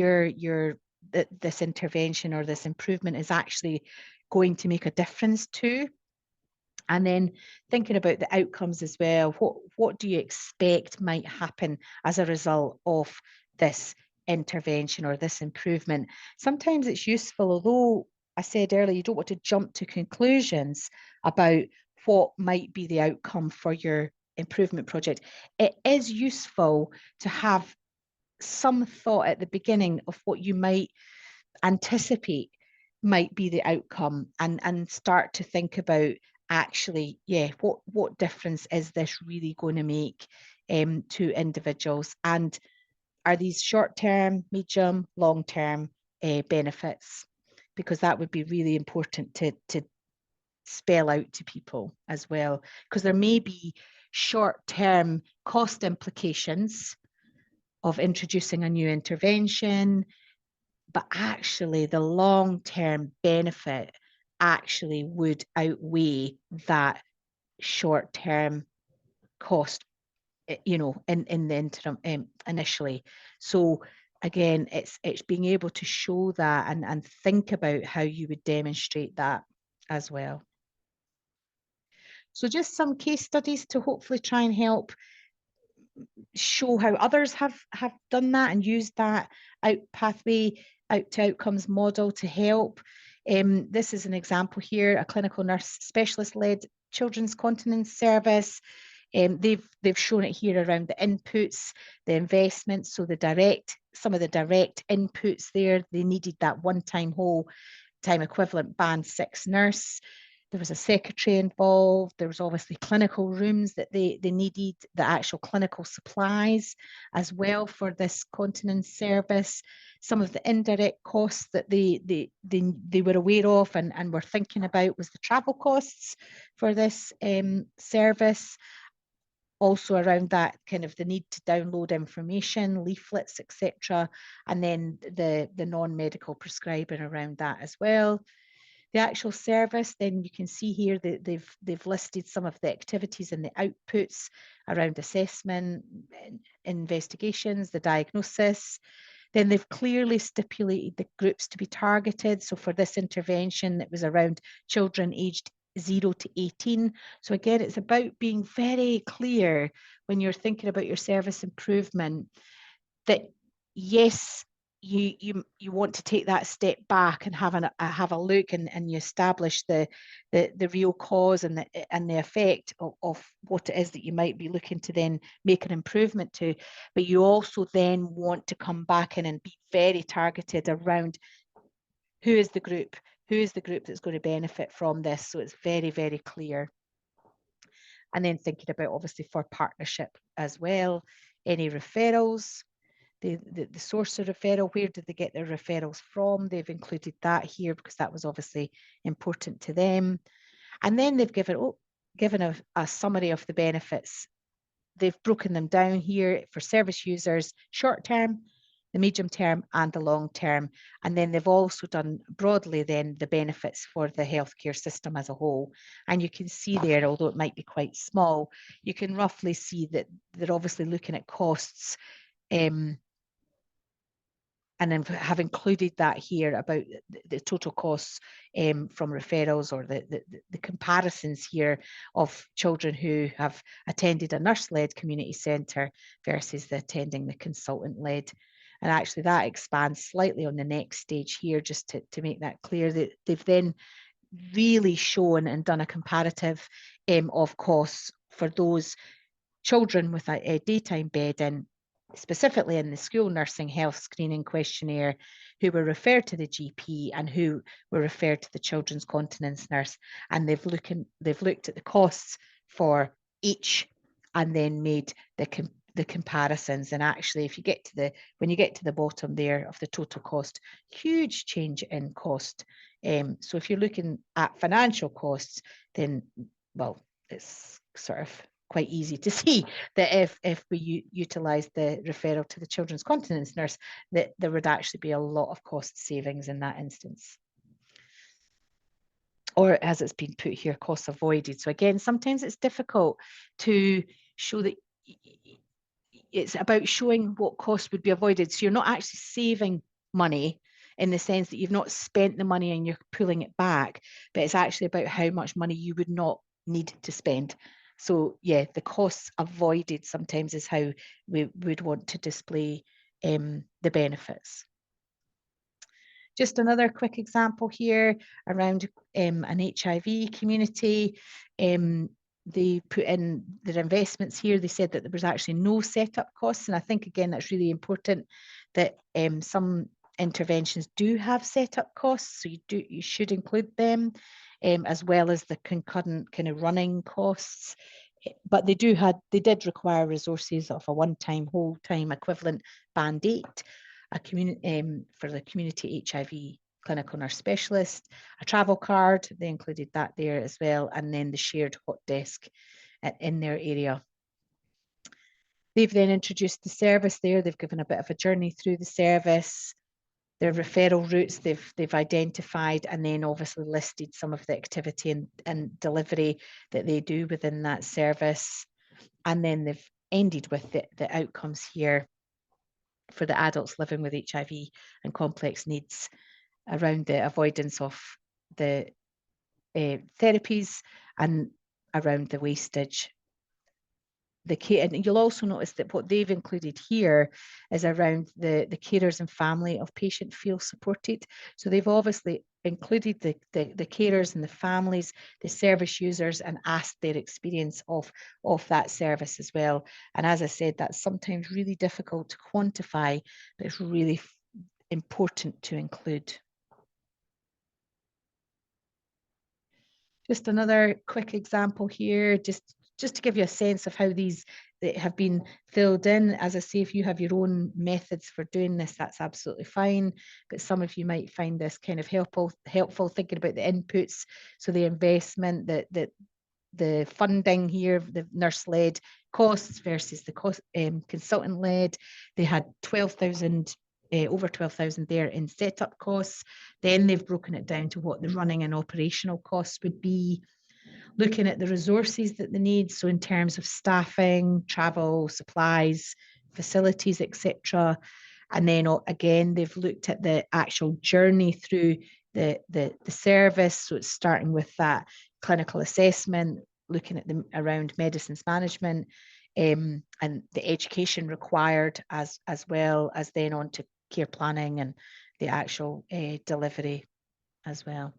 that this intervention or this improvement is actually going to make a difference to. And then thinking about the outcomes as well. What do you expect might happen as a result of this intervention or this improvement? Sometimes it's useful, although I said earlier, you don't want to jump to conclusions about what might be the outcome for your improvement project. It is useful to have some thought at the beginning of what you might anticipate might be the outcome, and start to think about, actually, yeah, what difference is this really going to make to individuals, and are these short-term, medium, long-term benefits? Because that would be really important to spell out to people as well, because there may be short-term cost implications of introducing a new intervention, but actually the long-term benefit actually would outweigh that short-term cost, you know, in the interim initially. So again, it's being able to show that and think about how you would demonstrate that as well. So just some case studies to hopefully try and help show how others have done that and used that pathway out to outcomes model to help. This is an example here, a clinical nurse specialist-led children's continence service. They've shown it here around the inputs, the investments, so some of the direct inputs there. They needed that one-time whole time equivalent band 6 nurse. There was a secretary involved. There was obviously clinical rooms that they needed, the actual clinical supplies as well for this continence service. Some of the indirect costs that they were aware of and were thinking about was the travel costs for this service. Also around that, kind of the need to download information, leaflets, etc., and then the non-medical prescribing around that as well. The actual service, then you can see here that they've listed some of the activities and the outputs around assessment, investigations, the diagnosis. Then they've clearly stipulated the groups to be targeted. So for this intervention, it was around children aged 0 to 18. So again, it's about being very clear when you're thinking about your service improvement that yes, you want to take that step back and have a look, and you establish the real cause and the effect of what it is that you might be looking to then make an improvement to. But you also then want to come back in and be very targeted around who is the group that's going to benefit from this, so it's very, very clear. And then thinking about, obviously, for partnership as well, any referrals, the source of referral, where did they get their referrals from? They've included that here because that was obviously important to them. And then they've given a summary of the benefits. They've broken them down here for service users, short term, the medium term, and the long term. And then they've also done broadly then the benefits for the healthcare system as a whole. And you can see there, although it might be quite small, you can roughly see that they're obviously looking at costs, and then have included that here about the total costs from referrals, or the comparisons here of children who have attended a nurse-led community centre versus attending the consultant-led. And actually that expands slightly on the next stage here, just to make that clear, that they've then really shown and done a comparative of costs for those children with a daytime bed in, specifically in the school nursing health screening questionnaire, who were referred to the GP and who were referred to the children's continence nurse. And they've looked at the costs for each and then made the comparisons. And actually, if you get to when you get to the bottom there of the total cost, huge change in cost. So if you're looking at financial costs, then, well, it's sort of quite easy to see that if we utilise the referral to the children's continence nurse, that there would actually be a lot of cost savings in that instance. Or, as it's been put here, costs avoided. So again, sometimes it's difficult to show that. It's about showing what costs would be avoided. So you're not actually saving money in the sense that you've not spent the money and you're pulling it back, but it's actually about how much money you would not need to spend. So yeah, the costs avoided sometimes is how we would want to display the benefits. Just another quick example here around an HIV community. They put in their investments here. They said that there was actually no setup costs. And I think, again, that's really important that some interventions do have setup costs. So you should include them, as well as the concurrent kind of running costs. But they did require resources of a one-time, whole-time equivalent Band 8, for the community HIV clinical nurse specialist, a travel card, they included that there as well, and then the shared hot desk in their area. They've then introduced the service there. They've given a bit of a journey through the service, their referral routes they've identified, and then obviously listed some of the activity and delivery that they do within that service. And then they've ended with the outcomes here for the adults living with HIV and complex needs around the avoidance of the therapies and around the wastage. And you'll also notice that what they've included here is around the carers and family of patient feel supported. So they've obviously included the carers and the families, the service users, and asked their experience of that service as well. And as I said, that's sometimes really difficult to quantify, but it's really important to include. Just another quick example here, just to give you a sense of how these that have been filled in. As I say, if you have your own methods for doing this, that's absolutely fine. But some of you might find this kind of helpful thinking about the inputs. So the investment, the funding here, the nurse-led costs versus the consultant-led. They had 12,000. Over 12,000 there in setup costs. Then they've broken it down to what the running and operational costs would be, looking at the resources that they need. So in terms of staffing, travel, supplies, facilities, etc. And then again, they've looked at the actual journey through the service. So it's starting with that clinical assessment, looking at around medicines management, and the education required as well as then on to care planning and the actual delivery as well.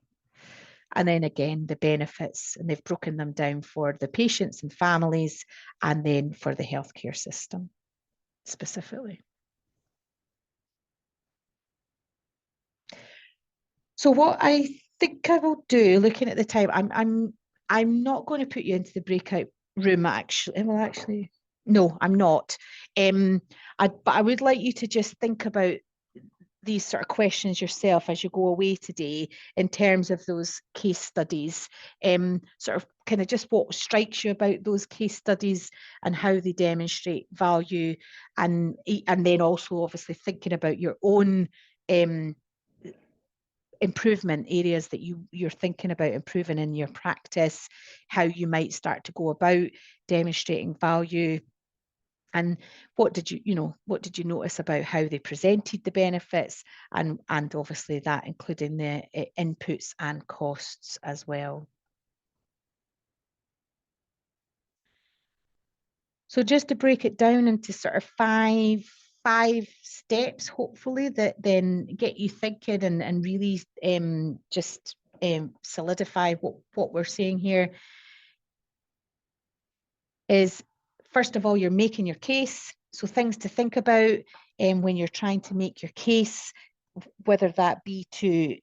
And then again, the benefits, and they've broken them down for the patients and families, and then for the healthcare system specifically. So what I think I will do, looking at the time, I'm not going to put you into the breakout room actually. Well, actually, no, I'm not. But I would like you to just think about these sort of questions yourself as you go away today in terms of those case studies, sort of kind of just what strikes you about those case studies and how they demonstrate value, and then also obviously thinking about your own improvement areas that you're thinking about improving in your practice, how you might start to go about demonstrating value. And what did you notice about how they presented the benefits, and obviously that including the inputs and costs as well. So just to break it down into sort of five steps, hopefully, that then get you thinking and really just solidify what we're saying here, is first of all, you're making your case. So things to think about when you're trying to make your case, whether that be to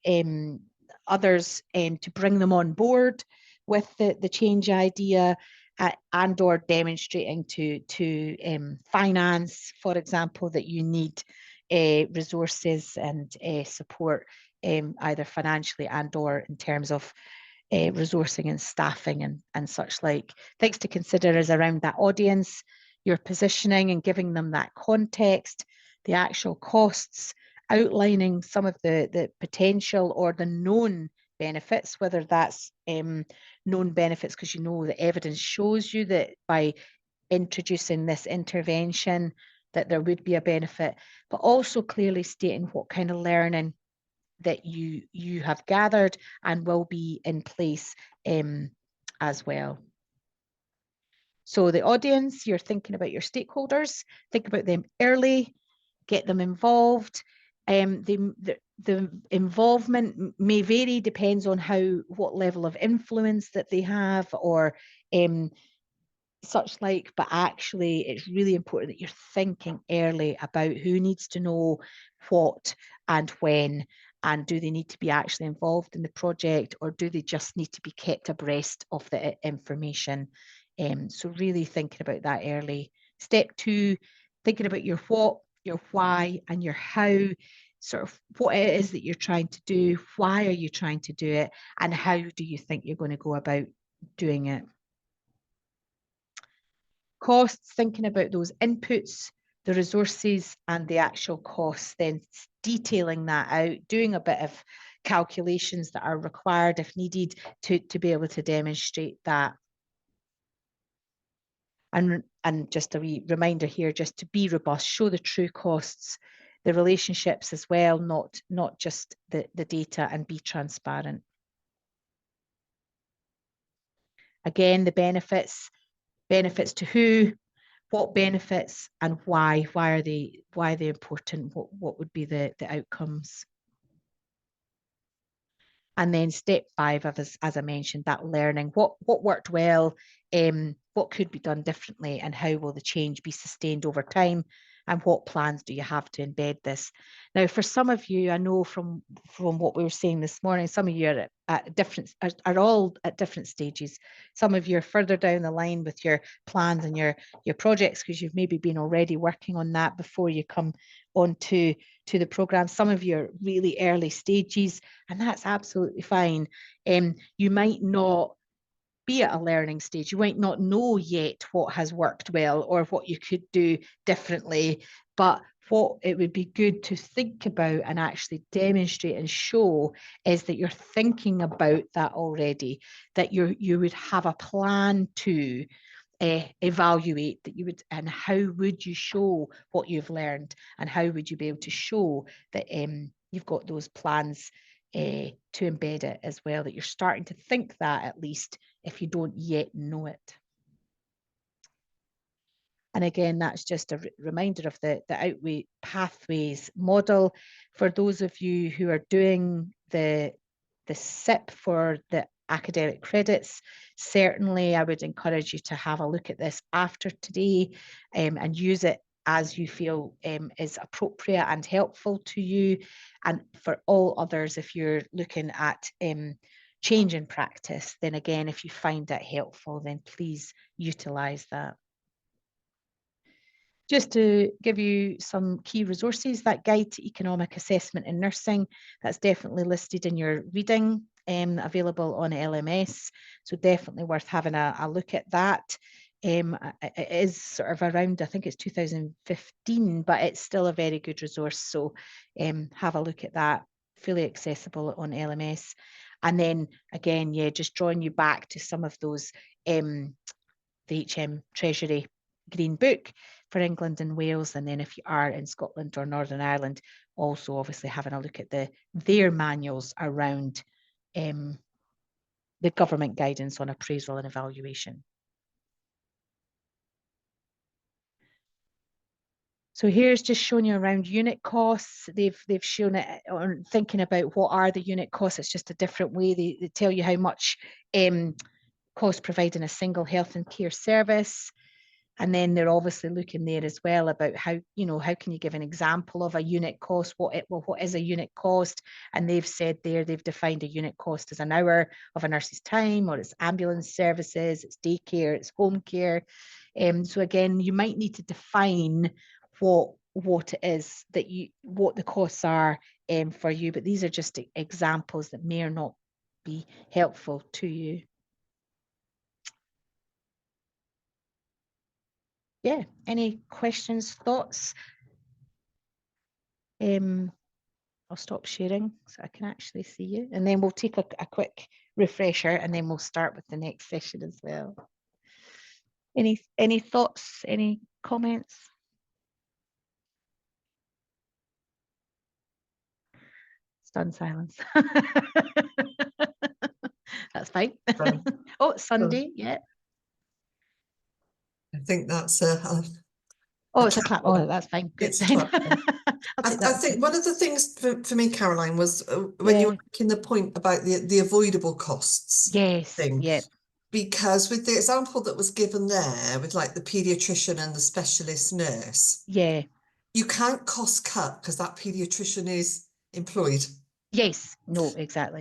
others to bring them on board with the change idea, and or demonstrating to finance, for example, that you need resources and support, either financially and or in terms of resourcing and staffing and such like. Things to consider is around that audience, your positioning and giving them that context, the actual costs, outlining some of the potential or the known benefits, whether that's known benefits because you know the evidence shows you that by introducing this intervention that there would be a benefit, but also clearly stating what kind of learning that you have gathered and will be in place as well. So the audience, you're thinking about your stakeholders, think about them early, get them involved. The involvement may vary, depends on what level of influence that they have or such like, but actually it's really important that you're thinking early about who needs to know what and when, and do they need to be actually involved in the project, or do they just need to be kept abreast of the information? So really thinking about that early. Step 2, thinking about your what, your why, and your how, sort of what it is that you're trying to do, why are you trying to do it, and how do you think you're going to go about doing it. Costs, thinking about those inputs, the resources and the actual costs, then detailing that out, doing a bit of calculations that are required if needed to be able to demonstrate that. And just a wee reminder here, just to be robust, show the true costs, the relationships as well, not just the data, and be transparent. Again, the benefits to who, what benefits, and why are they important, what would be the outcomes. And then step 5, as I mentioned, that learning, what worked well, what could be done differently, and how will the change be sustained over time, and what plans do you have to embed this. Now, for some of you, I know from what we were saying this morning, some of you are all at different stages. Some of you are further down the line with your plans and your projects, because you've maybe been already working on that before you come on to the program. Some of you are really early stages, and that's absolutely fine. You might not be at a learning stage. You might not know yet what has worked well or what you could do differently, but what it would be good to think about and actually demonstrate and show is that you're thinking about that already, that you would have a plan to evaluate that you would, and how would you show what you've learned, and how would you be able to show that you've got those plans to embed it as well, that you're starting to think that, at least if you don't yet know it. And again, that's just a reminder of the Outway Pathways model. For those of you who are doing the SIP for the academic credits, certainly I would encourage you to have a look at this after today and use it as you feel is appropriate and helpful to you. And for all others, if you're looking at change in practice, then again, if you find that helpful, then please utilise that. Just to give you some key resources, that guide to economic assessment in nursing, that's definitely listed in your reading, available on LMS. So definitely worth having a look at that. It is sort of around, I think it's 2015, but it's still a very good resource. So have a look at that, fully accessible on LMS. And then again, yeah, just drawing you back to some of those, the HM Treasury Green Book for England and Wales, and then if you are in Scotland or Northern Ireland, also obviously having a look at their manuals around the government guidance on appraisal and evaluation. So here's just showing you around unit costs. They've shown it on thinking about what are the unit costs. It's just a different way. They tell you how much cost providing a single health and care service. And then they're obviously looking there as well about how, how can you give an example of a unit cost? What is a unit cost? And they've said there, they've defined a unit cost as an hour of a nurse's time, or it's ambulance services, it's daycare, it's home care. So again, you might need to define what it is what the costs are for you, but these are just examples that may or not be helpful to you. Yeah, any questions, thoughts? I'll stop sharing so I can actually see you, and then we'll take a quick refresher, and then we'll start with the next session as well. Any thoughts, any comments? Stunned silence. That's fine. Oh, it's Sunday, yeah. I think that's oh, it's a clap. Oh, that's fine. Good. It's a clap. I think one of the things for me, Caroline, was when you were making the point about the avoidable costs thing. Yeah. Because with the example that was given there, with like the paediatrician and the specialist nurse, yeah, you can't cost cut because that paediatrician is employed. Yes, no, exactly.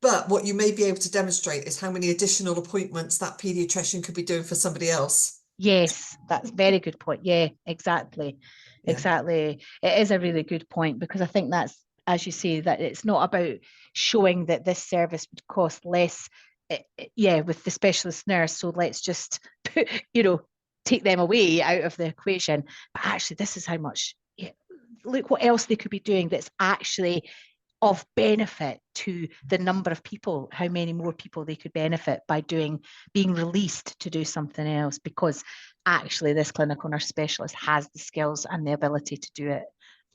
But what you may be able to demonstrate is how many additional appointments that paediatrician could be doing for somebody else. Yes, that's a very good point. Yeah, exactly. Yeah. Exactly. It is a really good point, because I think that's, as you say, that it's not about showing that this service would cost less, with the specialist nurse. So let's just put, take them away out of the equation. But actually, this is how much, look what else they could be doing that's actually of benefit to the number of people, how many more people they could benefit by being released to do something else, because actually this clinical nurse specialist has the skills and the ability to do it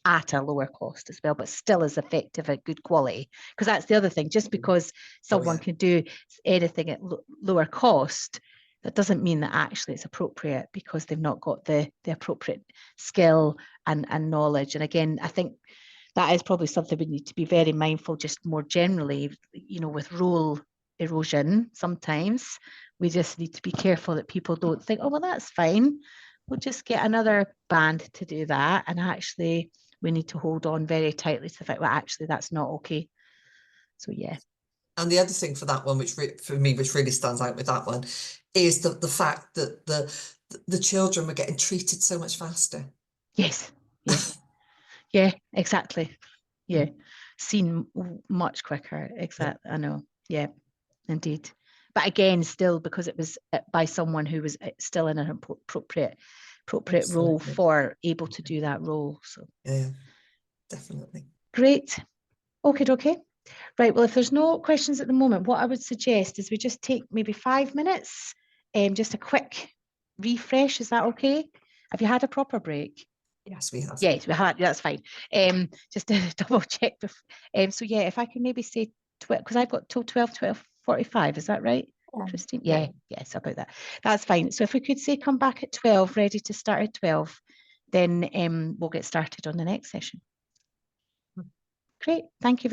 at a lower cost as well, but still is effective at good quality. Because that's the other thing, just because someone can do anything at lower cost, that doesn't mean that actually it's appropriate, because they've not got the appropriate skill and knowledge. And again, I think that is probably something we need to be very mindful, just more generally, with role erosion. Sometimes we just need to be careful that people don't think, oh, well, that's fine, we'll just get another band to do that. And actually, we need to hold on very tightly to the fact, well, actually, that's not okay. So, yeah. And the other thing for that one, which really stands out with that one, is the fact that the children were getting treated so much faster. Yes. Yeah. Yeah, exactly. Yeah, seen much quicker. Exactly. Yeah. I know. Yeah, indeed. But again, still, because it was by someone who was still in an appropriate role for able to do that role. So yeah, definitely. Great. Okay. Right. Well, if there's no questions at the moment, what I would suggest is we just take maybe 5 minutes, just a quick refresh. Is that okay? Have you had a proper break? Yes, we have. Yes, we had. That's fine. Just to double check. So yeah, if I can maybe say 12, because I've got till 12:45. Is that right? Christine, yeah, yes, about that. That's fine. So if we could say come back at 12, ready to start at 12, then we'll get started on the next session. Great, thank you.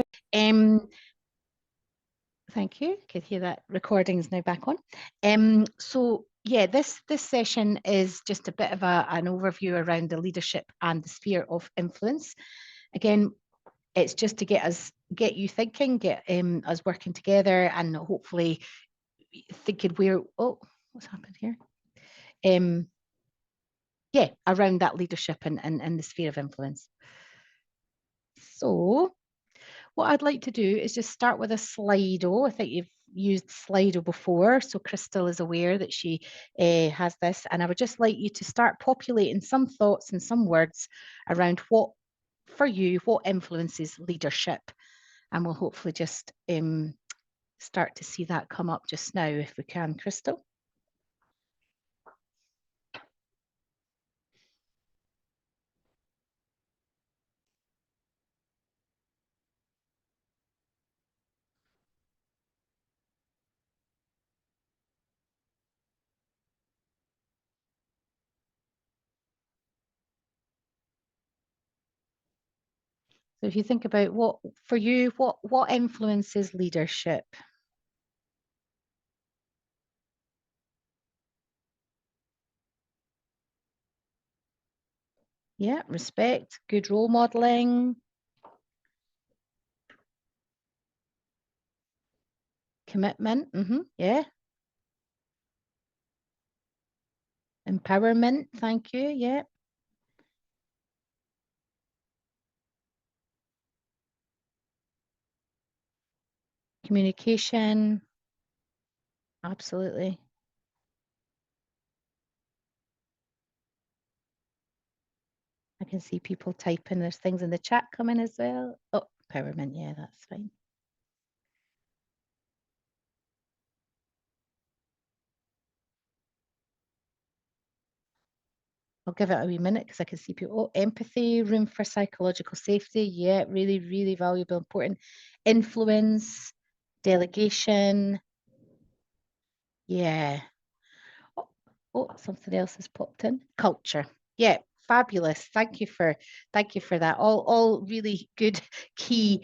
Thank you. Could hear that recording is now back on. So yeah, this session is just a bit of an overview around the leadership and the sphere of influence. Again, it's just to get you thinking, get us working together, and hopefully thinking what's happened here? Yeah, around that leadership and the sphere of influence. So what I'd like to do is just start with a Slido. I think you've used Slido before, so Crystal is aware that she has this, and I would just like you to start populating some thoughts and some words around what influences leadership, and we'll hopefully just start to see that come up just now if we can, Crystal. So if you think about what influences leadership? Yeah, respect, good role modeling, commitment, yeah. Empowerment, thank you, yeah. Communication, absolutely. I can see people typing, there's things in the chat coming as well. Oh, empowerment, yeah, that's fine. I'll give it a wee minute because I can see people. Oh, empathy, room for psychological safety. Yeah, really, really valuable, important. Influence, delegation. Yeah. Oh, something else has popped in. Culture. Yeah, fabulous. Thank you for that. All really good key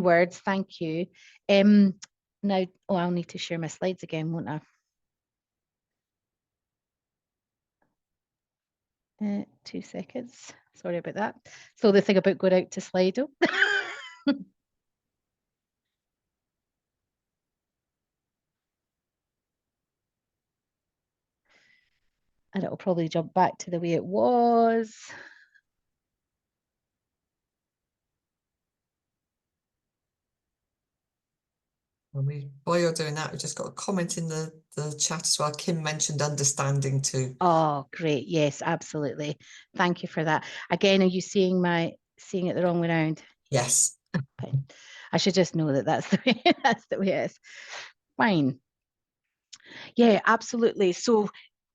words. Thank you. Now, I'll need to share my slides again, won't I? 2 seconds. Sorry about that. So the thing about going out to Slido. And it'll probably jump back to the way it was. While you're doing that, we just got a comment in the chat as well. Kim mentioned understanding too. Oh, great. Yes, absolutely. Thank you for that. Again, are you seeing it the wrong way around? Yes. Fine. I should just know that that's the way it is. Fine. Yeah, absolutely. So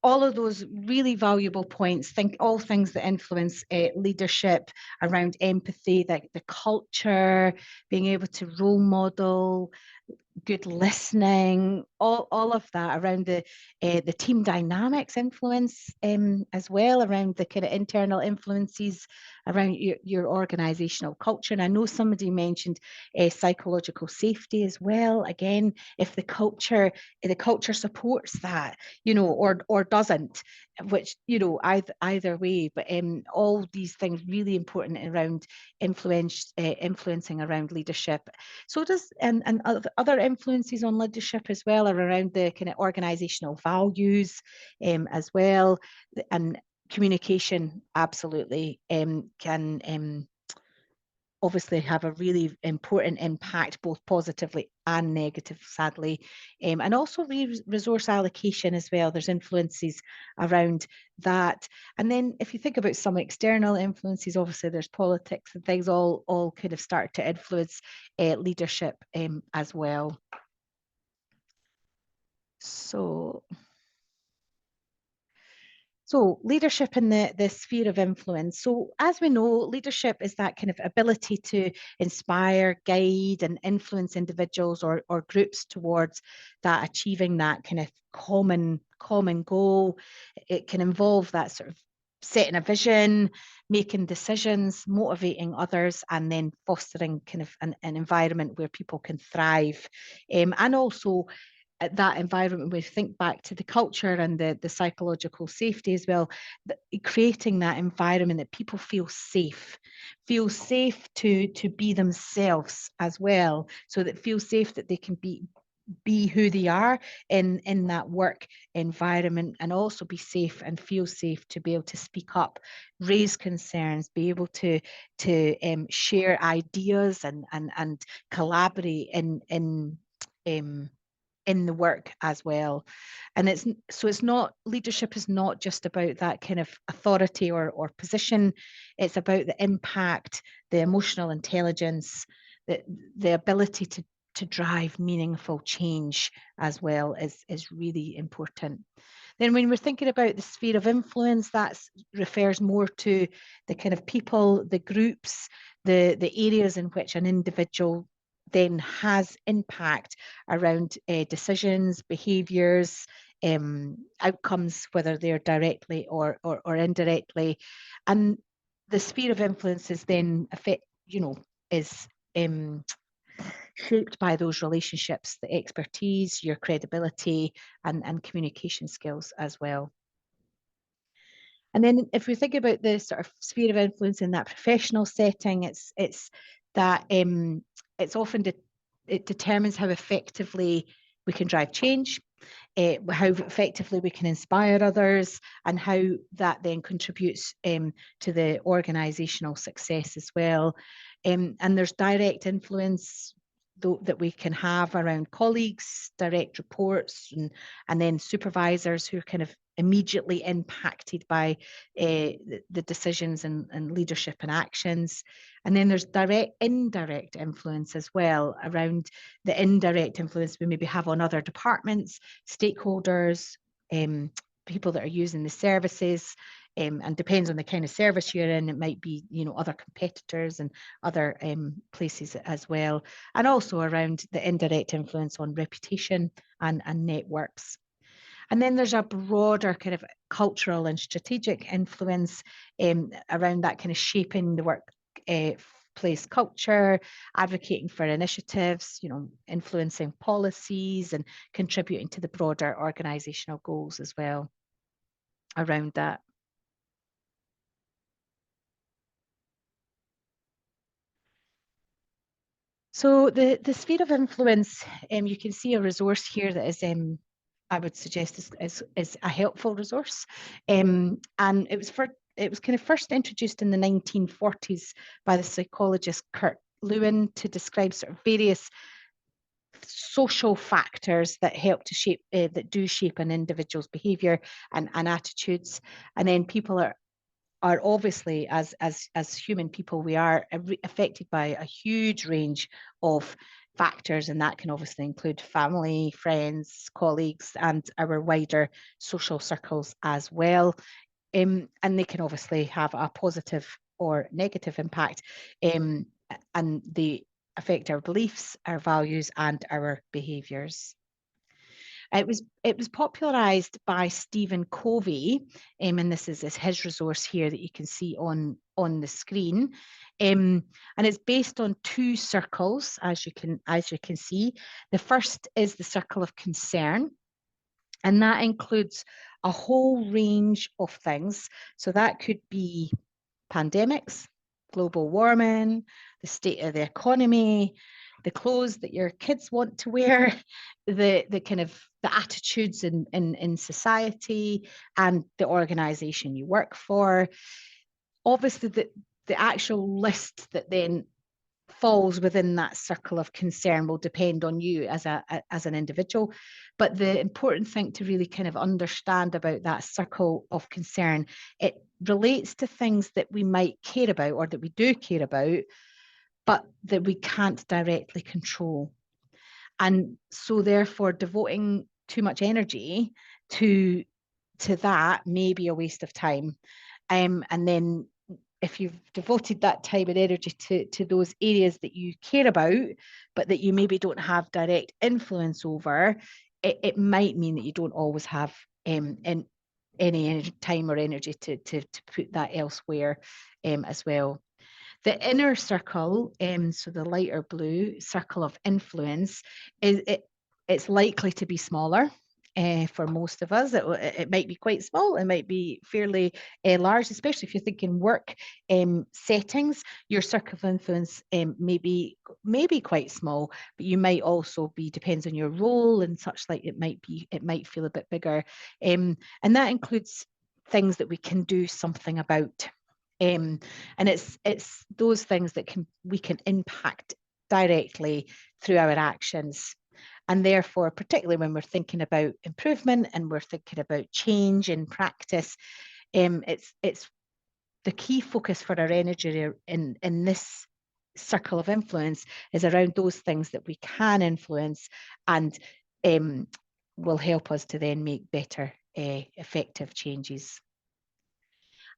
all of those really valuable points, all things that influence leadership around empathy, the culture, being able to role model, good listening, all of that around the team dynamics influence as well, around the kind of internal influences around your organizational culture. And I know somebody mentioned psychological safety as well. Again, if the culture supports that, or doesn't, which, either way, but all these things really important around influencing around leadership. So does and other influences on leadership as well are around the kind of organizational values as well, and communication absolutely can obviously have a really important impact, both positively and negative, sadly. And also resource allocation as well. There's influences around that. And then if you think about some external influences, obviously there's politics and things all kind of start to influence leadership as well. So So leadership in the sphere of influence. So as we know, leadership is that kind of ability to inspire, guide, and influence individuals or groups towards that achieving that kind of common goal. It can involve that sort of setting a vision, making decisions, motivating others, and then fostering kind of an environment where people can thrive. And also at that environment, we think back to the culture and the psychological safety as well, creating that environment that people feel safe to be themselves as well, so that feel safe that they can be who they are in that work environment, and also be safe and feel safe to be able to speak up, raise concerns, be able to share ideas and collaborate in the work as well. And it's not, leadership is not just about that kind of authority or position. It's about the impact, the emotional intelligence, the ability to drive meaningful change as well is really important. Then when we're thinking about the sphere of influence, that refers more to the kind of people, the groups, the areas in which an individual then has impact around decisions, behaviours, outcomes, whether they're directly or indirectly. And the sphere of influence is then is shaped by those relationships, the expertise, your credibility, and communication skills as well. And then if we think about the sort of sphere of influence in that professional setting, it's that it's often it determines how effectively we can drive change, how effectively we can inspire others, and how that then contributes to the organisational success as well. And there's direct influence that we can have around colleagues, direct reports, and then supervisors who are kind of immediately impacted by the decisions and leadership and actions. And then there's indirect influence as well, around the indirect influence we maybe have on other departments, stakeholders, people that are using the services, and depends on the kind of service you're in. It might be, other competitors and other places as well. And also around the indirect influence on reputation and networks. And then there's a broader kind of cultural and strategic influence around that kind of shaping the workplace culture, advocating for initiatives, influencing policies and contributing to the broader organisational goals as well around that. So the sphere of influence, you can see a resource here that is I would suggest is a helpful resource, and it was kind of first introduced in the 1940s by the psychologist Kurt Lewin to describe sort of various social factors that help to shape that do shape an individual's behaviour and attitudes. And then people are obviously, as human people, we are affected by a huge range of factors, and that can obviously include family, friends, colleagues, and our wider social circles as well. And they can obviously have a positive or negative impact, and they affect our beliefs, our values, and our behaviours. It was popularised by Stephen Covey, and this is his resource here that you can see on the screen, and it's based on two circles, as you can see. The first is the circle of concern, and that includes a whole range of things. So that could be pandemics, global warming, the state of the economy, the clothes that your kids want to wear, the kind of the attitudes in society and the organization you work for. Obviously, the actual list that then falls within that circle of concern will depend on you as an individual. But the important thing to really kind of understand about that circle of concern, it relates to things that we might care about or that we do care about, but that we can't directly control. And so therefore devoting too much energy to to that may be a waste of time. And then if you've devoted that time and energy to those areas that you care about, but that you maybe don't have direct influence over, it might mean that you don't always have any time or energy to put that elsewhere as well. The inner circle, so the lighter blue circle of influence, it's likely to be smaller. For most of us, it might be quite small. It might be fairly large, especially if you're thinking work settings. Your circle of influence may be quite small, but you might also be, depends on your role and such like. It might feel a bit bigger, and that includes things that we can do something about. And it's those things that we can impact directly through our actions. And therefore, particularly when we're thinking about improvement and we're thinking about change in practice, it's the key focus for our energy in this circle of influence is around those things that we can influence and will help us to then make better, effective changes.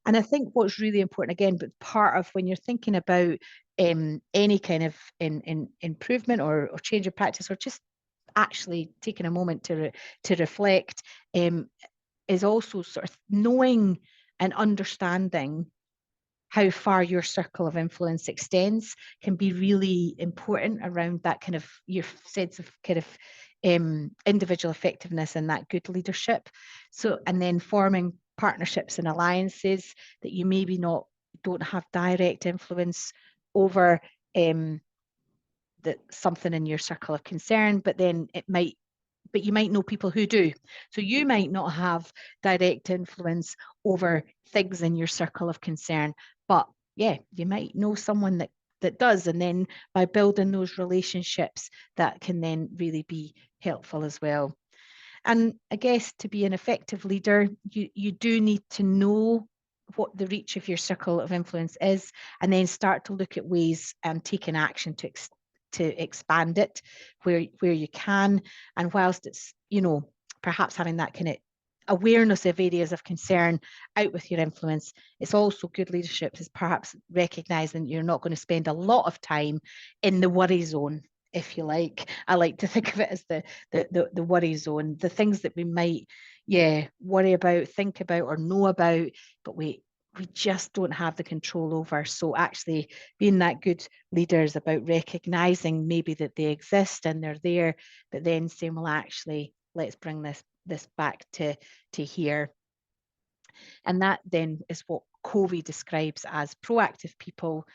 And I think what's really important, again, but part of when you're thinking about any kind of improvement or change of practice, or just actually taking a moment to reflect, is also sort of knowing and understanding how far your circle of influence extends can be really important around that kind of your sense of kind of individual effectiveness and that good leadership. So, and then forming partnerships and alliances that you maybe don't have direct influence over something in your circle of concern, but then you might know people who do. So you might not have direct influence over things in your circle of concern, but yeah, you might know someone that does. And then by building those relationships, that can then really be helpful as well. And I guess to be an effective leader, you do need to know what the reach of your circle of influence is, and then start to look at ways and taking action to expand it where you can. And whilst it's, perhaps having that kind of awareness of areas of concern out with your influence, it's also good leadership is perhaps recognizing you're not going to spend a lot of time in the worry zone, if you like. I like to think of it as the worry zone, the things that we might worry about, think about, or know about, but we just don't have the control over. So actually being that good leader is about recognizing maybe that they exist and they're there, but then saying, well, actually, let's bring this back to here. And that then is what Covey describes as proactive people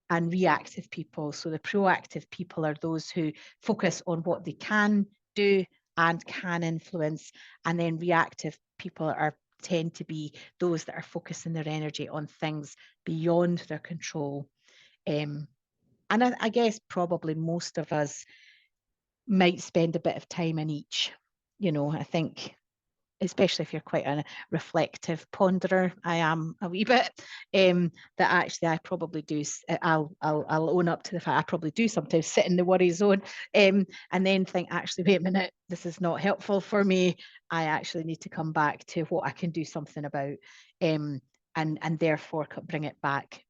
and reactive people. So the proactive people are those who focus on what they can do and can influence, and then reactive people tend to be those that are focusing their energy on things beyond their control. And I guess probably most of us might spend a bit of time in each. I think, especially if you're quite a reflective ponderer, I am a wee bit, that actually I probably do, I'll own up to the fact I probably do sometimes sit in the worry zone, and then think, actually, wait a minute, this is not helpful for me. I actually need to come back to what I can do something about, and therefore bring it back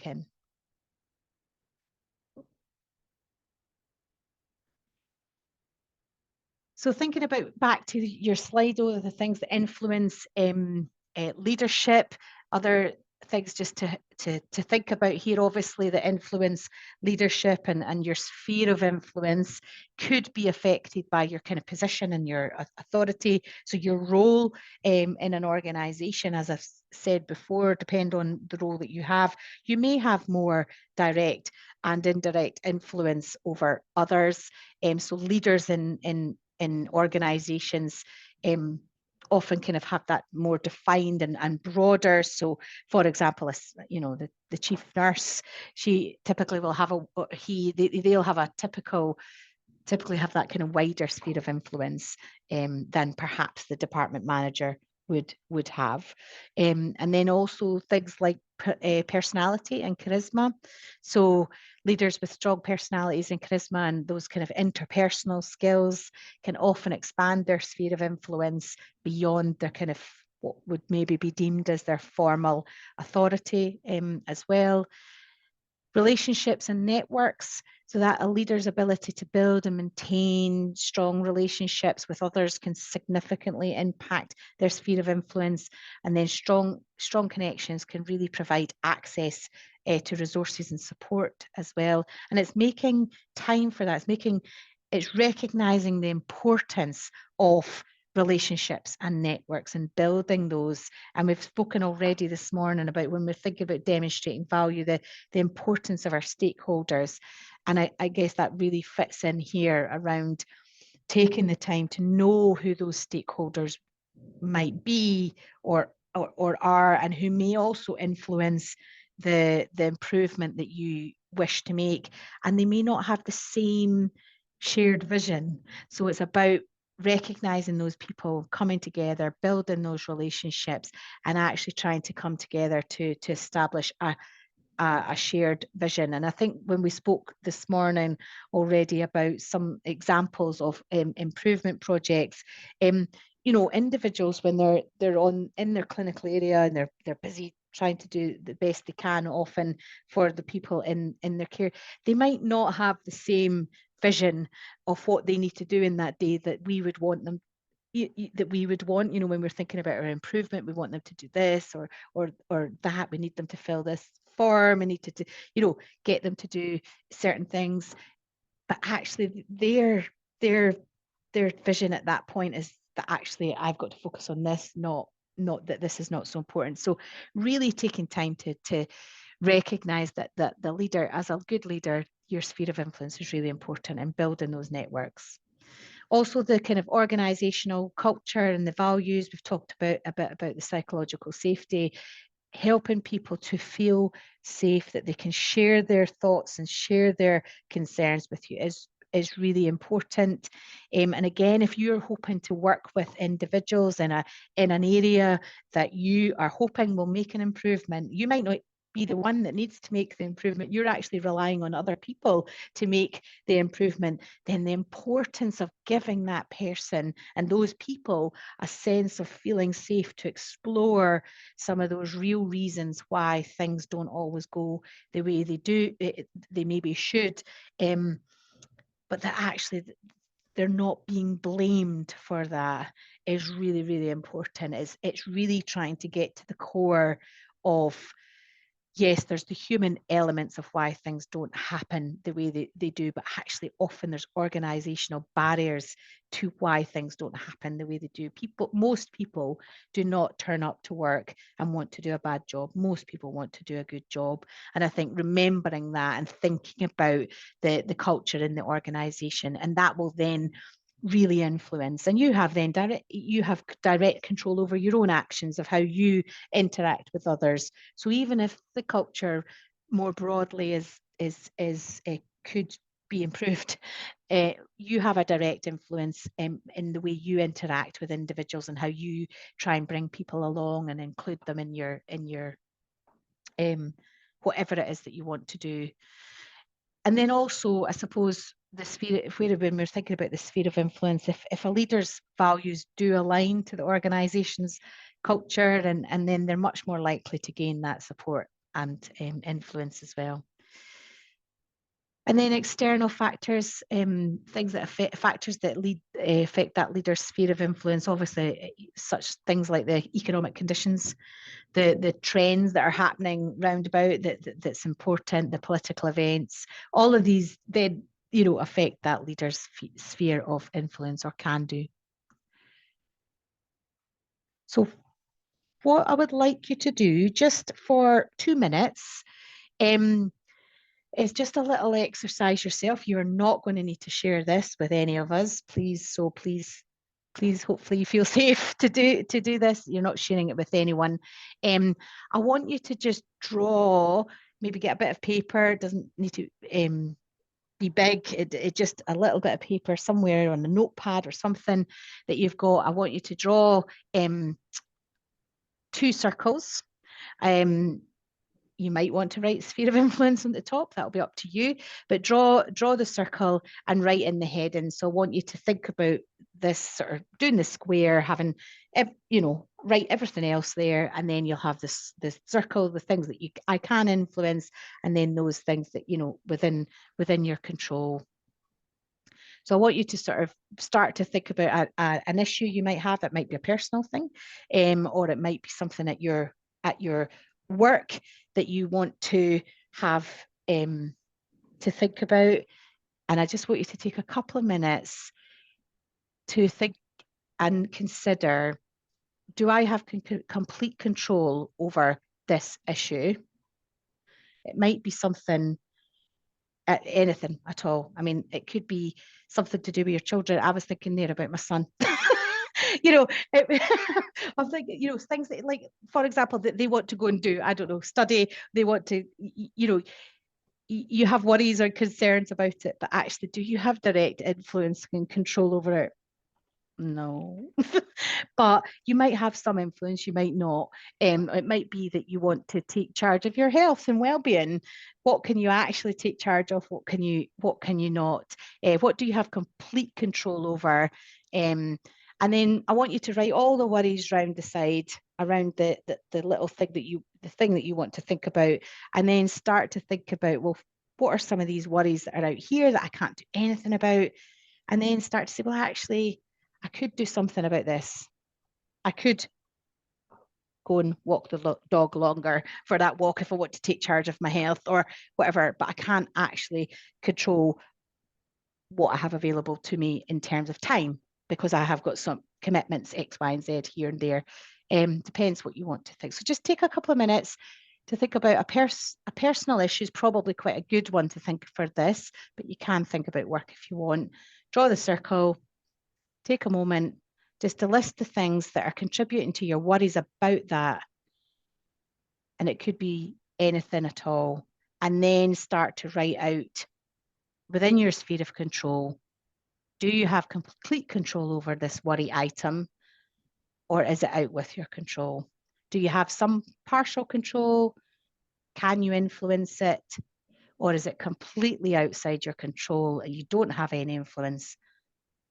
in. So thinking about back to your Slido, the things that influence leadership, other things just to think about here, obviously, that influence leadership and your sphere of influence could be affected by your kind of position and your authority. So your role in an organization, as I've said before, depend on the role that you have. You may have more direct and indirect influence over others. So leaders in organizations often kind of have that more defined and broader. So for example, the chief nurse, she typically will have they'll have typically have that kind of wider sphere of influence than perhaps the department manager would have. And then also things like personality and charisma. So leaders with strong personalities and charisma and those kind of interpersonal skills can often expand their sphere of influence beyond their kind of what would maybe be deemed as their formal authority as well. Relationships and networks, so that a leader's ability to build and maintain strong relationships with others can significantly impact their sphere of influence. And then strong connections can really provide access to resources and support as well. And it's making time for that. It's recognizing the importance of relationships and networks and building those. And we've spoken already this morning about when we're thinking about demonstrating value, the importance of our stakeholders. And I guess that really fits in here around taking the time to know who those stakeholders might be or are, and who may also influence the improvement that you wish to make. And they may not have the same shared vision. So it's about recognizing those people, coming together, building those relationships, and actually trying to come together to establish a shared vision. And I think when we spoke this morning already about some examples of improvement projects, individuals, when they're in their clinical area and they're busy trying to do the best they can, often for the people in their care, they might not have the same vision of what they need to do in that day that we would want them when we're thinking about our improvement. We want them to do this or that. We need them to fill this form. We need to get them to do certain things. But actually their vision at that point is that actually I've got to focus on this, not that this is not so important. So really taking time to recognize that the leader, as a good leader, your sphere of influence is really important in building those networks. Also, the kind of organizational culture and the values, we've talked a bit about the psychological safety, helping people to feel safe, that they can share their thoughts and share their concerns with you is really important. And again, if you're hoping to work with individuals in an area that you are hoping will make an improvement, you might not be the one that needs to make the improvement. You're actually relying on other people to make the improvement. Then the importance of giving that person and those people a sense of feeling safe to explore some of those real reasons why things don't always go the way they do, they maybe should, but that actually they're not being blamed for that is really, really important. It's really trying to get to the core of, yes, there's the human elements of why things don't happen the way they do, but actually often there's organizational barriers to why things don't happen the way they do. Most people do not turn up to work and want to do a bad job. Most people want to do a good job. And I think remembering that and thinking about the culture in the organization, and that will then really influence, and you have direct control over your own actions of how you interact with others. So even if the culture more broadly could be improved, you have a direct influence in the way you interact with individuals and how you try and bring people along and include them in your whatever it is that you want to do. And then also, I suppose, the sphere, when we're thinking about the sphere of influence, if a leader's values do align to the organization's culture, and then they're much more likely to gain that support and influence as well. And then external factors, things that factors that affect that leader's sphere of influence, obviously such things like the economic conditions, the trends that are happening round about that's important, the political events, all of these then affect that leader's sphere of influence, or can do. So what I would like you to do just for 2 minutes is just a little exercise yourself. You're not going to need to share this with any of us, please. So please, hopefully you feel safe to do this. You're not sharing it with anyone. I want you to just draw, maybe get a bit of paper. It doesn't need to be big. It just a little bit of paper somewhere on a notepad or something that you've got. I want you to draw 2 circles. you might want to write sphere of influence on the top, that'll be up to you, but draw the circle and write in the heading. So I want you to think about this sort of doing the square, having, you know, write everything else there, and then you'll have this circle, the things that I can influence, and then those things that, you know, within your control. So I want you to sort of start to think about an issue you might have. It might be a personal thing, or it might be something at your work that you want to have to think about. And I just want you to take a couple of minutes to think and consider, do I have complete control over this issue? It might be something, anything at all. I mean, it could be something to do with your children. I was thinking there about my son. You know, I'm thinking, you know, things that, like, for example, that they want to go and do, I don't know, study, they want to, you know, you have worries or concerns about it, but actually, do you have direct influence and control over it? No. But you might have some influence, you might not. It might be that you want to take charge of your health and well-being. What can you actually take charge of? What can you not? What do you have complete control over? And then I want you to write all the worries around the side, around the little thing the thing that you want to think about, and then start to think about, well, what are some of these worries that are out here that I can't do anything about? And then start to say, well, actually, I could do something about this. I could go and walk the dog longer for that walk if I want to take charge of my health or whatever, but I can't actually control what I have available to me in terms of time, because I have got some commitments, X, Y, and Z here and there. Depends what you want to think. So just take a couple of minutes to think about a personal issue. Is probably quite a good one to think for this, but you can think about work if you want. Draw the circle, take a moment just to list the things that are contributing to your worries about that. And it could be anything at all. And then start to write out within your sphere of control, do you have complete control over this worry item, or is it out with your control? Do you have some partial control? Can you influence it? Or is it completely outside your control and you don't have any influence,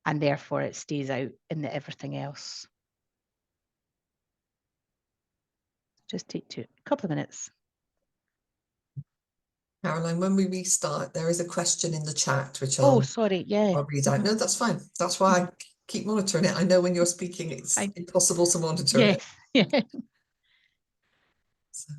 and therefore it stays out in everything else? Just take a couple of minutes. Caroline, when we restart, there is a question in the chat, which I'll read out. No, that's fine. That's why I keep monitoring it. I know when you're speaking, it's impossible to monitor it. Yeah. So.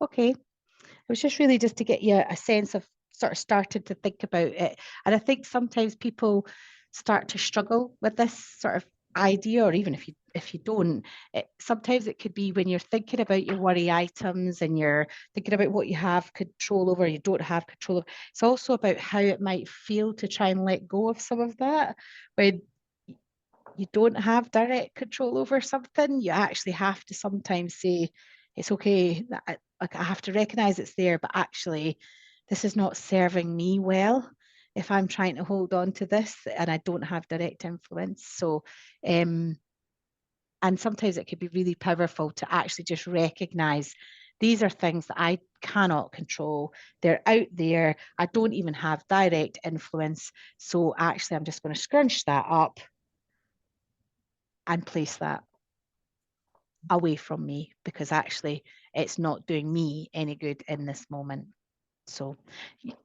Okay. It was just really just to get you a sense of sort of started to think about it. And I think sometimes people start to struggle with this sort of idea, or even if you don't, sometimes it could be when you're thinking about your worry items and you're thinking about what you have control over, you don't have control of. It's also about how it might feel to try and let go of some of that. When you don't have direct control over something, you actually have to sometimes say, it's okay, I have to recognize it's there, but actually this is not serving me well if I'm trying to hold on to this and I don't have direct influence. So and sometimes it could be really powerful to actually just recognize these are things that I cannot control. They're out there. I don't even have direct influence. So actually I'm just going to scrunch that up and place that away from me, because actually it's not doing me any good in this moment. So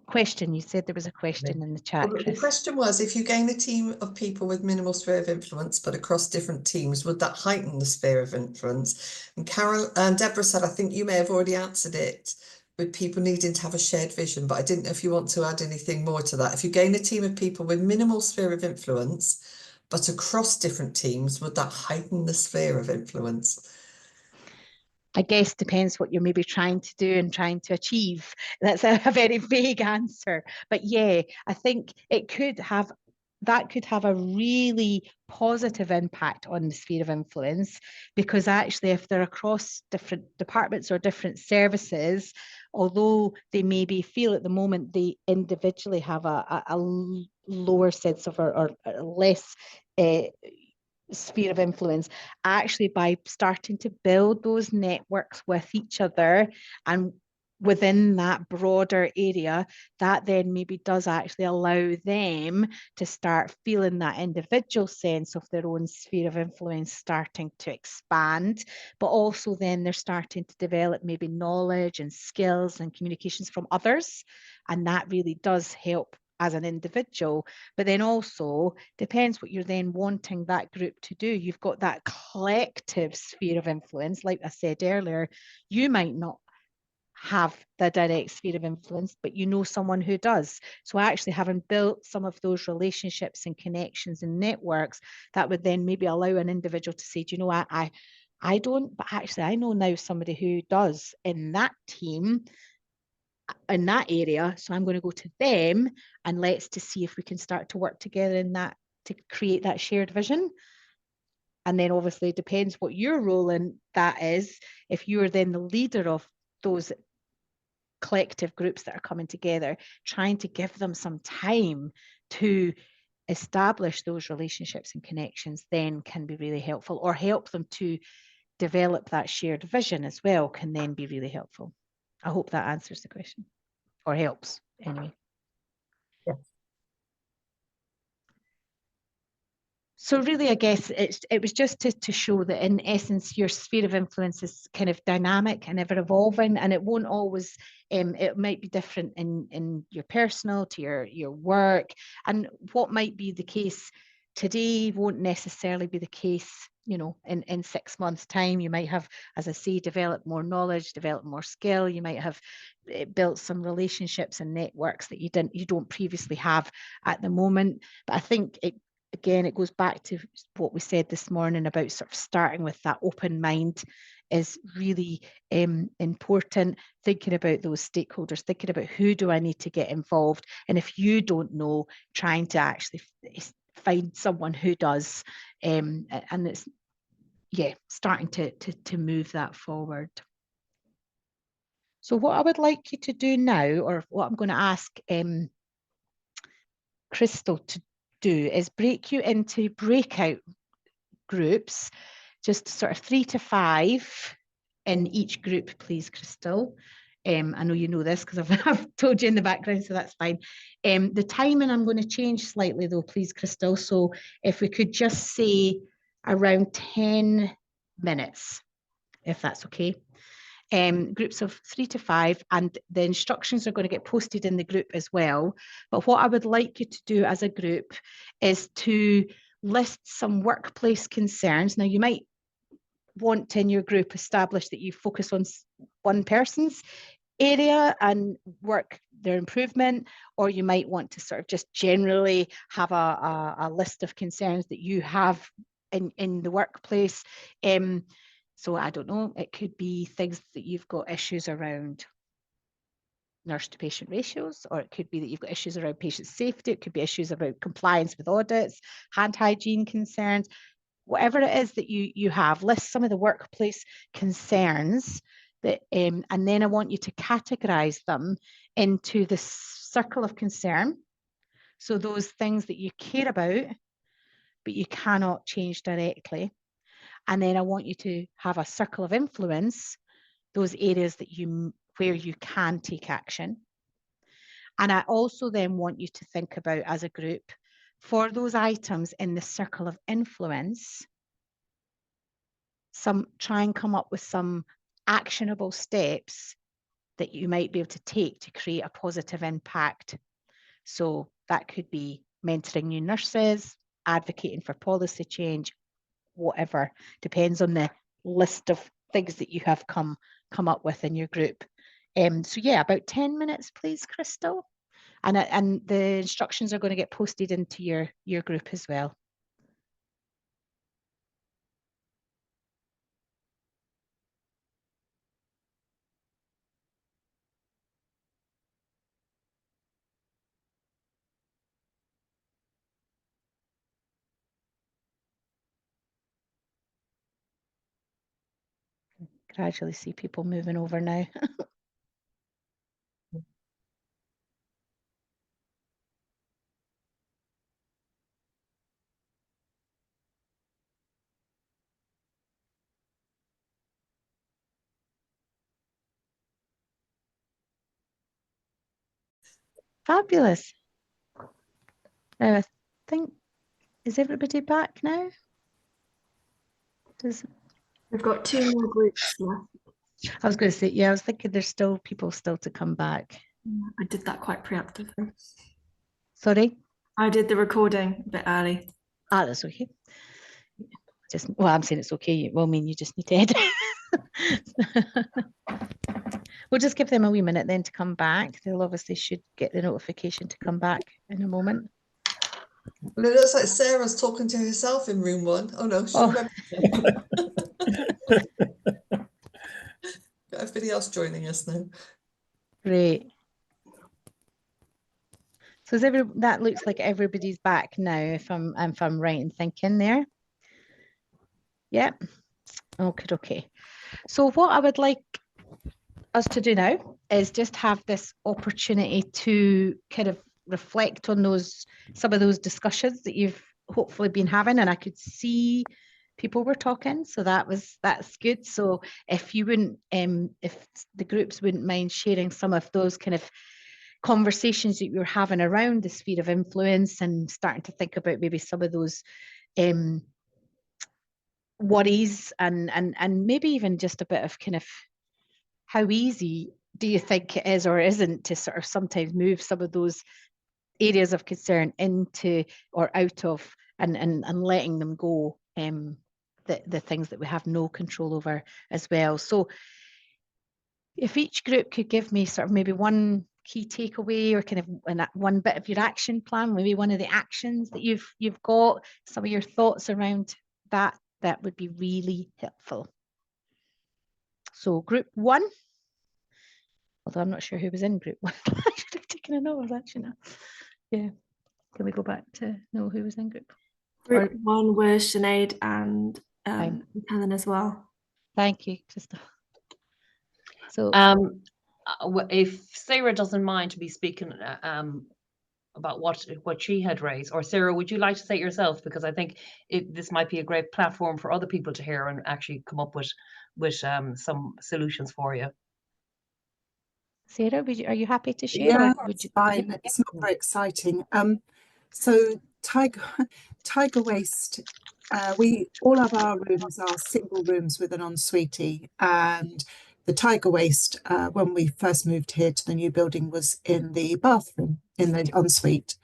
question, you said there was a question in the chat, Well, Chris. the question was, if you gain a team of people with minimal sphere of influence but across different teams, would that heighten the sphere of influence? And Carol and Deborah said, I think you may have already answered it with people needing to have a shared vision, but I didn't know if you want to add anything more to that. If you gain a team of people with minimal sphere of influence, but across different teams, would that heighten the sphere of influence? I guess depends what you're maybe trying to do and trying to achieve. That's a very vague answer. But yeah, I think it could have, that could have a really positive impact on the sphere of influence, because actually if they're across different departments or different services, although they maybe feel at the moment they individually have a lower sense of or less sphere of influence, actually by starting to build those networks with each other and within that broader area, that then maybe does actually allow them to start feeling that individual sense of their own sphere of influence starting to expand, but also then they're starting to develop maybe knowledge and skills and communications from others, and that really does help as an individual. But then also depends what you're then wanting that group to do. You've got that collective sphere of influence, like I said earlier. You might not have the direct sphere of influence, but you know someone who does. So actually having built some of those relationships and connections and networks, that would then maybe allow an individual to say, do you know, I don't, but actually I know now somebody who does in that team, in that area, so I'm going to go to them and let's to see if we can start to work together in that to create that shared vision. And then obviously it depends what your role in that is. If you're then the leader of those collective groups that are coming together, trying to give them some time to establish those relationships and connections then can be really helpful, or help them to develop that shared vision as well can then be really helpful. I hope that answers the question, or helps anyway. Yes. So really, I guess it was just to show that in essence, your sphere of influence is kind of dynamic and ever evolving, and it won't always, it might be different in your personal to your work, and what might be the case today won't necessarily be the case, you know, in 6 months' time. You might have, as I say, developed more knowledge, developed more skill. You might have built some relationships and networks that you don't previously have at the moment. But I think again, it goes back to what we said this morning about sort of starting with that open mind is really important. Thinking about those stakeholders, thinking about who do I need to get involved, and if you don't know, trying to actually find someone who does, and it's starting to move that forward. So what I would like you to do now, or what I'm going to ask Crystal to do, is break you into breakout groups, just sort of 3 to 5 in each group, please, Crystal. I know you know this because I've told you in the background, so that's fine. The timing I'm going to change slightly though, please, Crystal. So if we could just say around 10 minutes, if that's okay. Groups of 3 to 5, and the instructions are going to get posted in the group as well. But what I would like you to do as a group is to list some workplace concerns. Now, you might want in your group establish that you focus on one person's area and work their improvement, or you might want to sort of just generally have a list of concerns that you have in the workplace. So I don't know, it could be things that you've got issues around nurse to patient ratios, or it could be that you've got issues around patient safety. It could be issues about compliance with audits, hand hygiene concerns, whatever it is that you have. List some of the workplace concerns that, and then I want you to categorize them into the circle of concern. So those things that you care about, but you cannot change directly. And then I want you to have a circle of influence, those areas that where you can take action. And I also then want you to think about, as a group, for those items in the circle of influence, try and come up with some actionable steps that you might be able to take to create a positive impact. So that could be mentoring new nurses, advocating for policy change, whatever, depends on the list of things that you have come up with in your group. So yeah, about 10 minutes, please, Crystal. And the instructions are going to get posted into your group as well. Gradually see people moving over now. Fabulous. Now I think, is everybody back now? We've got 2 more groups left. I was going to say, yeah, I was thinking there's still people still to come back. I did that quite preemptively. Sorry? I did the recording a bit early. Ah, that's okay. Just, well, I'm saying it's okay. Well, I mean, you just need to edit. We'll just give them a wee minute then to come back. They'll obviously should get the notification to come back in a moment. Well, it looks like Sarah's talking to herself in room 1. Oh no, she's got everybody else joining us now. Great. So that looks like everybody's back now, if I'm right in thinking there. Yeah. Okay. So what I would like us to do now is just have this opportunity to kind of reflect on some of those discussions that you've hopefully been having, and I could see people were talking, so that's good. So if you wouldn't, if the groups wouldn't mind sharing some of those kind of conversations that you're having around the sphere of influence and starting to think about maybe some of those worries and maybe even just a bit of kind of how easy do you think it is or isn't to sort of sometimes move some of those areas of concern into or out of and letting them go, the things that we have no control over as well. So if each group could give me sort of maybe one key takeaway or kind of one bit of your action plan, maybe one of the actions that you've got, some of your thoughts around that would be really helpful. So group 1, although I'm not sure who was in group 1. I should have taken a note of that, shouldn't I? Yeah. Can we go back to know who was in group? Group 1 was Sinead and Helen as well. Thank you, Christoph. So if Sarah doesn't mind to be speaking about what she had raised, or Sarah, would you like to say it yourself? Because I think this might be a great platform for other people to hear and actually come up with some solutions for you. Sarah, are you happy to share? Yeah, it's fine. It's not very exciting. So tiger waste. All of our rooms are single rooms with an ensuite, and the tiger waste, when we first moved here to the new building, was in the bathroom in the ensuite.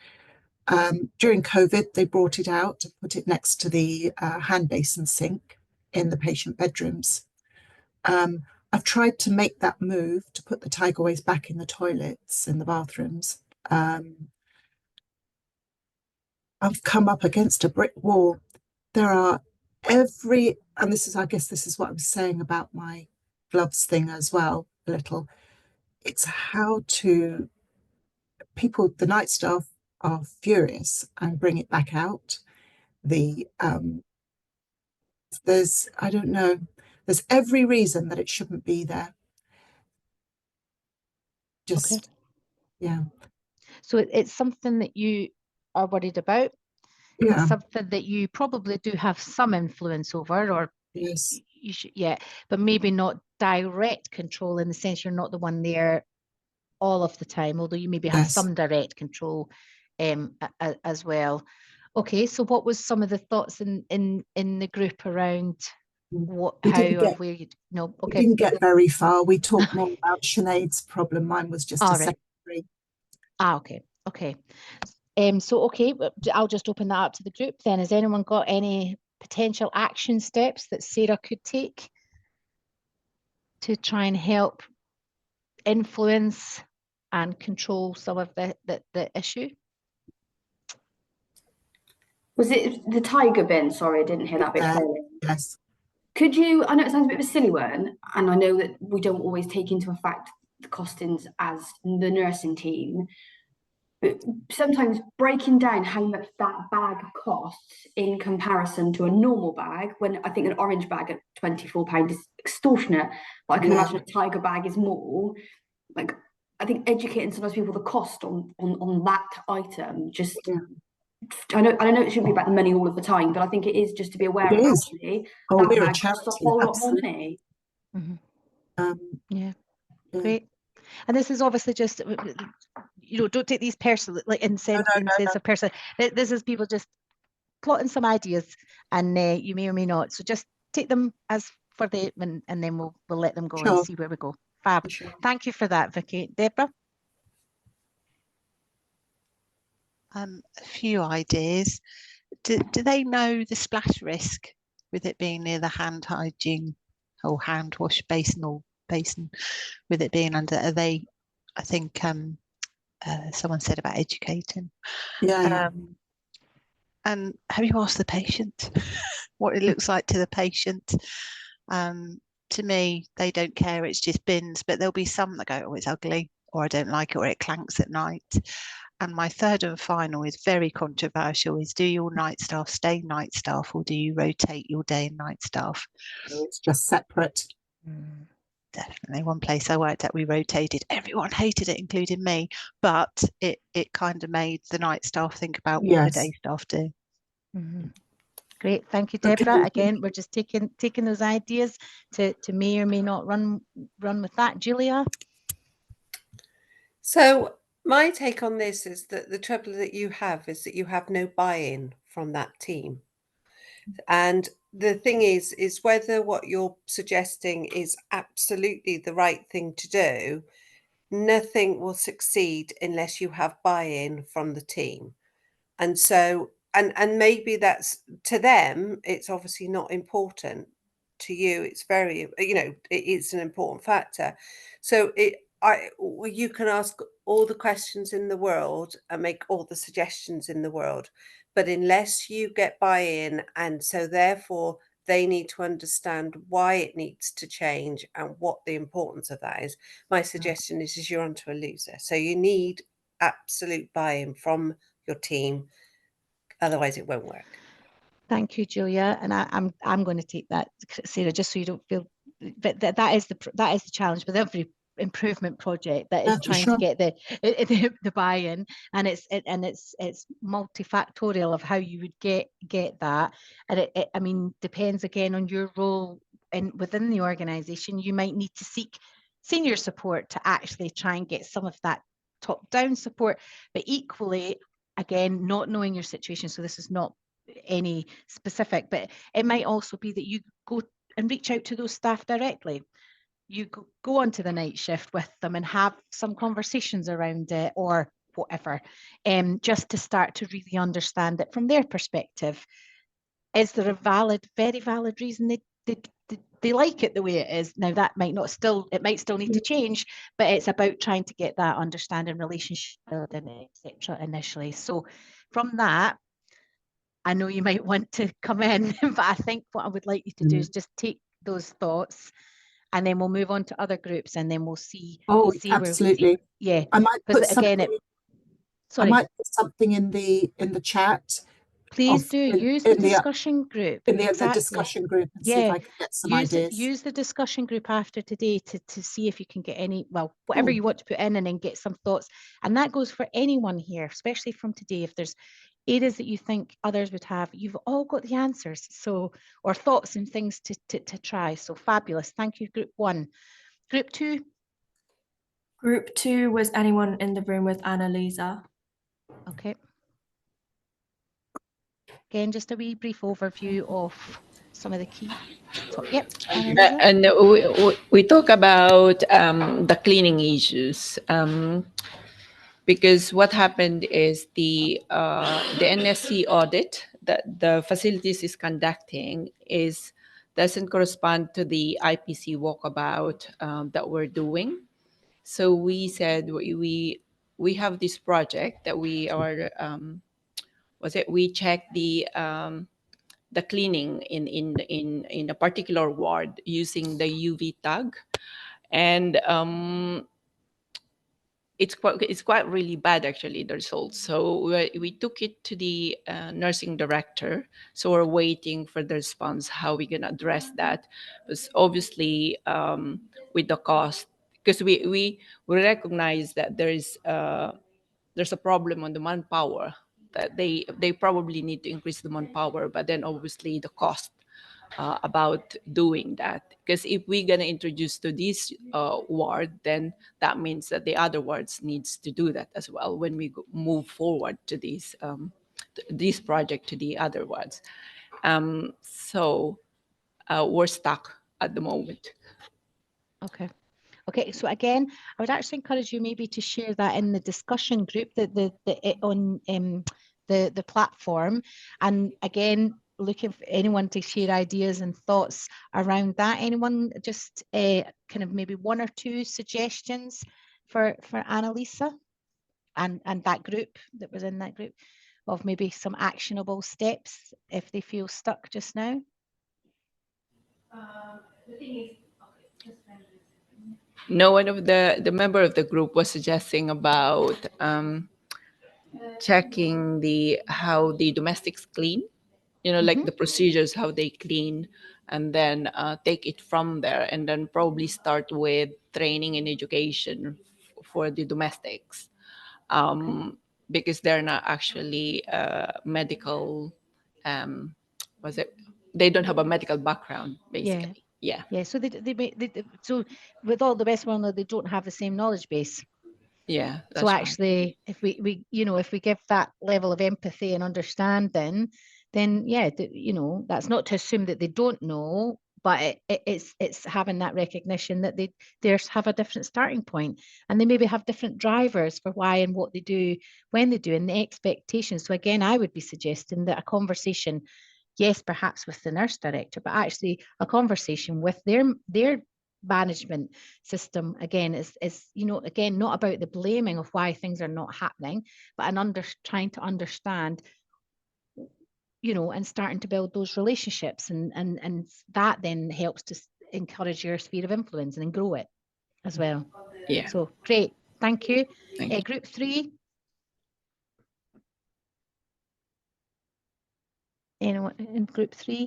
During COVID, they brought it out to put it next to the hand basin sink in the patient bedrooms. I've tried to make that move to put the tiger waste back in the toilets in the bathrooms. I've come up against a brick wall. There are and I guess this is what I was saying about my gloves thing as well, a little. It's how the night staff are furious and bring it back out. I don't know, there's every reason that it shouldn't be there. Yeah. So it's something that you are worried about. Yeah. It's something that you probably do have some influence over, or yes, you should, but maybe not direct control in the sense you're not the one there all of the time, although you maybe have some direct control as well. Okay, so what was some of the thoughts in the group around what, how, or where you no? Okay, we didn't get very far. We talked more about Sinead's problem. Mine was just a secondary. Okay. So I'll just open that up to the group then. Has anyone got any potential action steps that Sarah could take to try and help influence and control some of the issue. Was it the tiger bin? Sorry, I didn't hear that bit clearly. Yes. Could you, I know it sounds a bit of a silly one, and I know that we don't always take into effect the costings as the nursing team, but sometimes breaking down how much that bag costs in comparison to a normal bag, when I think an orange bag at £24 is extortionate, but I can imagine a tiger bag is more. Like, I think educating sometimes people the cost on that item, just I know it shouldn't be about the money all of the time, but I think it is just to be aware of actually that we're a bag costs a charity, whole lot more money. Yeah, great. And this is obviously just, don't take these personally, like in sense of person. This is people just plotting some ideas, and you may or may not. So just take them as for and then we'll let them go and see where we go. Fab. Thank you for that, Vicky. Deborah? A few ideas. Do they know the splash risk with it being near the hand hygiene or hand wash basin or basin, with it being under? Are they? I think someone said about educating. And have you asked the patient what it looks like to the patient? To me, they don't care. It's just bins, but there'll be some that go, oh, it's ugly, or I don't like it, or it clanks at night. And my third and final is very controversial, is do your night staff stay night staff, or do you rotate your day and night staff? It's just separate. Definitely. One place I worked at, we rotated. Everyone hated it, including me, but it kind of made the night staff think about what the day staff do. Great, thank you, Deborah. Again, we're just taking those ideas to may or may not run with that. Julia? So my take on this is that the trouble that you have is that you have no buy-in from that team. And the thing is whether what you're suggesting is absolutely the right thing to do, nothing will succeed unless you have buy-in from the team. And so, and maybe that's, to them, it's obviously not important. To you, it's very, it's an important factor. So you can ask all the questions in the world and make all the suggestions in the world, but unless you get buy-in, and so therefore they need to understand why it needs to change and what the importance of that is, my suggestion is you're onto a loser. So you need absolute buy-in from your team, otherwise it won't work. Thank you, Julia. And I'm going to take that, Sarah, just so you don't feel, but that is the challenge with every improvement project, that is trying to get the buy-in, and it's multifactorial of how you would get that. And it I mean, depends again on your role within the organization. You might need to seek senior support to actually try and get some of that top-down support, but equally, again, not knowing your situation, so this is not any specific, but it might also be that you go and reach out to those staff directly. You go onto the night shift with them and have some conversations around it or whatever, just to start to really understand it from their perspective. Is there a very valid reason they like it the way it is? Now that might still need to change, but it's about trying to get that understanding, relationship building, etc. initially. So from that, I know you might want to come in, but I think what I would like you to do is just take those thoughts, and then we'll move on to other groups, and then we'll see. Absolutely. Yeah. I might put something. Sorry. I might put something in the chat. Please do use the discussion group. In the discussion group, and see if I can get some ideas. Use the discussion group after today to see if you can get any, whatever you want to put in, and then get some thoughts. And that goes for anyone here, especially from today. If there's areas that you think others would have, you've all got the answers, or thoughts and things to try. So fabulous. Thank you, group 1. Group 2? Group 2 was anyone in the room with Annalisa. Okay. Again, just a wee brief overview of some of the key. And we talk about the cleaning issues. Because what happened is the NSC audit that the facilities is conducting doesn't correspond to the IPC walkabout that we're doing. So we said we have this project that we are we check the cleaning in a particular ward using the UV tag, and it's quite really bad actually, the results. So we took it to the nursing director. So we're waiting for the response how we're gonna address that. Because obviously with the cost, because we recognize that there's a problem on the manpower, that they probably need to increase the manpower, but then obviously the cost about doing that. Because if we're going to introduce to this ward, then that means that the other wards needs to do that as well when we move forward to this project to the other wards. So we're stuck at the moment. Okay. Okay, so again, I would actually encourage you maybe to share that in the discussion group on the platform. And again, looking for anyone to share ideas and thoughts around that. Anyone just kind of maybe one or two suggestions for Annalisa and that group that was in that group of maybe some actionable steps if they feel stuck just now? The thing is, no, one of the member of the group was suggesting about checking how the domestics clean, like the procedures, how they clean, and then take it from there, and then probably start with training and education for the domestics, because they're not actually medical. They don't have a medical background, basically. Yeah. So so with all the best one, they don't have the same knowledge base. Yeah. So actually, if we if we give that level of empathy and understanding, then yeah, that's not to assume that they don't know, but it's having that recognition that they have a different starting point, and they maybe have different drivers for why and what they do when they do, and the expectations. So again, I would be suggesting that a conversation, yes, perhaps with the nurse director, but actually a conversation with their management system again is again not about the blaming of why things are not happening, but trying to understand, and starting to build those relationships, and that then helps to encourage your sphere of influence and then grow it as well. Yeah. So great, thank you. Thank you. Group 3. Anyone in group 3?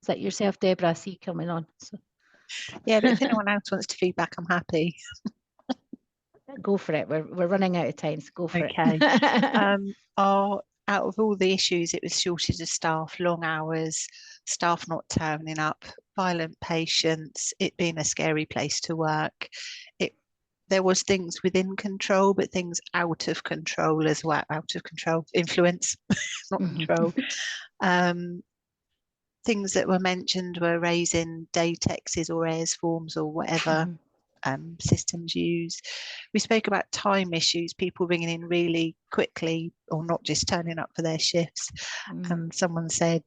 Is that yourself, Deborah? I see coming on. So. Yeah, but if anyone else wants to feedback, I'm happy. Go for it. We're running out of time, so go for it. Out of all the issues, it was shortage of staff, long hours, staff not turning up, violent patients, it being a scary place to work. There was things within control, but things out of control as well. Out of control, influence, not control. Things that were mentioned were raising DATEXs or AIRS forms or whatever systems used. We spoke about time issues, people ringing in really quickly or not just turning up for their shifts. And someone said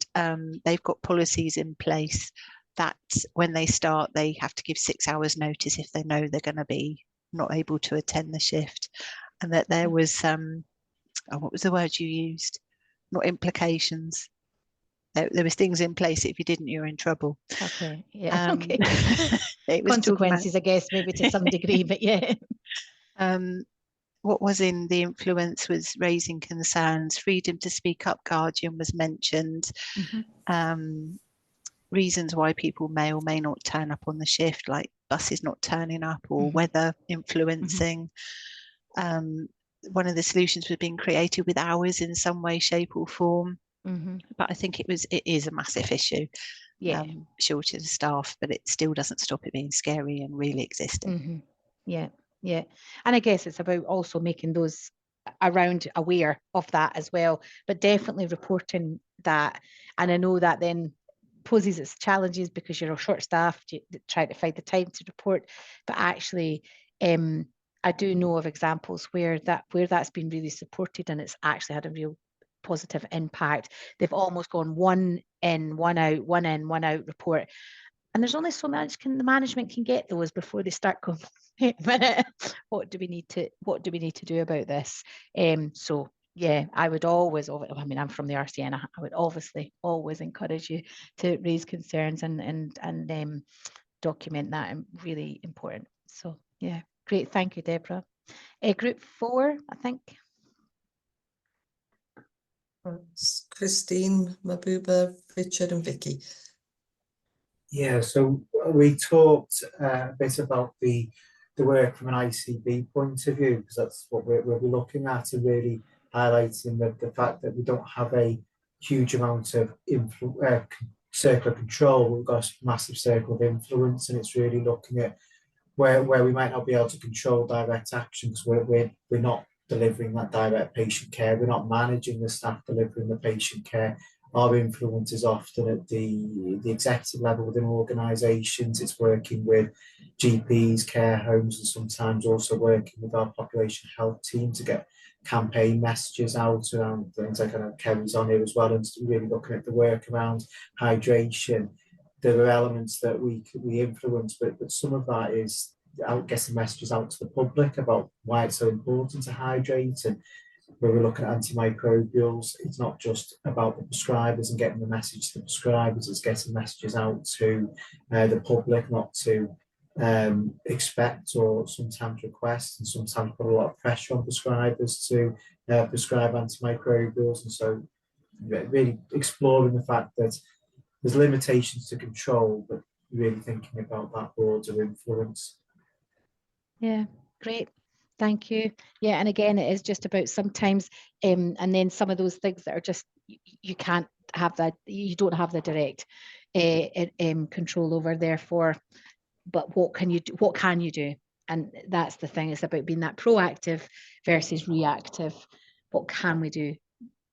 they've got policies in place that when they start, they have to give 6 hours notice if they know they're going to be not able to attend the shift. And that there was, what was the word you used? Not implications. There was things in place. If you didn't, you're in trouble. Okay. Yeah. Okay. It was consequences, I guess, maybe to some degree, but yeah. What was in the influence was raising concerns. Freedom to speak up, guardian was mentioned. Reasons why people may or may not turn up on the shift, like buses not turning up or weather influencing. One of the solutions was being created with hours in some way, shape or form. But I think it is a massive issue. Yeah. Shortage of staff, but it still doesn't stop it being scary and really existing. Yeah. And I guess it's about also making those around aware of that as well, but definitely reporting that. And I know that then poses its challenges because you're short staffed, you try to find the time to report, but actually I do know of examples where that's been really supported and it's actually had a real positive impact. They've almost gone one in, one out, one in, one out report. And there's only so much the management can get those before they start going, wait a minute, what do we need to do about this? So yeah, I would always, I mean, I'm from the RCN, I would obviously always encourage you to raise concerns and document that, and really important. So yeah, great, thank you, Deborah. Group 4, I think. It's Christine, Mabuba, Richard and Vicky. Yeah, so we talked a bit about the work from an ICB point of view, because that's what we're looking at, and really highlighting the fact that we don't have a huge amount of circle of control. We've got a massive circle of influence, and it's really looking at where we might not be able to control direct action, because we're not delivering that direct patient care. We're not managing the staff delivering the patient care. Our influence is often at the executive level within organisations. It's working with GPs, care homes, and sometimes also working with our population health team to get campaign messages out around things like, I know Kerry's on here as well, and really looking at the work around hydration. There are elements that we influence, but some of that is getting messages out to the public about why it's so important to hydrate. And where we're looking at antimicrobials, it's not just about the prescribers and getting the message to the prescribers, it's getting messages out to the public, not to expect or sometimes request, and sometimes put a lot of pressure on prescribers to prescribe antimicrobials. And so really exploring the fact that there's limitations to control, but really thinking about that broader influence. Yeah, great. Thank you. Yeah, and again, it is just about sometimes, and then some of those things that are just, you can't have that, you don't have the direct control over, therefore, but what can you do? What can you do? And that's the thing, it's about being that proactive versus reactive. What can we do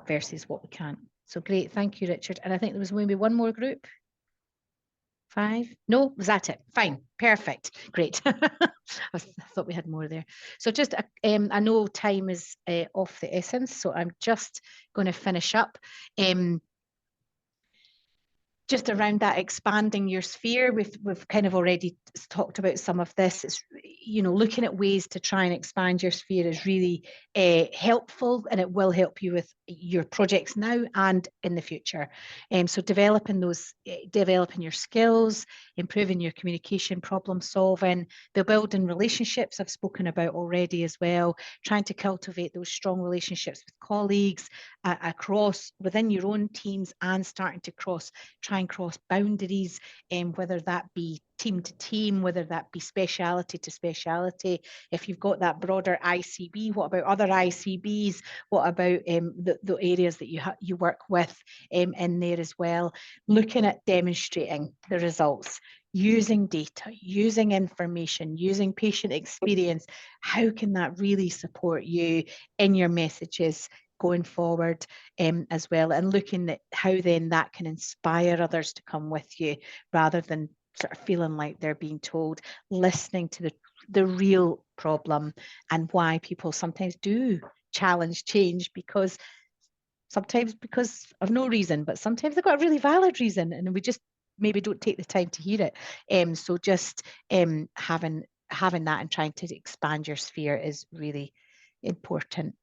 versus what we can't? So great, thank you, Richard. And I think there was maybe one more group. 5? No, was that it? Fine, perfect, great. I thought we had more there. So just, I know time is of the essence, so I'm just going to finish up. Just around that expanding your sphere, we've kind of already talked about some of this. It's, you know, looking at ways to try and expand your sphere is really helpful, and it will help you with your projects now and in the future. So developing your skills, improving your communication, problem solving, the building relationships I've spoken about already as well, trying to cultivate those strong relationships with colleagues across within your own teams, and starting to try and cross boundaries, whether that be team to team, whether that be speciality to speciality. If you've got that broader ICB, what about other ICBs? What about the areas that you work with in there as well? Looking at demonstrating the results, using data, using information, using patient experience. How can that really support you in your messages going forward as well, and looking at how then that can inspire others to come with you, rather than sort of feeling like they're being told, listening to the real problem and why people sometimes do challenge change, because of no reason, but sometimes they've got a really valid reason, and we just maybe don't take the time to hear it. So just having that and trying to expand your sphere is really important.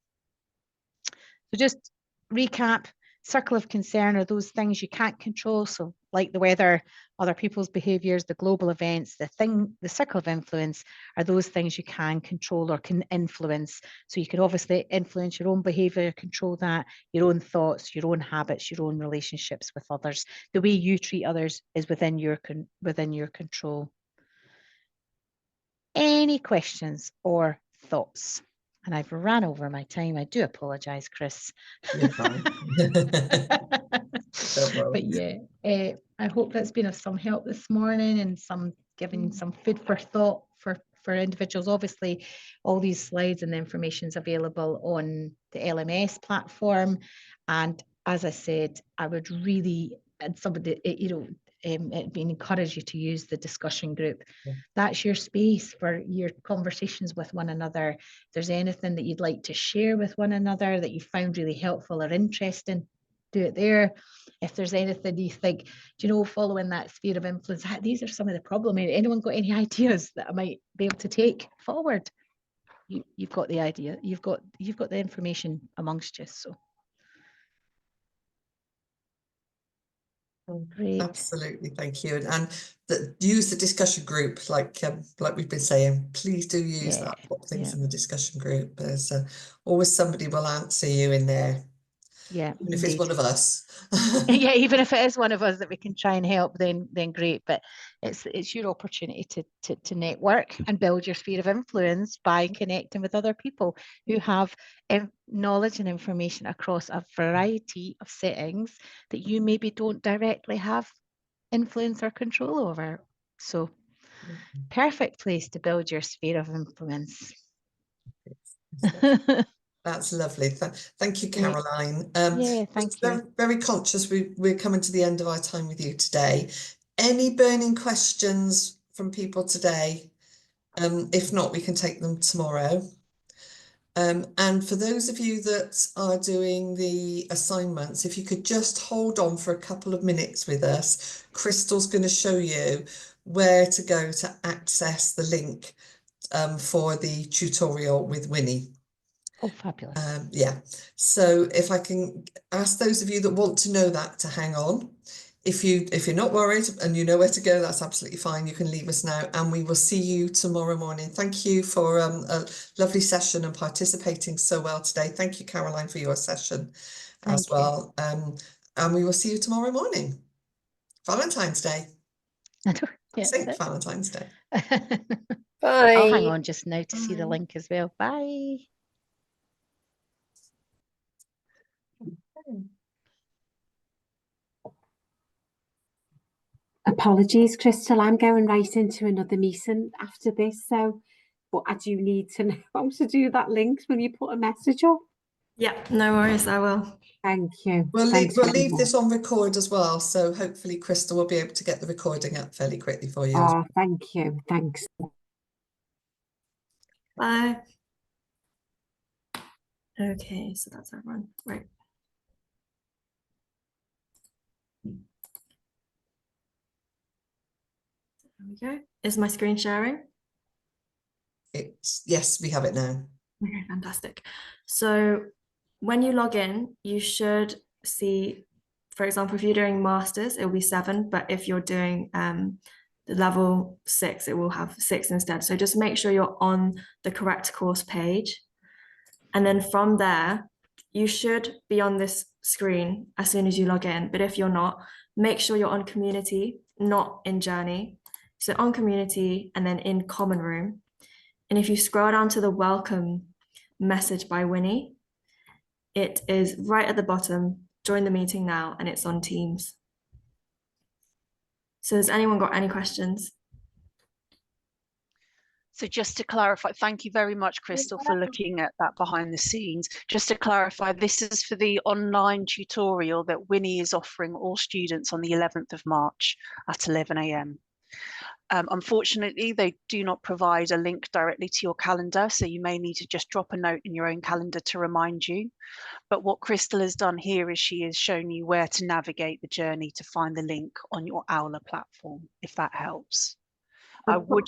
So just recap, circle of concern are those things you can't control. So like the weather, other people's behaviours, the global events, the circle of influence are those things you can control or can influence. So you can obviously influence your own behaviour, control that, your own thoughts, your own habits, your own relationships with others. The way you treat others is within your control. Any questions or thoughts? And I've ran over my time. I do apologise, Chris. You're fine. But yeah, I hope that's been of some help this morning, and giving some food for thought for individuals. Obviously, all these slides and the information is available on the LMS platform. And as I said, I would really, and somebody, it'd be encourage you to use the discussion group. Yeah. That's your space for your conversations with one another. If there's anything that you'd like to share with one another that you found really helpful or interesting, do it there. If there's anything you think, do you know, following that sphere of influence, these are some of the problem. Anyone got any ideas that I might be able to take forward? You've got the idea. You've got the information amongst you. So great. Absolutely, thank you. And use the discussion group, like we've been saying. Please do use that. Put things in the discussion group. There's always somebody will answer you in there. Yeah, even if it's one of us. Yeah, even if it is one of us that we can try and help, then great. But it's your opportunity to network and build your sphere of influence by connecting with other people who have knowledge and information across a variety of settings that you maybe don't directly have influence or control over. So perfect place to build your sphere of influence. That's lovely. Thank you, Caroline. Yeah, thank you. Very conscious we're coming to the end of our time with you today. Any burning questions from people today? If not, we can take them tomorrow. And for those of you that are doing the assignments, if you could just hold on for a couple of minutes with us, Crystal's going to show you where to go to access the link for the tutorial with Winnie. Oh, fabulous. Yeah, so if I can ask those of you that want to know that to hang on. If you're not worried and you know where to go, that's absolutely fine. You can leave us now, and we will see you tomorrow morning. Thank you for a lovely session and participating so well today. Thank you, Caroline, for your session as well. And we will see you tomorrow morning. Valentine's Day. Yeah, Saint Valentine's Day. Bye. I'll hang on just now to see the link as well. Bye. Apologies, Crystal, I'm going right into another meeting after this, so, but I do need to know how to do that link when you put a message up. Yeah, no worries, I will. Thank you. We'll Thanks leave very much. this on record as well, so hopefully Crystal will be able to get the recording up fairly quickly for you. Oh, thank you. Thanks. Bye. Okay, so that's everyone. Right. There we go. Is my screen sharing? Yes, we have it now. Okay, fantastic. So when you log in, you should see, for example, if you're doing masters, it will be 7, but if you're doing the level 6, it will have 6 instead. So just make sure you're on the correct course page. And then from there, you should be on this screen as soon as you log in. But if you're not, make sure you're on community, not in journey. So on community and then in common room. And if you scroll down to the welcome message by Winnie, it is right at the bottom, join the meeting now, and it's on Teams. So has anyone got any questions? So just to clarify, thank you very much, Crystal, for looking at that behind the scenes. Just to clarify, this is for the online tutorial that Winnie is offering all students on the 11th of March at 11 a.m. Unfortunately, they do not provide a link directly to your calendar, so you may need to just drop a note in your own calendar to remind you. But what Crystal has done here is she has shown you where to navigate the journey to find the link on your Aula platform, if that helps. I would...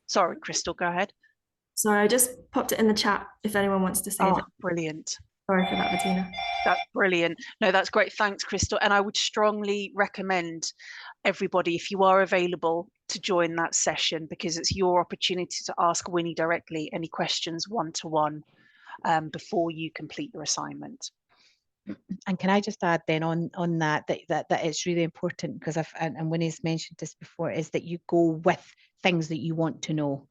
Sorry, Crystal, go ahead. Sorry, I just popped it in the chat if anyone wants to say that. Brilliant. Sorry for that, Bettina. That's brilliant. No, that's great. Thanks, Crystal. And I would strongly recommend everybody, if you are available, to join that session, because it's your opportunity to ask Winnie directly any questions one-to-one before you complete your assignment. And can I just add then on that it's really important, because and Winnie's mentioned this before, is that you go with things that you want to know,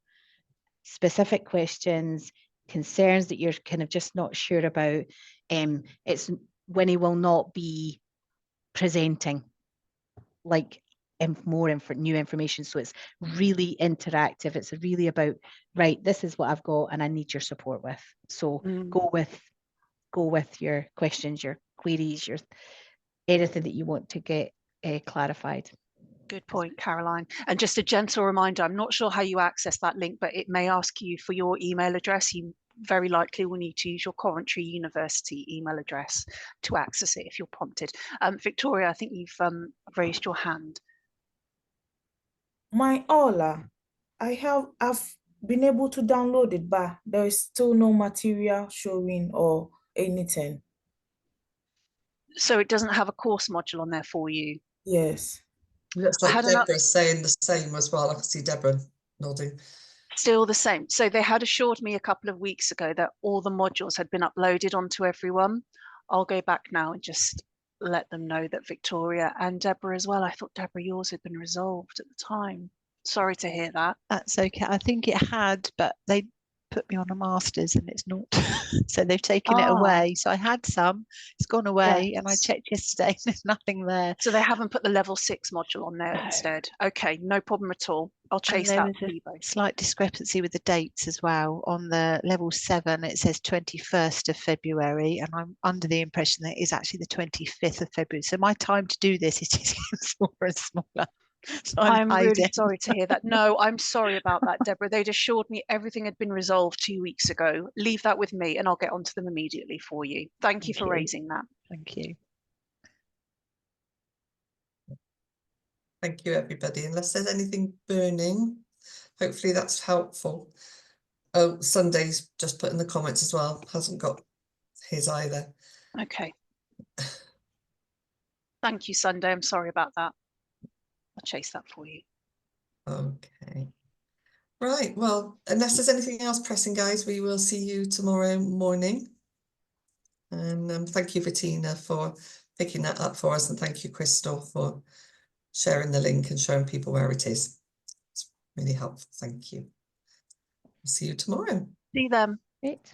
specific questions, concerns that you're kind of just not sure about. Winnie will not be presenting like new information, so it's really interactive. It's really about, right, this is what I've got and I need your support with. So go with your questions, your queries, your anything that you want to get clarified. Good point, Caroline. And just a gentle reminder, I'm not sure how you access that link, but it may ask you for your email address. You very likely will need to use your Coventry University email address to access it if you're prompted. Victoria, I think you've raised your hand. My Ola, I've been able to download it, but there is still no material showing or anything. So it doesn't have a course module on there for you? Yes. Looks like Deborah's saying the same as well. I can see Deborah nodding. Still the same. So they had assured me a couple of weeks ago that all the modules had been uploaded onto everyone. I'll go back now and just let them know that Victoria and Deborah as well. I thought, Deborah, yours had been resolved at the time. Sorry to hear that. That's okay. I think it had, but they put me on a master's and it's not. So they've taken it away. So I had some, it's gone away, and I checked yesterday, there's nothing there. So they haven't put the level 6 module on there instead. Okay, no problem at all. I'll chase that for you both. Slight discrepancy with the dates as well. On the level 7, it says 21st of February, and I'm under the impression that it is actually the 25th of February. So my time to do this is just getting smaller and smaller. So I'm really sorry to hear that. No, I'm sorry about that, Deborah. They'd assured me everything had been resolved 2 weeks ago. Leave that with me and I'll get onto them immediately for you. Thank you for raising that. Thank you. Thank you, everybody. Unless there's anything burning, hopefully that's helpful. Oh, Sunday's just put in the comments as well. Hasn't got his either. Okay. Thank you, Sunday. I'm sorry about that. I'll chase that for you. Okay. Right. Well, unless there's anything else pressing, guys, we will see you tomorrow morning. And thank you, Bettina, for picking that up for us. And thank you, Crystal, for sharing the link and showing people where it is. It's really helpful. Thank you. See you tomorrow. See them. Great.